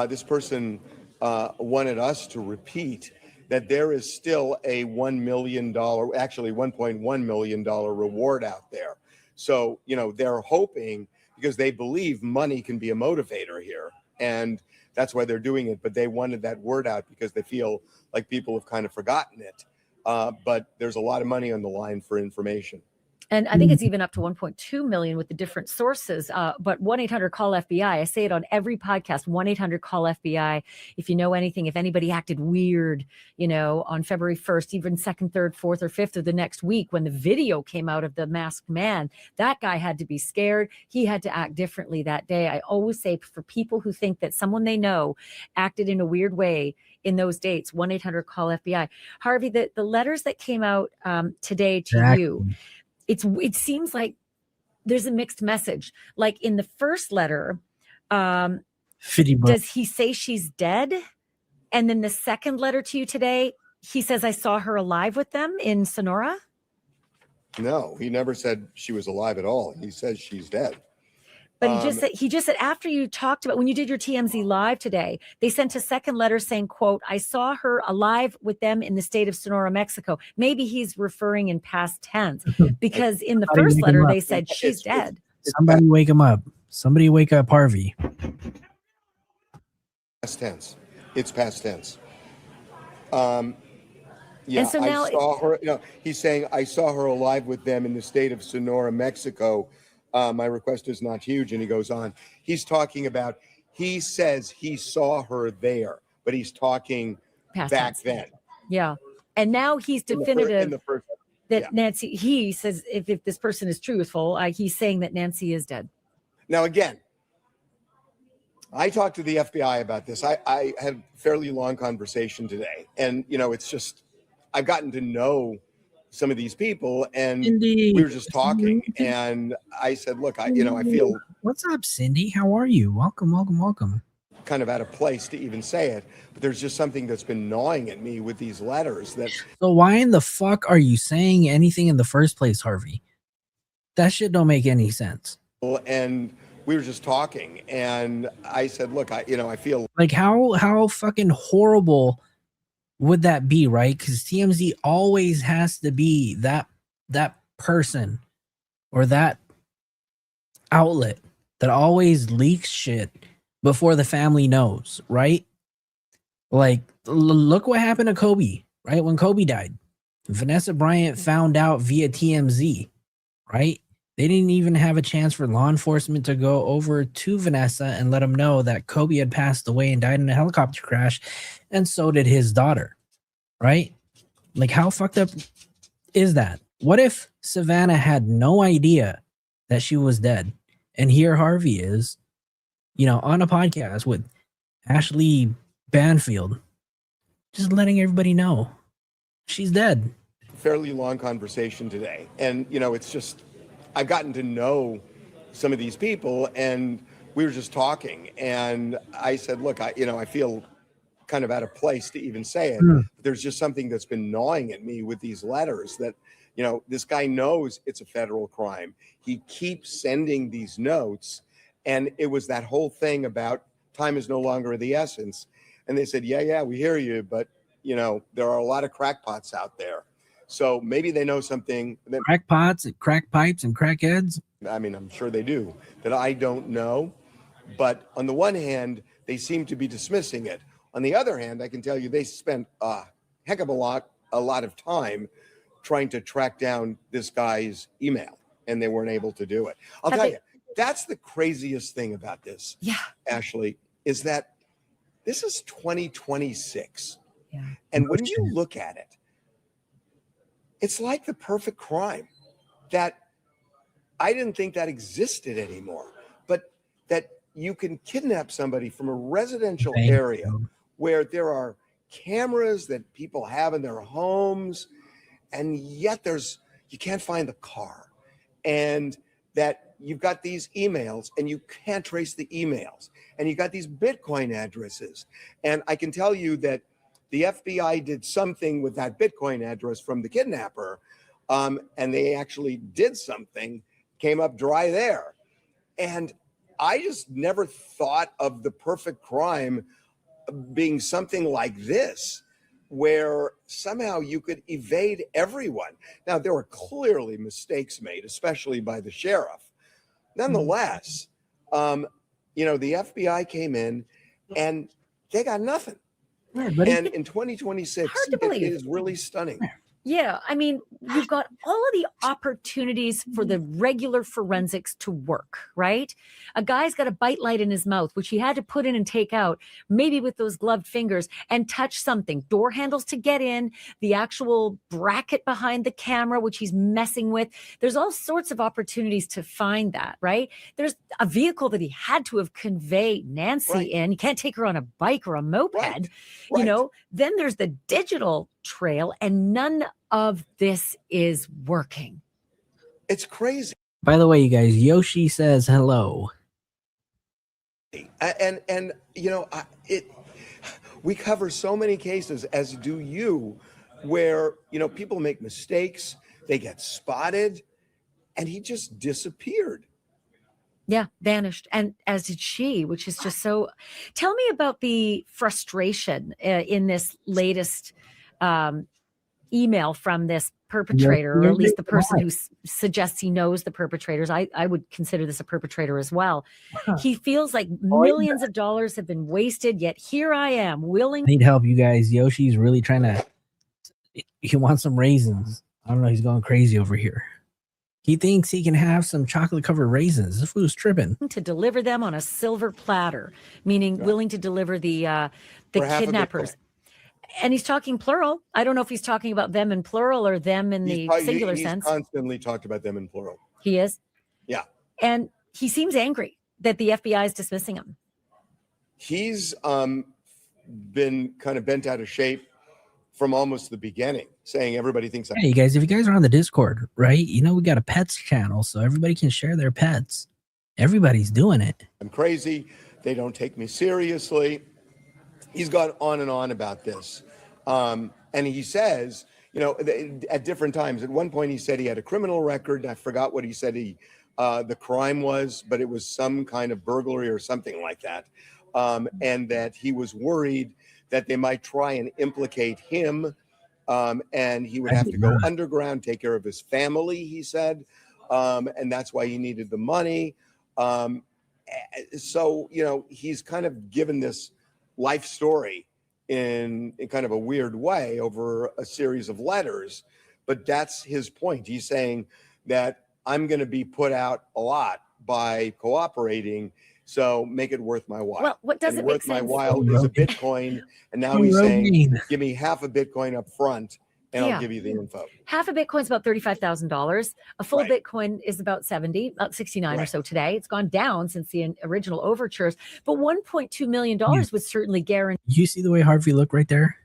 this person wanted us to repeat that there is still a $1 million, actually $1.1 million reward out there. So, they're hoping, because they believe money can be a motivator here. And that's why they're doing it. But they wanted that word out because they feel like people have kind of forgotten it. But there's a lot of money on the line for information. And I think it's even up to 1.2 million with the different sources. But 1-800-CALL-FBI. I say it on every podcast, 1-800-CALL-FBI. If you know anything, if anybody acted weird, on February 1st, even 2nd, 3rd, 4th, or 5th of the next week, when the video came out of the masked man, that guy had to be scared. He had to act differently that day. I always say, for people who think that someone they know acted in a weird way in those dates, 1-800-CALL-FBI. Harvey, the letters that came out today to you, it seems like there's a mixed message. Like in the first letter, does he say she's dead? And then the second letter to you today, he says, I saw her alive with them in Sonora? No, he never said she was alive at all. He says she's dead. But he just said after you talked about, when you did your TMZ live today, they sent a second letter saying, quote, I saw her alive with them in the state of Sonora, Mexico. Maybe he's referring in past tense, because in the first letter they said she's dead. Somebody wake him up. Somebody wake up Harvey. Past tense. It's past tense. Yeah, and so now I saw her. He's saying I saw her alive with them in the state of Sonora, Mexico. My request is not huge. And he goes on. He's talking about, he says he saw her there, but he's talking past back tense. then. Yeah. And now he's definitive that yeah. Nancy, he says, if this person is truthful, he's saying that Nancy is dead. Now, again, I talked to the FBI about this. I had a fairly long conversation today. And, it's just, I've gotten to know some of these people, and Cindy, we were just talking, and I said, look, I feel, what's up, Cindy? How are you? Welcome. Kind of out of place to even say it, but there's just something that's been gnawing at me with these letters. So why in the fuck are you saying anything in the first place, Harvey? That shit don't make any sense. And we were just talking, and I said, look, I feel like how fucking horrible would that be, right? Because TMZ always has to be that person or that outlet that always leaks shit before the family knows, right? Like, look what happened to Kobe, right? When Kobe died, Vanessa Bryant found out via TMZ, right? They didn't even have a chance for law enforcement to go over to Vanessa and let him know that Kobe had passed away and died in a helicopter crash, and so did his daughter, right? Like, how fucked up is that? What if Savannah had no idea that she was dead, and here Harvey is, on a podcast with Ashley Banfield, just letting everybody know she's dead. Fairly long conversation today. And, it's just, I've gotten to know some of these people, and we were just talking. And I said, look, I feel kind of out of place to even say it. There's just something that's been gnawing at me with these letters that, this guy knows it's a federal crime. He keeps sending these notes. And it was that whole thing about time is no longer of the essence. And they said, yeah, we hear you, but, there are a lot of crackpots out there. So maybe they know something. Crackpots and crack pipes and crackheads? I mean, I'm sure they do, that I don't know. But on the one hand, they seem to be dismissing it. On the other hand, I can tell you they spent a heck of a lot of time trying to track down this guy's email, and they weren't able to do it. I'll tell you, that's the craziest thing about this, Ashley, is that this is 2026. Yeah. And when you look at it, it's like the perfect crime that I didn't think that existed anymore, but that you can kidnap somebody from a residential area where there are cameras that people have in their homes, and yet you can't find the car, and that you've got these emails and you can't trace the emails, and you got these Bitcoin addresses. And I can tell you that the FBI did something with that Bitcoin address from the kidnapper, and they actually did something, came up dry there. And I just never thought of the perfect crime being something like this, where somehow you could evade everyone. Now, there were clearly mistakes made, especially by the sheriff. Nonetheless, the FBI came in and they got nothing. And in 2026, it is really stunning. Yeah, I mean, you've got all of the opportunities for the regular forensics to work, right? A guy's got a bite light in his mouth, which he had to put in and take out, maybe with those gloved fingers, and touch something. Door handles to get in, the actual bracket behind the camera, which he's messing with. There's all sorts of opportunities to find that, right? There's a vehicle that he had to have conveyed Nancy in. You can't take her on a bike or a moped, Then there's the digital trail, and none of this is working. It's crazy. By the way, you guys, Yoshi says hello. And we cover so many cases, as do you, where people make mistakes, they get spotted, and he just disappeared. Yeah, vanished, and as did she, which is just so. Tell me about the frustration in this latest email from this perpetrator, or at least the person who suggests he knows the perpetrators. I would consider this a perpetrator as well. He feels like millions of dollars have been wasted, yet here I am willing. I need help, you guys. Yoshi's really trying to. He wants some raisins. I don't know. He's going crazy over here. He thinks he can have some chocolate-covered raisins. This fool's tripping. To deliver them on a silver platter, meaning willing to deliver the kidnappers. And he's talking plural. I don't know if he's talking about them in plural or them in the singular sense. He's constantly talked about them in plural. He is? Yeah. And he seems angry that the FBI is dismissing him. He's been kind of bent out of shape from almost the beginning, saying everybody thinks. Hey, guys, if you guys are on the Discord, right? We got a pets channel, so everybody can share their pets. Everybody's doing it. I'm crazy. They don't take me seriously. He's gone on and on about this. And he says, at different times, at one point he said he had a criminal record. I forgot what he said the crime was, but it was some kind of burglary or something like that. And that he was worried that they might try and implicate him, and he would have to go underground, take care of his family, he said, and that's why he needed the money. So, you know, he's kind of given this life story in kind of a weird way over a series of letters, but that's his point. He's saying that I'm going to be put out a lot by cooperating, so make it worth my while. Well, what doesn't and make worth my sense? while is a Bitcoin, and now he's saying, give me half a Bitcoin up front, and I'll give you the info. Half a Bitcoin's about $35,000. A full Bitcoin is about 69 or so today. It's gone down since the original overtures, but $1.2 million would certainly guarantee. You see the way Harvey looked right there?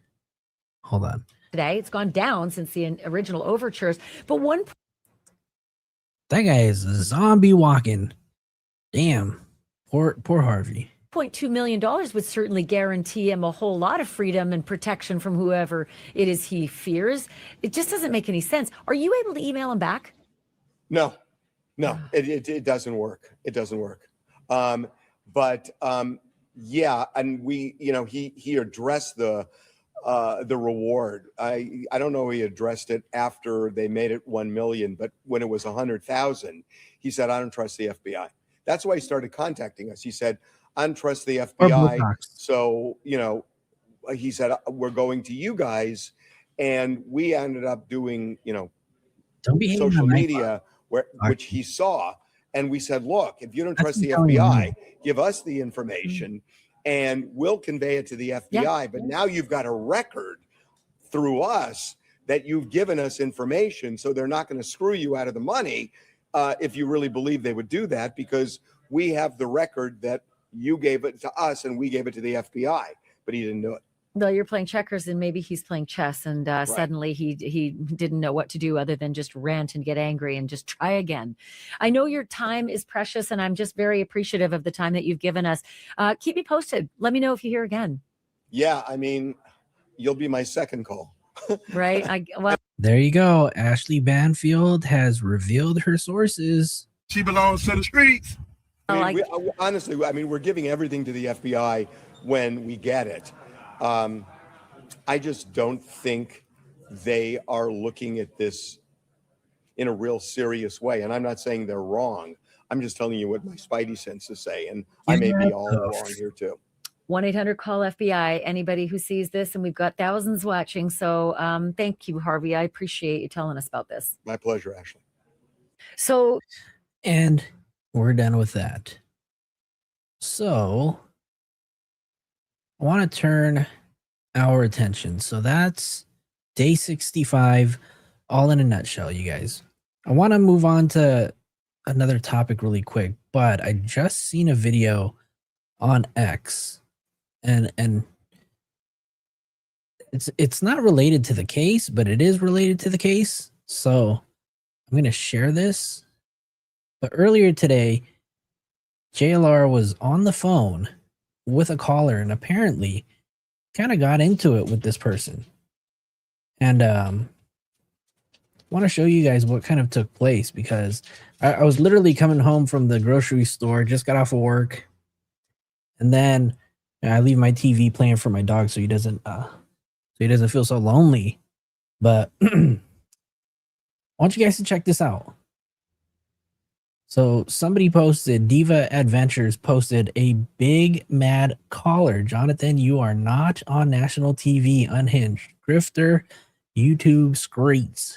Hold on. Today, it's gone down since the original overtures, but that guy is a zombie walking. Damn. Poor Harvey. $1.2 million would certainly guarantee him a whole lot of freedom and protection from whoever it is he fears. It just doesn't make any sense. Are you able to email him back? No, it doesn't work. It doesn't work. Yeah, and we, you know, he addressed the reward. I don't know. He addressed it after they made it 1 million, but when it was 100,000, he said, "I don't trust the FBI." That's why he started contacting us. He said, "I don't trust the FBI." So, you know, he said, "We're going to you guys," and we ended up doing, you know, social media which he saw, and we said, "Look, if you don't trust the FBI, give us the information." And we'll convey it to the FBI. But now you've got a record through us that you've given us information, so they're not going to screw you out of the money if you really believe they would do that, because we have the record that you gave it to us and we gave it to the FBI, but he didn't do it. Well, you're playing checkers and maybe he's playing chess, and suddenly he didn't know what to do other than just rant and get angry and just try again. I know your time is precious, and I'm just very appreciative of the time that you've given us. Keep me posted. Let me know if you hear again. Yeah, I mean, you'll be my second call. Right? Well, there you go. Ashley Banfield has revealed her sources. She belongs to the streets. Honestly, I mean, we're giving everything to the FBI when we get it. I just don't think they are looking at this in a real serious way. And I'm not saying they're wrong. I'm just telling you what my spidey senses say. And I may be all wrong here too. 1-800-CALL-FBI. Anybody who sees this, and we've got thousands watching. So thank you, Harvey. I appreciate you telling us about this. My pleasure, Ashley. So, and we're done with that. So I want to turn our attention. So that's day 65, all in a nutshell, you guys. I want to move on to another topic really quick, but I just seen a video on X, and it's not related to the case, but it is related to the case. So I'm going to share this. But earlier today, JLR was on the phone with a caller and apparently kind of got into it with this person. And want to show you guys what kind of took place, because I was literally coming home from the grocery store, just got off of work, and then I leave my TV playing for my dog so he doesn't feel so lonely. But I want you guys to check this out. So somebody posted, Diva Adventures posted, a big mad caller. Jonathan, you are not on national TV. Unhinged. Grifter, YouTube screets.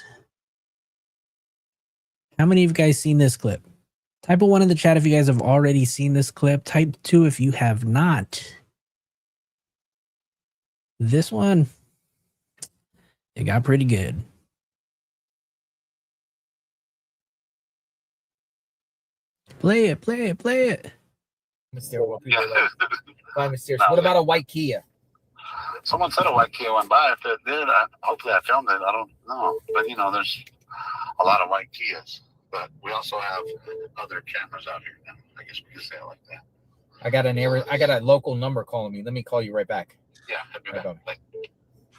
How many of you guys seen this clip? Type a 1 in the chat if you guys have already seen this clip. Type 2 if you have not. This one, it got pretty good. Play it, play it, play it. Mysterious. What mysterious? What about a white Kia? Someone said a white Kia went by. If it did, hopefully I filmed it. I don't know. But, you know, there's a lot of white Kias. But we also have other cameras out here now. I guess we can say it like that. I got a local number calling me. Let me call you right back. Yeah, hit me back.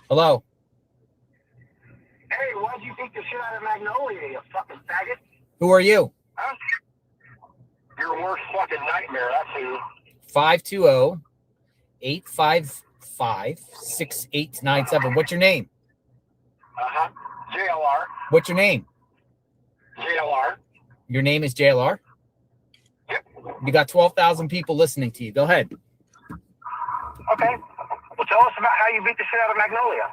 Hello? Hey, why'd you beat the shit out of Magnolia, you fucking faggot? Who are you? Huh? Your worst fucking nightmare, that's who. 520-854-8255. 855-6897. What's your name? JLR. What's your name? JLR. Your name is JLR? Yep. You got 12,000 people listening to you. Go ahead. Okay. Well, tell us about how you beat the shit out of Magnolia.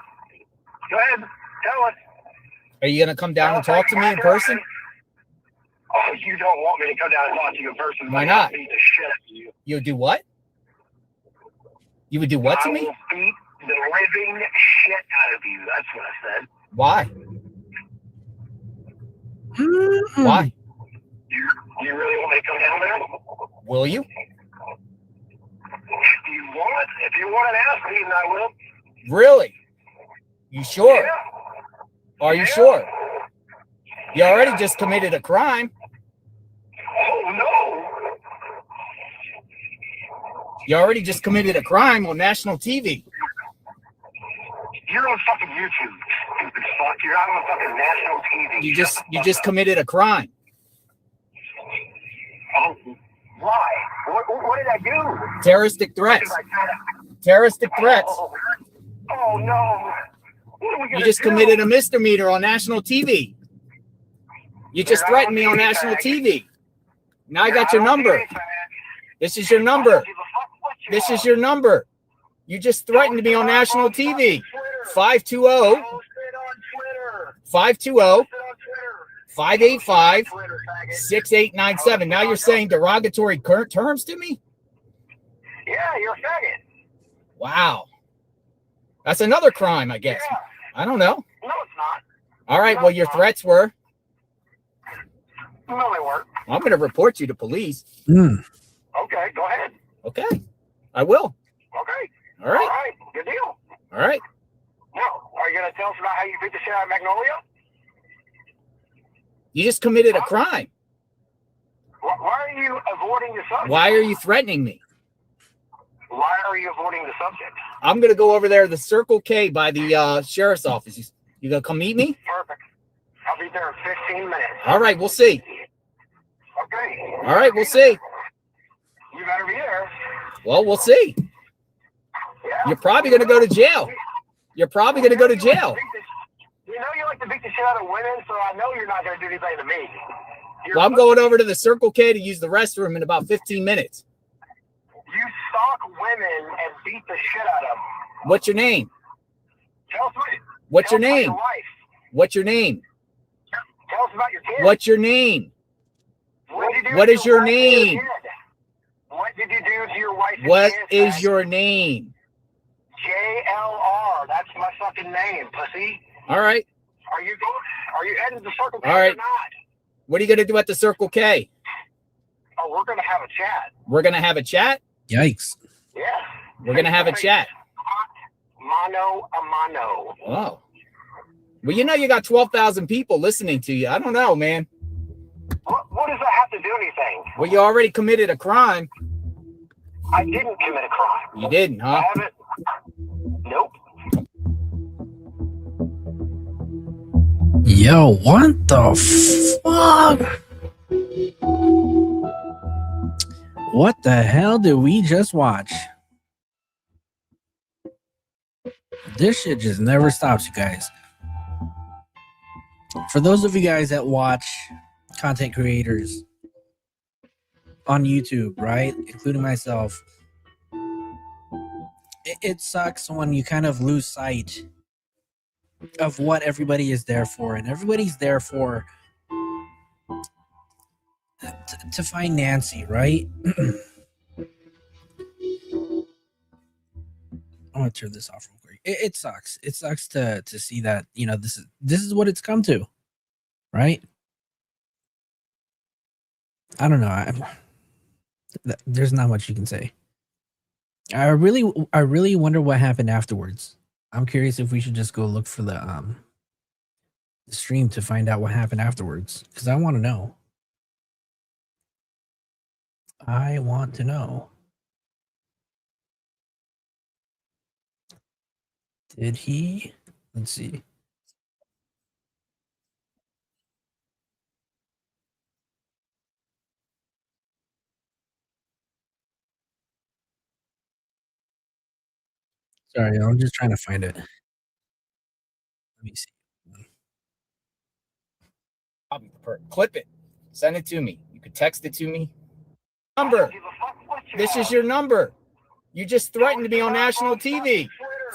Go ahead. Tell us. Are you going to come down and talk to me in person? Oh, you don't want me to come down and talk to you in person. Why not? Beat the shit out of you. You would do what? You would do what to I me? will beat the living shit out of you. That's what I said. Why? Why? You really want me to come down there? Will you? If you want an ass beating, I will. Really? You sure? Yeah. Are you sure? You already just committed a crime. Oh, no. You already just committed a crime on national TV. You're on fucking YouTube, stupid fuck. You're not on fucking national TV. You just committed a crime. Oh, why? What did I do? Terroristic threats. Terroristic threats. Oh no. What are we gonna You just do? committed a misdemeanor on national TV. You just threatened me on national TV. Now I got your number. This is your number. This is your number. You just threatened me on national TV. 520-585-6897. Now you're saying derogatory terms to me? Yeah, you're a faggot. Wow. That's another crime, I guess. Yeah. I don't know. No, it's not. All right, well, your threats were? No, they weren't. I'm going to report you to police. Okay, go ahead. Okay, I will. Okay. All right. All right, good deal. All right. Now, are you going to tell us about how you beat the shit out of Magnolia? You just committed a crime. Why are you avoiding the subject? Why are you threatening me? Why are you avoiding the subject? I'm going to go over there to the Circle K by the sheriff's office. You going to come meet me? Perfect. I'll be there in 15 minutes. All right, we'll see. Okay. All right, we'll see. You better be there. Well, we'll see. Yeah. You're probably going to go to jail. You're probably going to go to jail. You know you like to beat the shit out of women, so I know you're not going to do anything to me. Well, I'm going over to the Circle K to use the restroom in about 15 minutes. You stalk women and beat the shit out of them. What's your name? Tell us What's your about name? your wife. What's your name? Tell us about your kids. What's your name? What is your name? What did you do to your wife? What is your name? JLR. That's my fucking name, pussy. All right. Are you heading to the Circle K All right. or not? What are you going to do at the Circle K? Oh, we're going to have a chat. We're going to have a chat? Yikes. Yeah. We're going to have a chat. Mano a mano. Oh. Well, you know you got 12,000 people listening to you. I don't know, man. What does that have to do anything? Well, you already committed a crime. I didn't commit a crime. You didn't, huh? I haven't. Nope. Yo, what the fuck? What the hell did we just watch? This shit just never stops, you guys. For those of you guys that watch content creators on YouTube, right, including myself, it sucks when you kind of lose sight of what everybody is there for, and everybody's there for to find Nancy, right? I'm gonna turn this off real quick. It sucks. It sucks to see that, you know, this is what it's come to, right? I don't know. There's not much you can say. I really wonder what happened afterwards. I'm curious if we should just go look for the stream to find out what happened afterwards, because I want to know. I want to know. Did he? Let's see. Sorry, I'm just trying to find it. Let me see. Clip it. Send it to me. You could text it to me. Number. This is your number. You just threatened me on national TV.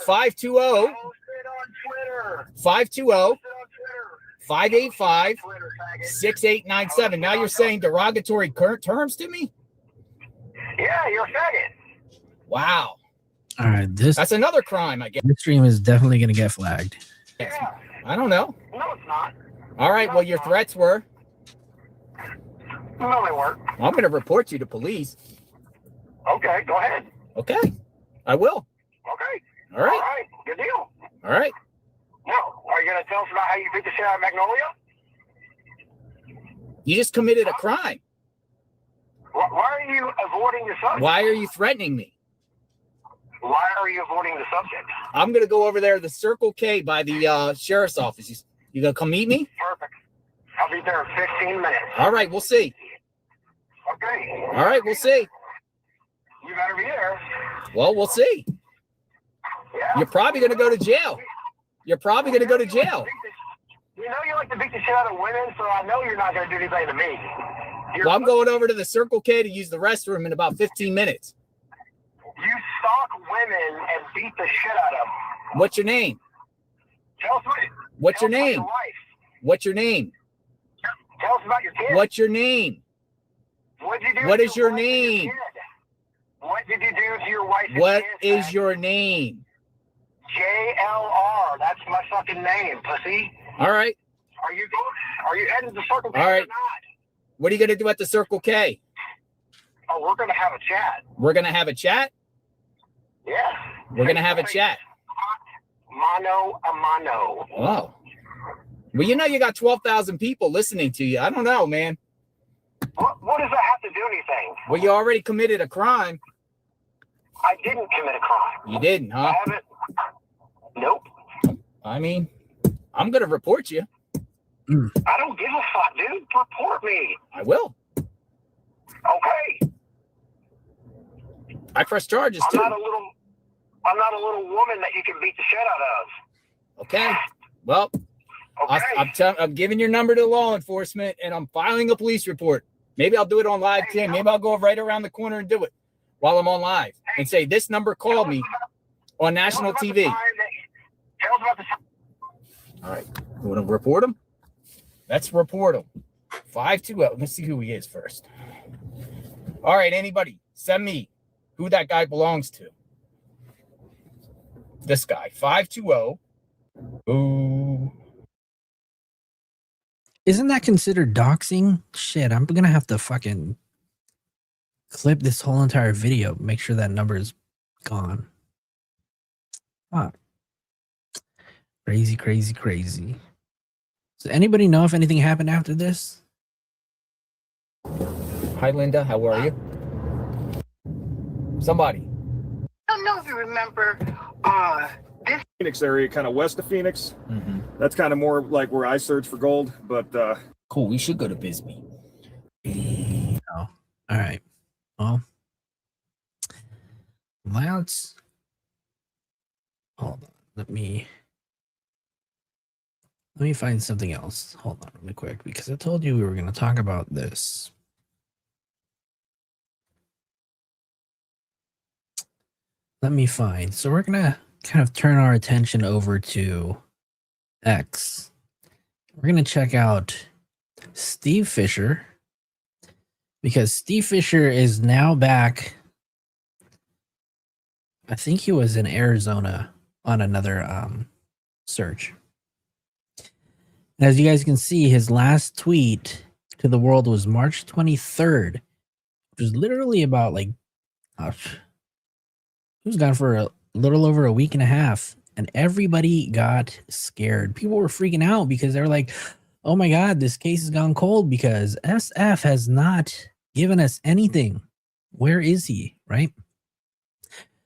520 585 6897. Now you're saying derogatory terms to me? Yeah, you're a faggot. Wow. All right, that's another crime, I guess. This stream is definitely going to get flagged. Yeah. I don't know. No, it's not. All right, well, your threats were. No, they weren't. I'm going to report you to police. Okay, go ahead. Okay, I will. Okay. All right. All right, good deal. All right. Now, are you going to tell us about how you beat the shit out of Magnolia? You just committed a crime. Why are you avoiding the subject? Why are you threatening me? Why are you avoiding the subject? I'm going to go over there to the Circle K by the sheriff's office. You going to come meet me? Perfect. I'll be there in 15 minutes. All right, we'll see. Okay. All right, we'll see. You better be there. Well, we'll see. Yeah. You're probably going to go to jail. You're probably going to go to jail. You know you like to beat the shit out of women, so I know you're not going to do anything to me. Well, I'm going over to the Circle K to use the restroom in about 15 minutes. You stalk women and beat the shit out of them. What's your name? Tell us What's your about name? your wife. What's your name? Tell us about your kids. What's your name? What'd you do What to is your wife and name? kid? What did you do to your wife and What kids, is your name? JLR. That's my fucking name, pussy. All right. Are you heading to Circle K All right. or not? What are you going to do at the Circle K? Oh, we're going to have a chat. We're going to have a chat? Yeah. We're going to have a chat. Mano a mano. Oh. Well, you know you got 12,000 people listening to you. I don't know, man. What does that have to do anything? Well, you already committed a crime. I didn't commit a crime. You didn't, huh? I haven't. Nope. I mean, I'm going to report you. I don't give a fuck, dude. Report me. I will. Okay. I press charges, too. I'm not a little woman that you can beat the shit out of. Okay. Well, Okay. I'm giving your number to law enforcement, and I'm filing a police report. Maybe I'll do it on live, Tim. Maybe I'll go right around the corner and do it while I'm on live and say, this number called me on national TV. Tell us about the All right. You want to report him? Let's report him. 520. Let's see who he is first. All right. Anybody, send me who that guy belongs to. This guy. 520. Ooh. Isn't that considered doxing? Shit, I'm gonna have to fucking clip this whole entire video, make sure that number is gone. Ah. Crazy, crazy, crazy. Does anybody know if anything happened after this? Hi, Linda. How are you? Somebody. I don't know if you remember this Phoenix area, kind of west of Phoenix. That's kind of more like where I search for gold, but cool. We should go to Bisbee. Oh, all right. Well, let's hold on. Let me find something else. Hold on really quick, because I told you we were going to talk about this. Let me find. So we're going to kind of turn our attention over to X. We're going to check out Steve Fisher, because Steve Fisher is now back. I think he was in Arizona on another search. And as you guys can see, his last tweet to the world was March 23rd, which was literally about like, he was gone for a little over a week and a half, and everybody got scared. People were freaking out because they were like, oh my God, this case has gone cold because SF has not given us anything. Where is he? Right?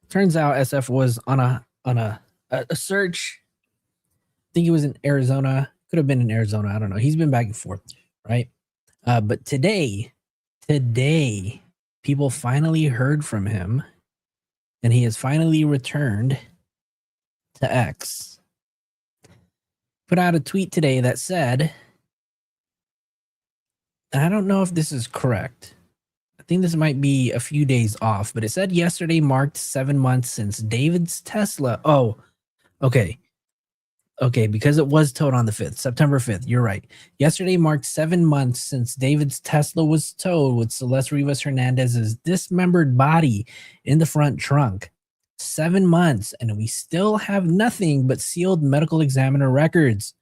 Turns out SF was on a search. I think he was in Arizona. Could have been in Arizona. I don't know. He's been back and forth, right? But today, people finally heard from him, and he has finally returned. to X put out a tweet today that said, and I don't know if this is correct. I think this might be a few days off, but it said yesterday marked 7 months since David's Tesla. Oh, okay. Okay, because it was towed on the 5th, September 5th. You're right. Yesterday marked 7 months since David's Tesla was towed with Celeste Rivas Hernandez's dismembered body in the front trunk. 7 months, and we still have nothing but sealed medical examiner records.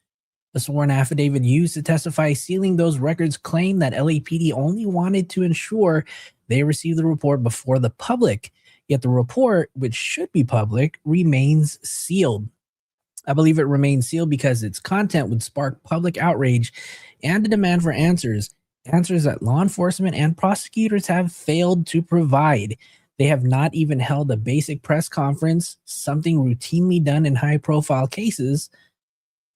A sworn affidavit used to testify sealing those records claimed that LAPD only wanted to ensure they received the report before the public. Yet the report, which should be public, remains sealed. I believe it remains sealed because its content would spark public outrage and a demand for answers that law enforcement and prosecutors have failed to provide. They have not even held a basic press conference, something routinely done in high-profile cases.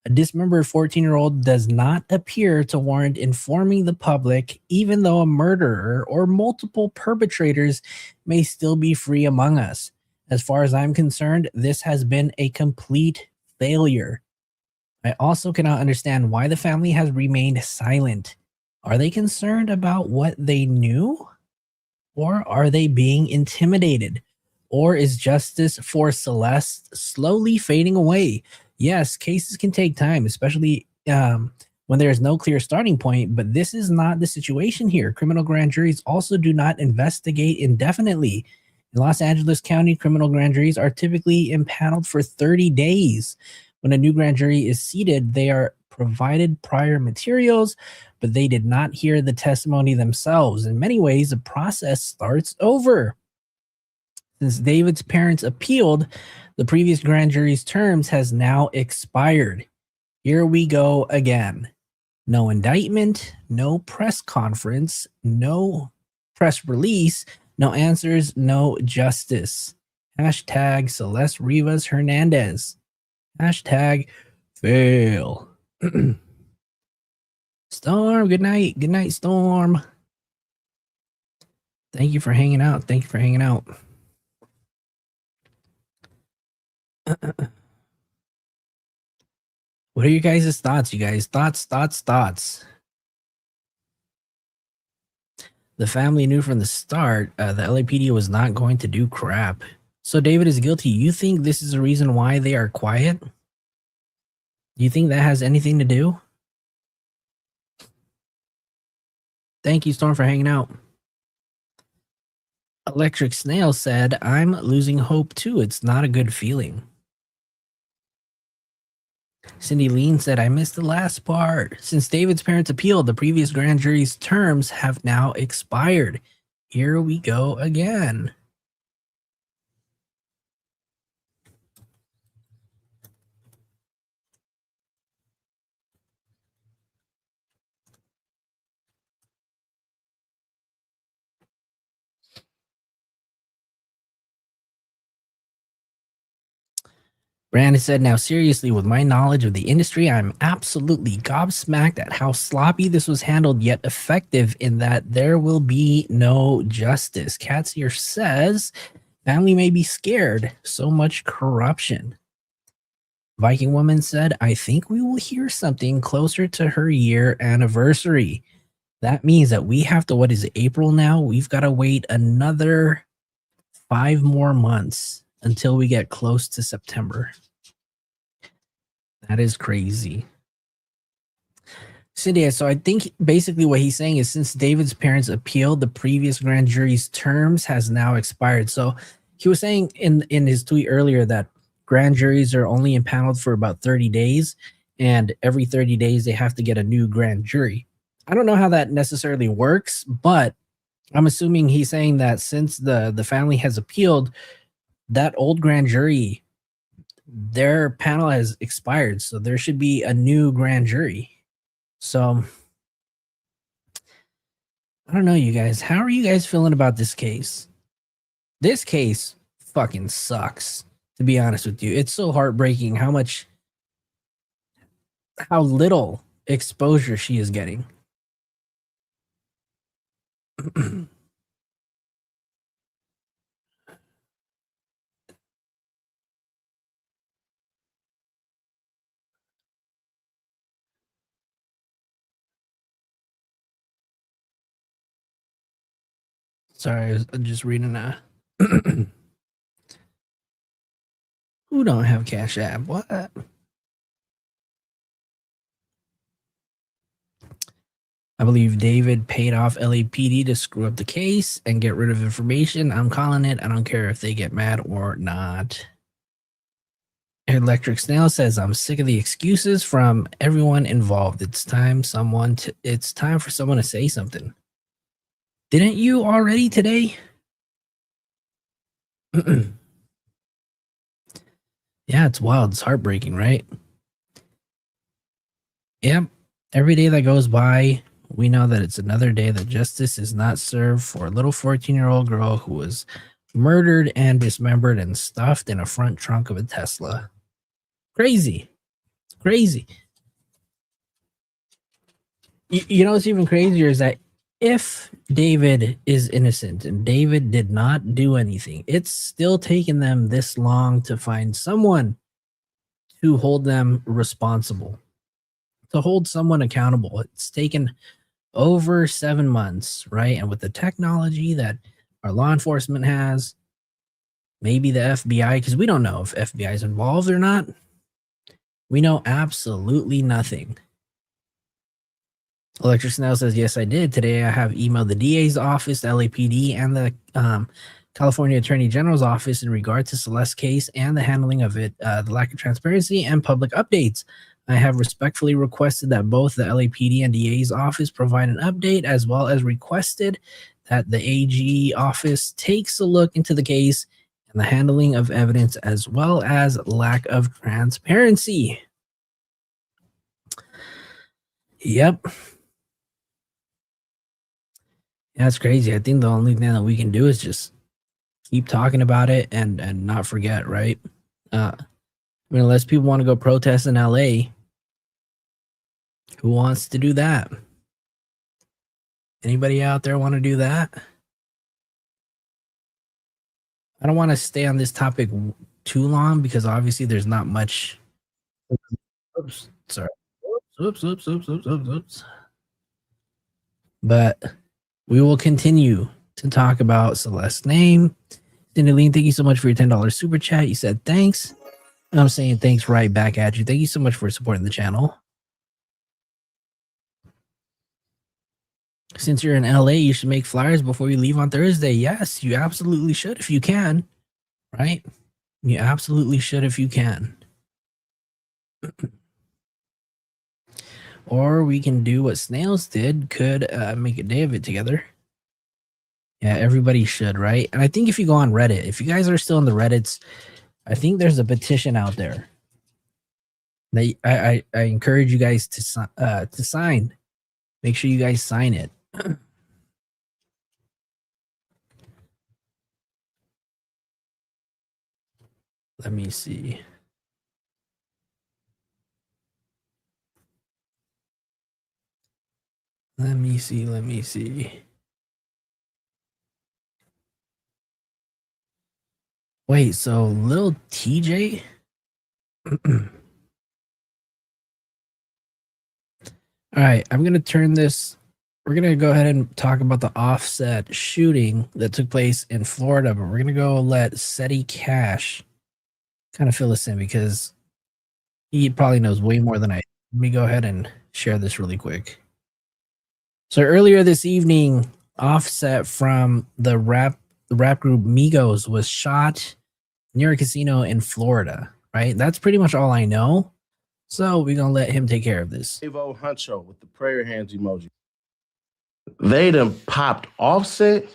A dismembered 14-year-old does not appear to warrant informing the public, even though a murderer or multiple perpetrators may still be free among us. As far as I'm concerned, this has been a complete failure. I also cannot understand why the family has remained silent. Are they concerned about what they knew? Or are they being intimidated? Or is justice for Celeste slowly fading away? Yes, cases can take time, especially when there is no clear starting point, but this is not the situation here. Criminal grand juries also do not investigate indefinitely. In Los Angeles County, criminal grand juries are typically impaneled for 30 days. When a new grand jury is seated, they are provided prior materials, but they did not hear the testimony themselves. In many ways, the process starts over. Since David's parents appealed, the previous grand jury's terms has now expired. Here we go again. No indictment, no press conference, no press release, no answers, no justice. Hashtag Celeste Rivas Hernandez. Hashtag fail. Storm, good night. Good night, Storm. Thank you for hanging out. Thank you for hanging out. What are you guys' thoughts, you guys? Thoughts. The family knew from the start the LAPD was not going to do crap. So David is guilty. You think this is the reason why they are quiet? Do you think that has anything to do? Thank you, Storm, for hanging out. Electric Snail said, I'm losing hope too. It's not a good feeling. Cindy Lean said, I missed the last part. Since David's parents appealed, the previous grand jury's terms have now expired. Here we go again. Brandon said, now seriously, with my knowledge of the industry, I'm absolutely gobsmacked at how sloppy this was handled, yet effective in that there will be no justice. Katsier says, family may be scared, so much corruption. Viking Woman said, I think we will hear something closer to her year anniversary. That means that we have to, what is it, April now? We've got to wait another 5 more months until we get close to September. That is crazy. Cindy, so I think basically what he's saying is since David's parents appealed, the previous grand jury's terms has now expired. So he was saying in his tweet earlier that grand juries are only impaneled for about 30 days, and every 30 days they have to get a new grand jury. I don't know how that necessarily works, but I'm assuming he's saying that since the family has appealed, that old grand jury, their panel has expired, so there should be a new grand jury. So I don't know, you guys. How are you guys feeling about this case? This case fucking sucks, to be honest with you. It's so heartbreaking how little exposure she is getting. Sorry, I was just reading who don't have Cash App? What? I believe David paid off LAPD to screw up the case and get rid of information. I'm calling it. I don't care if they get mad or not. Electric Snail says, I'm sick of the excuses from everyone involved. It's time for someone to say something. Didn't you already today? Yeah, it's wild. It's heartbreaking, right? Yep. Every day that goes by, we know that it's another day that justice is not served for a little 14-year-old girl who was murdered and dismembered and stuffed in a front trunk of a Tesla. Crazy. Crazy. You know what's even crazier is that if David is innocent and David did not do anything, it's still taken them this long to find someone to hold them responsible, to hold someone accountable. It's taken over 7 months, right? And with the technology that our law enforcement has, maybe the FBI, because we don't know if FBI is involved or not. We know absolutely nothing. Electric Snail says, yes, I did. Today I have emailed the DA's office, the LAPD, and the California Attorney General's office in regard to Celeste's case and the handling of it, the lack of transparency and public updates. I have respectfully requested that both the LAPD and DA's office provide an update, as well as requested that the AG office takes a look into the case and the handling of evidence, as well as lack of transparency. Yep. That's crazy. I think the only thing that we can do is just keep talking about it and not forget, right? I mean, unless people want to go protest in LA, who wants to do that? Anybody out there want to do that? I don't want to stay on this topic too long because obviously there's not much. Oops, sorry. Oops. But we will continue to talk about Celeste's name. Cindy, thank you so much for your $10 super chat. You said thanks. I'm saying thanks right back at you. Thank you so much for supporting the channel. Since you're in LA, you should make flyers before you leave on Thursday. Yes, you absolutely should if you can. Right? You absolutely should if you can. Or we can do what Snails did, could make a day of it together. Yeah, everybody should, right? And I think if you go on Reddit, if you guys are still in the Reddits, I think there's a petition out there. I encourage you guys to sign. Make sure you guys sign it. Let me see. Let me see. Wait, so little TJ? All right, I'm going to turn this. We're going to go ahead and talk about the Offset shooting that took place in Florida, but we're going to go let Seti Cash kind of fill us in because he probably knows way more than I. Let me go ahead and share this really quick. So earlier this evening, Offset from the rap group Migos was shot near a casino in Florida, right? That's pretty much all I know. So we're going to let him take care of this. Evo Huncho with the prayer hands emoji. They done popped Offset.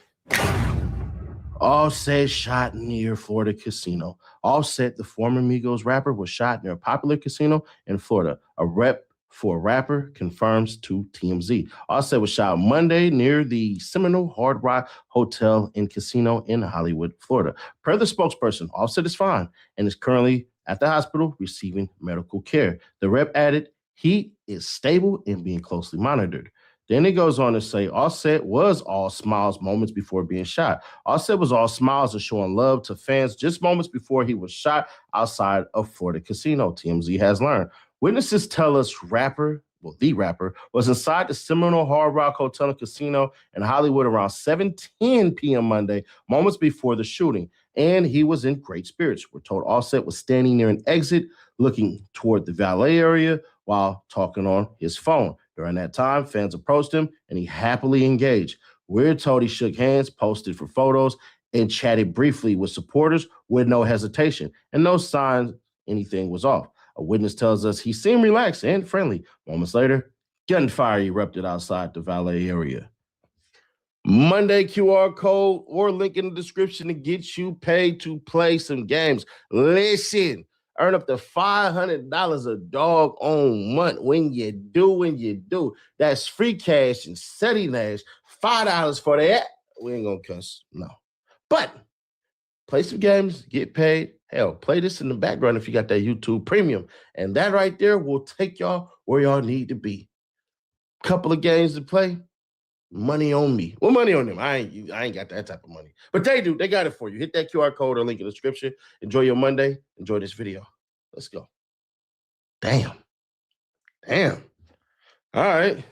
Offset shot near Florida casino. Offset, the former Migos rapper, was shot near a popular casino in Florida. A rep for a rapper confirms to TMZ. Offset was shot Monday near the Seminole Hard Rock Hotel and Casino in Hollywood, Florida. Per the spokesperson, Offset is fine and is currently at the hospital receiving medical care. The rep added, he is stable and being closely monitored. Then it goes on to say, Offset was all smiles moments before being shot. Offset was all smiles and showing love to fans just moments before he was shot outside of Florida casino, TMZ has learned. Witnesses tell us rapper the rapper, was inside the Seminole Hard Rock Hotel and Casino in Hollywood around 7:10 p.m. Monday, moments before the shooting, and he was in great spirits. We're told Offset was standing near an exit, looking toward the valet area while talking on his phone. During that time, fans approached him, and he happily engaged. We're told he shook hands, posted for photos, and chatted briefly with supporters with no hesitation and no signs anything was off. A witness tells us he seemed relaxed and friendly. Moments later, gunfire erupted outside the valet area. Monday QR code or link in the description to get you paid to play some games. Listen, earn up to $500 a doggone month when you do. That's free cash and SETI Nash. $5 for that. We ain't gonna cuss, no. But play some games, get paid. Hell, play this in the background if you got that YouTube Premium. And that right there will take y'all where y'all need to be. Couple of games to play, money on me. Well, money on them. I ain't got that type of money. But they do. They got it for you. Hit that QR code or link in the description. Enjoy your Monday. Enjoy this video. Let's go. Damn. All right.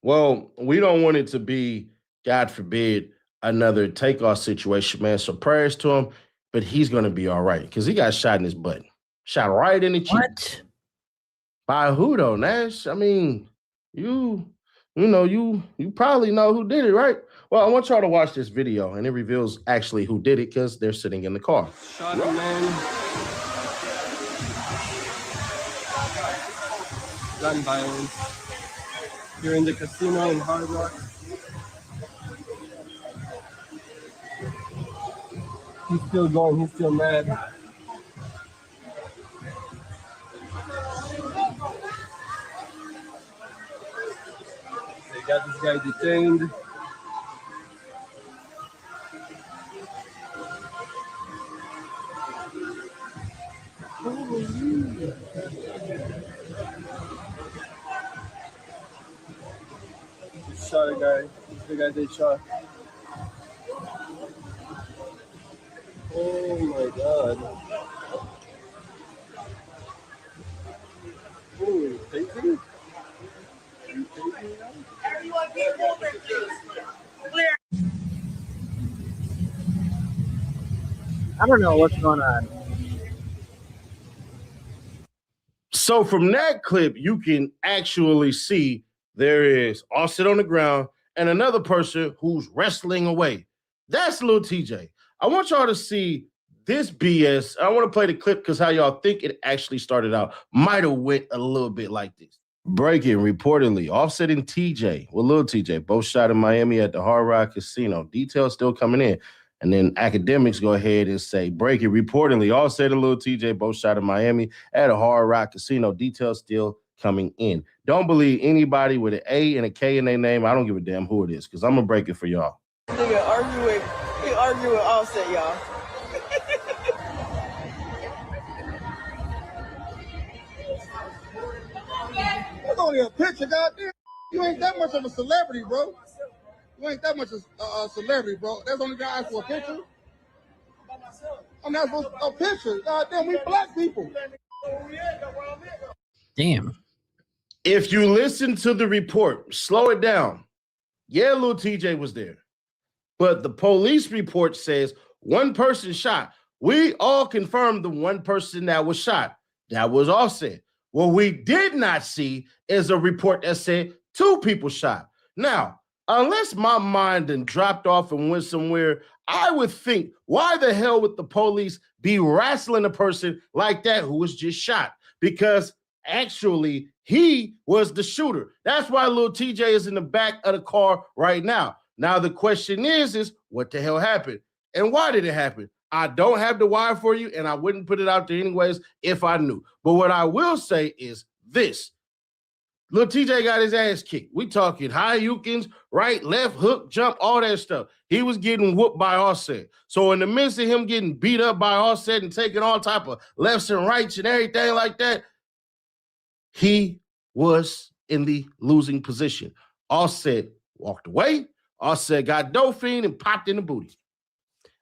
Well, we don't want it to be, God forbid, another takeoff situation, man. So prayers to him, but he's going to be all right because he got shot in his butt. Shot right in the cheek. What? By who, though, Nash? I mean, you probably know who did it, right? Well, I want y'all to watch this video, and it reveals actually who did it because they're sitting in the car. Shot him, man. Gun violence. You're in the casino in Hard Rock. He's still going. He's still mad. They got this guy detained. Just shot a guy. This is the guy they shot. Oh my God. Oh, you tasing? You tasing now? Everyone get moving, please. Clear. I don't know what's going on. So from that clip, you can actually see there is Offset on the ground and another person who's wrestling away. That's Lil TJ. I want y'all to see this BS. I want to play the clip because how y'all think it actually started out might have went a little bit like this. Breaking reportedly, Offset and TJ, well, Lil TJ, both shot in Miami at the Hard Rock Casino. Details still coming in. And then academics go ahead and say, breaking reportedly, Offset and Lil TJ both shot in Miami at a Hard Rock Casino. Details still coming in. Don't believe anybody with an A and a K in their name. I don't give a damn who it is because I'm going to break it for y'all. Nigga argue with Offset, y'all. That's only a picture, goddamn. You ain't that much of a celebrity, bro. You ain't that much a celebrity, bro. That's only guy for a picture. I'm not supposed to a picture. Goddamn, we black people. Damn. If you listen to the report, slow it down. Yeah, Lil TJ was there. But the police report says one person shot. We all confirmed the one person that was shot. That was Offset. What we did not see is a report that said two people shot. Now, unless my mind done dropped off and went somewhere, I would think, why the hell would the police be wrestling a person like that who was just shot? Because actually, he was the shooter. That's why Lil TJ is in the back of the car right now. Now, the question is what the hell happened? And why did it happen? I don't have the why for you, and I wouldn't put it out there anyways if I knew. But what I will say is this. Lil TJ got his ass kicked. We talking high Yukins, right, left, hook, jump, all that stuff. He was getting whooped by Offset. So in the midst of him getting beat up by Offset and taking all type of lefts and rights and everything like that, he was in the losing position. Offset walked away. Offset got Dauphine and popped in the booty.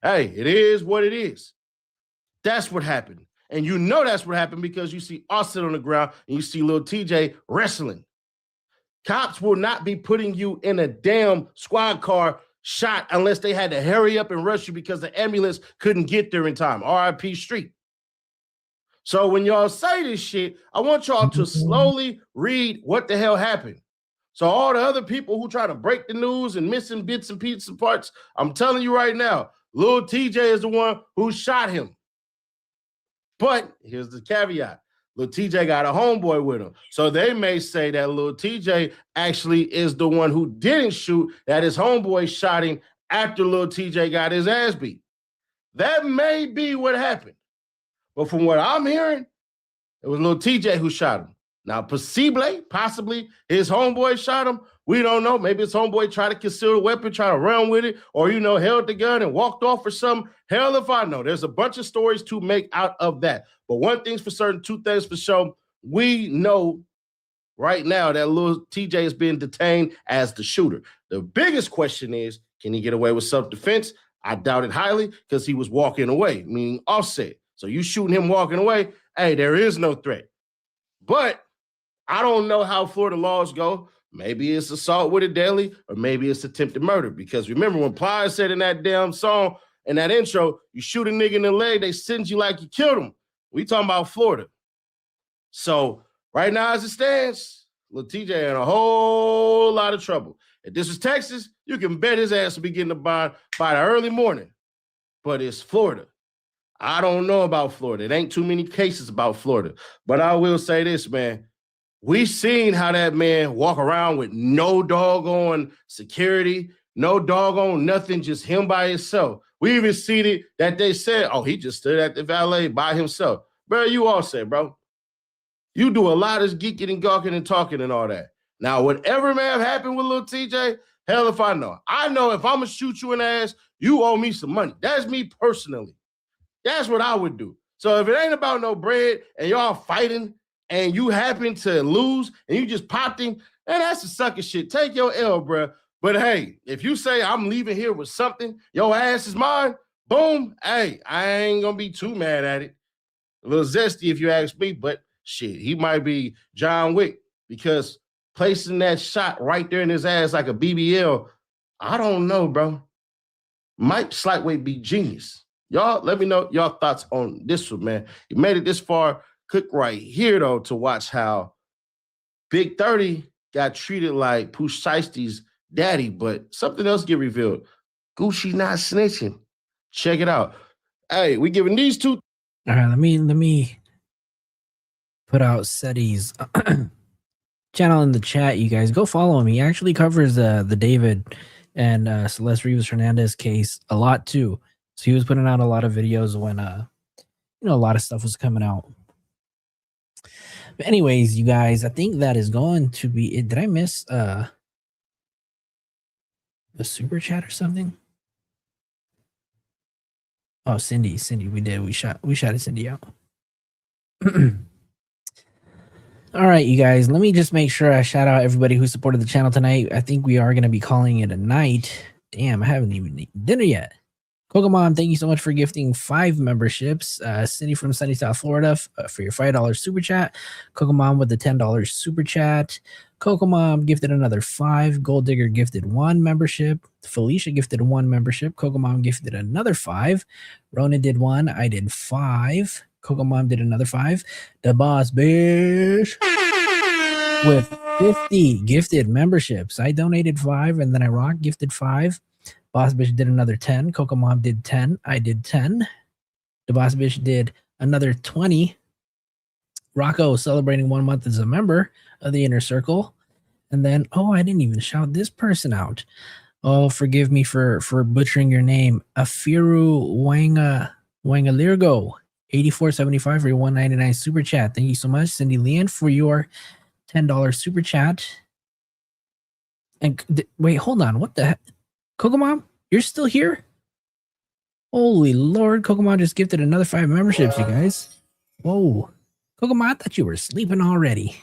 Hey, it is what it is. That's what happened. And you know that's what happened because you see Offset on the ground and you see Lil TJ wrestling. Cops will not be putting you in a damn squad car shot unless they had to hurry up and rush you because the ambulance couldn't get there in time. RIP Street. So when y'all say this shit, I want y'all to slowly read what the hell happened. So all the other people who try to break the news and missing bits and pieces and parts, I'm telling you right now, Lil TJ is the one who shot him. But here's the caveat. Lil TJ got a homeboy with him. So they may say that Lil TJ actually is the one who didn't shoot, that his homeboy shot him after Lil TJ got his ass beat. That may be what happened. But from what I'm hearing, it was Lil TJ who shot him. Now, possibly his homeboy shot him. We don't know. Maybe his homeboy tried to conceal the weapon, try to run with it, or, held the gun and walked off or something. Hell if I know. There's a bunch of stories to make out of that. But one thing's for certain, two things for sure. We know right now that Lil TJ is being detained as the shooter. The biggest question is, can he get away with self-defense? I doubt it highly because he was walking away, meaning offset. So you shooting him walking away, hey, there is no threat. But I don't know how Florida laws go. Maybe it's assault with a deadly, or maybe it's attempted murder. Because remember when Plies said in that damn song, in that intro, you shoot a nigga in the leg, they send you like you killed him. We talking about Florida. So right now as it stands, Lil TJ in a whole lot of trouble. If this was Texas, you can bet his ass will be getting a bond by the early morning. But it's Florida. I don't know about Florida. It ain't too many cases about Florida. But I will say this, man. We've seen how that man walk around with no doggone security, no doggone nothing, just him by himself. We even seen it that they said, oh, he just stood at the valet by himself. Bro, you all said, bro, you do a lot of geeking and gawking and talking and all that. Now, whatever may have happened with Lil TJ, hell if I know. I know if I'm going to shoot you in the ass, you owe me some money. That's me personally. That's what I would do. So if it ain't about no bread and y'all fighting and you happen to lose and you just popped him, man, that's the sucker shit. Take your L, bro. But hey, if you say I'm leaving here with something, your ass is mine, boom, hey, I ain't gonna be too mad at it. A little zesty if you ask me, but shit, he might be John Wick because placing that shot right there in his ass like a BBL, I don't know, bro. Might Slightweight be genius. Y'all, let me know y'all thoughts on this one, man. You made it this far. Click right here, though, to watch how Big 30 got treated like Pooh Shiesty's daddy, but something else get revealed. Gucci not snitching. Check it out. Hey, we giving these two. All right, let me put out Seti's channel in the chat. You guys go follow him. He actually covers the David and Celeste Rivas Hernandez case a lot too. So he was putting out a lot of videos when a lot of stuff was coming out. But anyways, you guys, I think that is going to be it. Did I miss a super chat or something? Oh, Cindy, we did. We shouted Cindy out. All right, you guys, let me just make sure I shout out everybody who supported the channel tonight. I think we are going to be calling it a night. Damn, I haven't even eaten dinner yet. Kokomon, thank you so much for gifting 5 memberships. Cindy from sunny South Florida for your $5 super chat. Kokomon with the $10 super chat. Kokomon gifted another 5. Gold Digger gifted 1 membership. Felicia gifted 1 membership. Kokomon gifted another 5. Ronan did 1. I did 5. Kokomon did another 5. The Boss Bish with 50 gifted memberships. I donated 5 and then I rock gifted 5. Boss Bish did another 10. Kokomon did 10. I did 10. The Boss Bish did another 20. Rocco celebrating 1 month as a member of the Inner Circle. And then, oh, I didn't even shout this person out. Oh, forgive me for butchering your name. Afiru Wangalirgo, 84.75 for your $1.99 super chat. Thank you so much. Cindy Leanne for your $10 super chat. And wait, hold on. What the heck? Kokomon, you're still here? Holy Lord, Kokomon just gifted another 5 memberships, you guys. Whoa. Kokomon, I thought you were sleeping already.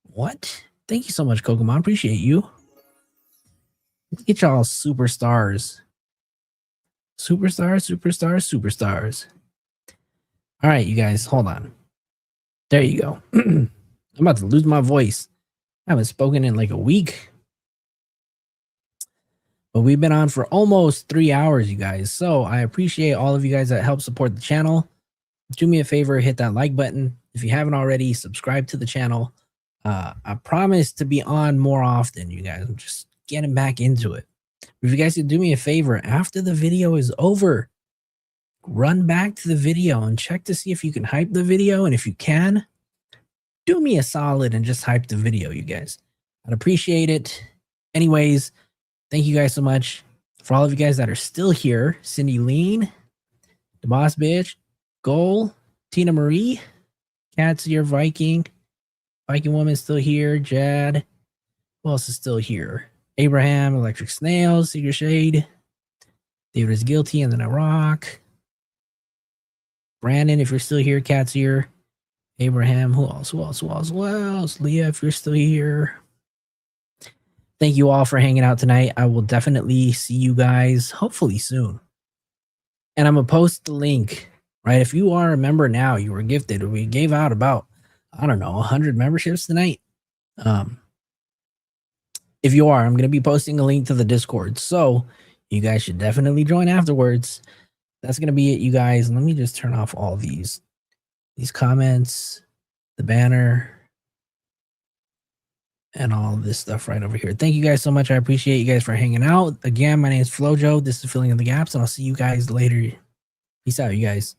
What? Thank you so much, Kokomon. Appreciate you. Look at y'all superstars. Superstars. All right, you guys, hold on. There you go. I'm about to lose my voice. I haven't spoken in like a week. But we've been on for almost 3 hours, you guys. So I appreciate all of you guys that help support the channel. Do me a favor, hit that like button. If you haven't already, subscribe to the channel. I promise to be on more often, you guys. I'm just getting back into it. If you guys could do me a favor, after the video is over, run back to the video and check to see if you can hype the video. And if you can, do me a solid and just hype the video, you guys. I'd appreciate it. Anyways, thank you guys so much. For all of you guys that are still here, Cindy Lean, the Boss Bitch, Goal, Tina Marie, Cats Your Viking, Viking Woman still here, Jad. Who else is still here? Abraham, Electric Snails, Secret Shade, David is Guilty, and then I Rock. Brandon, if you're still here, Cat's here. Abraham, who else? Leah, if you're still here. Thank you all for hanging out tonight. I will definitely see you guys hopefully soon. And I'm going to post the link, right? If you are a member now, you were gifted. We gave out about, I don't know, 100 memberships tonight. If you are, I'm going to be posting a link to the Discord. So you guys should definitely join afterwards. That's going to be it, you guys. Let me just turn off all these comments, the banner, and all of this stuff right over here. Thank you guys so much. I appreciate you guys for hanging out. Again, my name is Flojo. This is Filling in the Gaps, and I'll see you guys later. Peace out, you guys.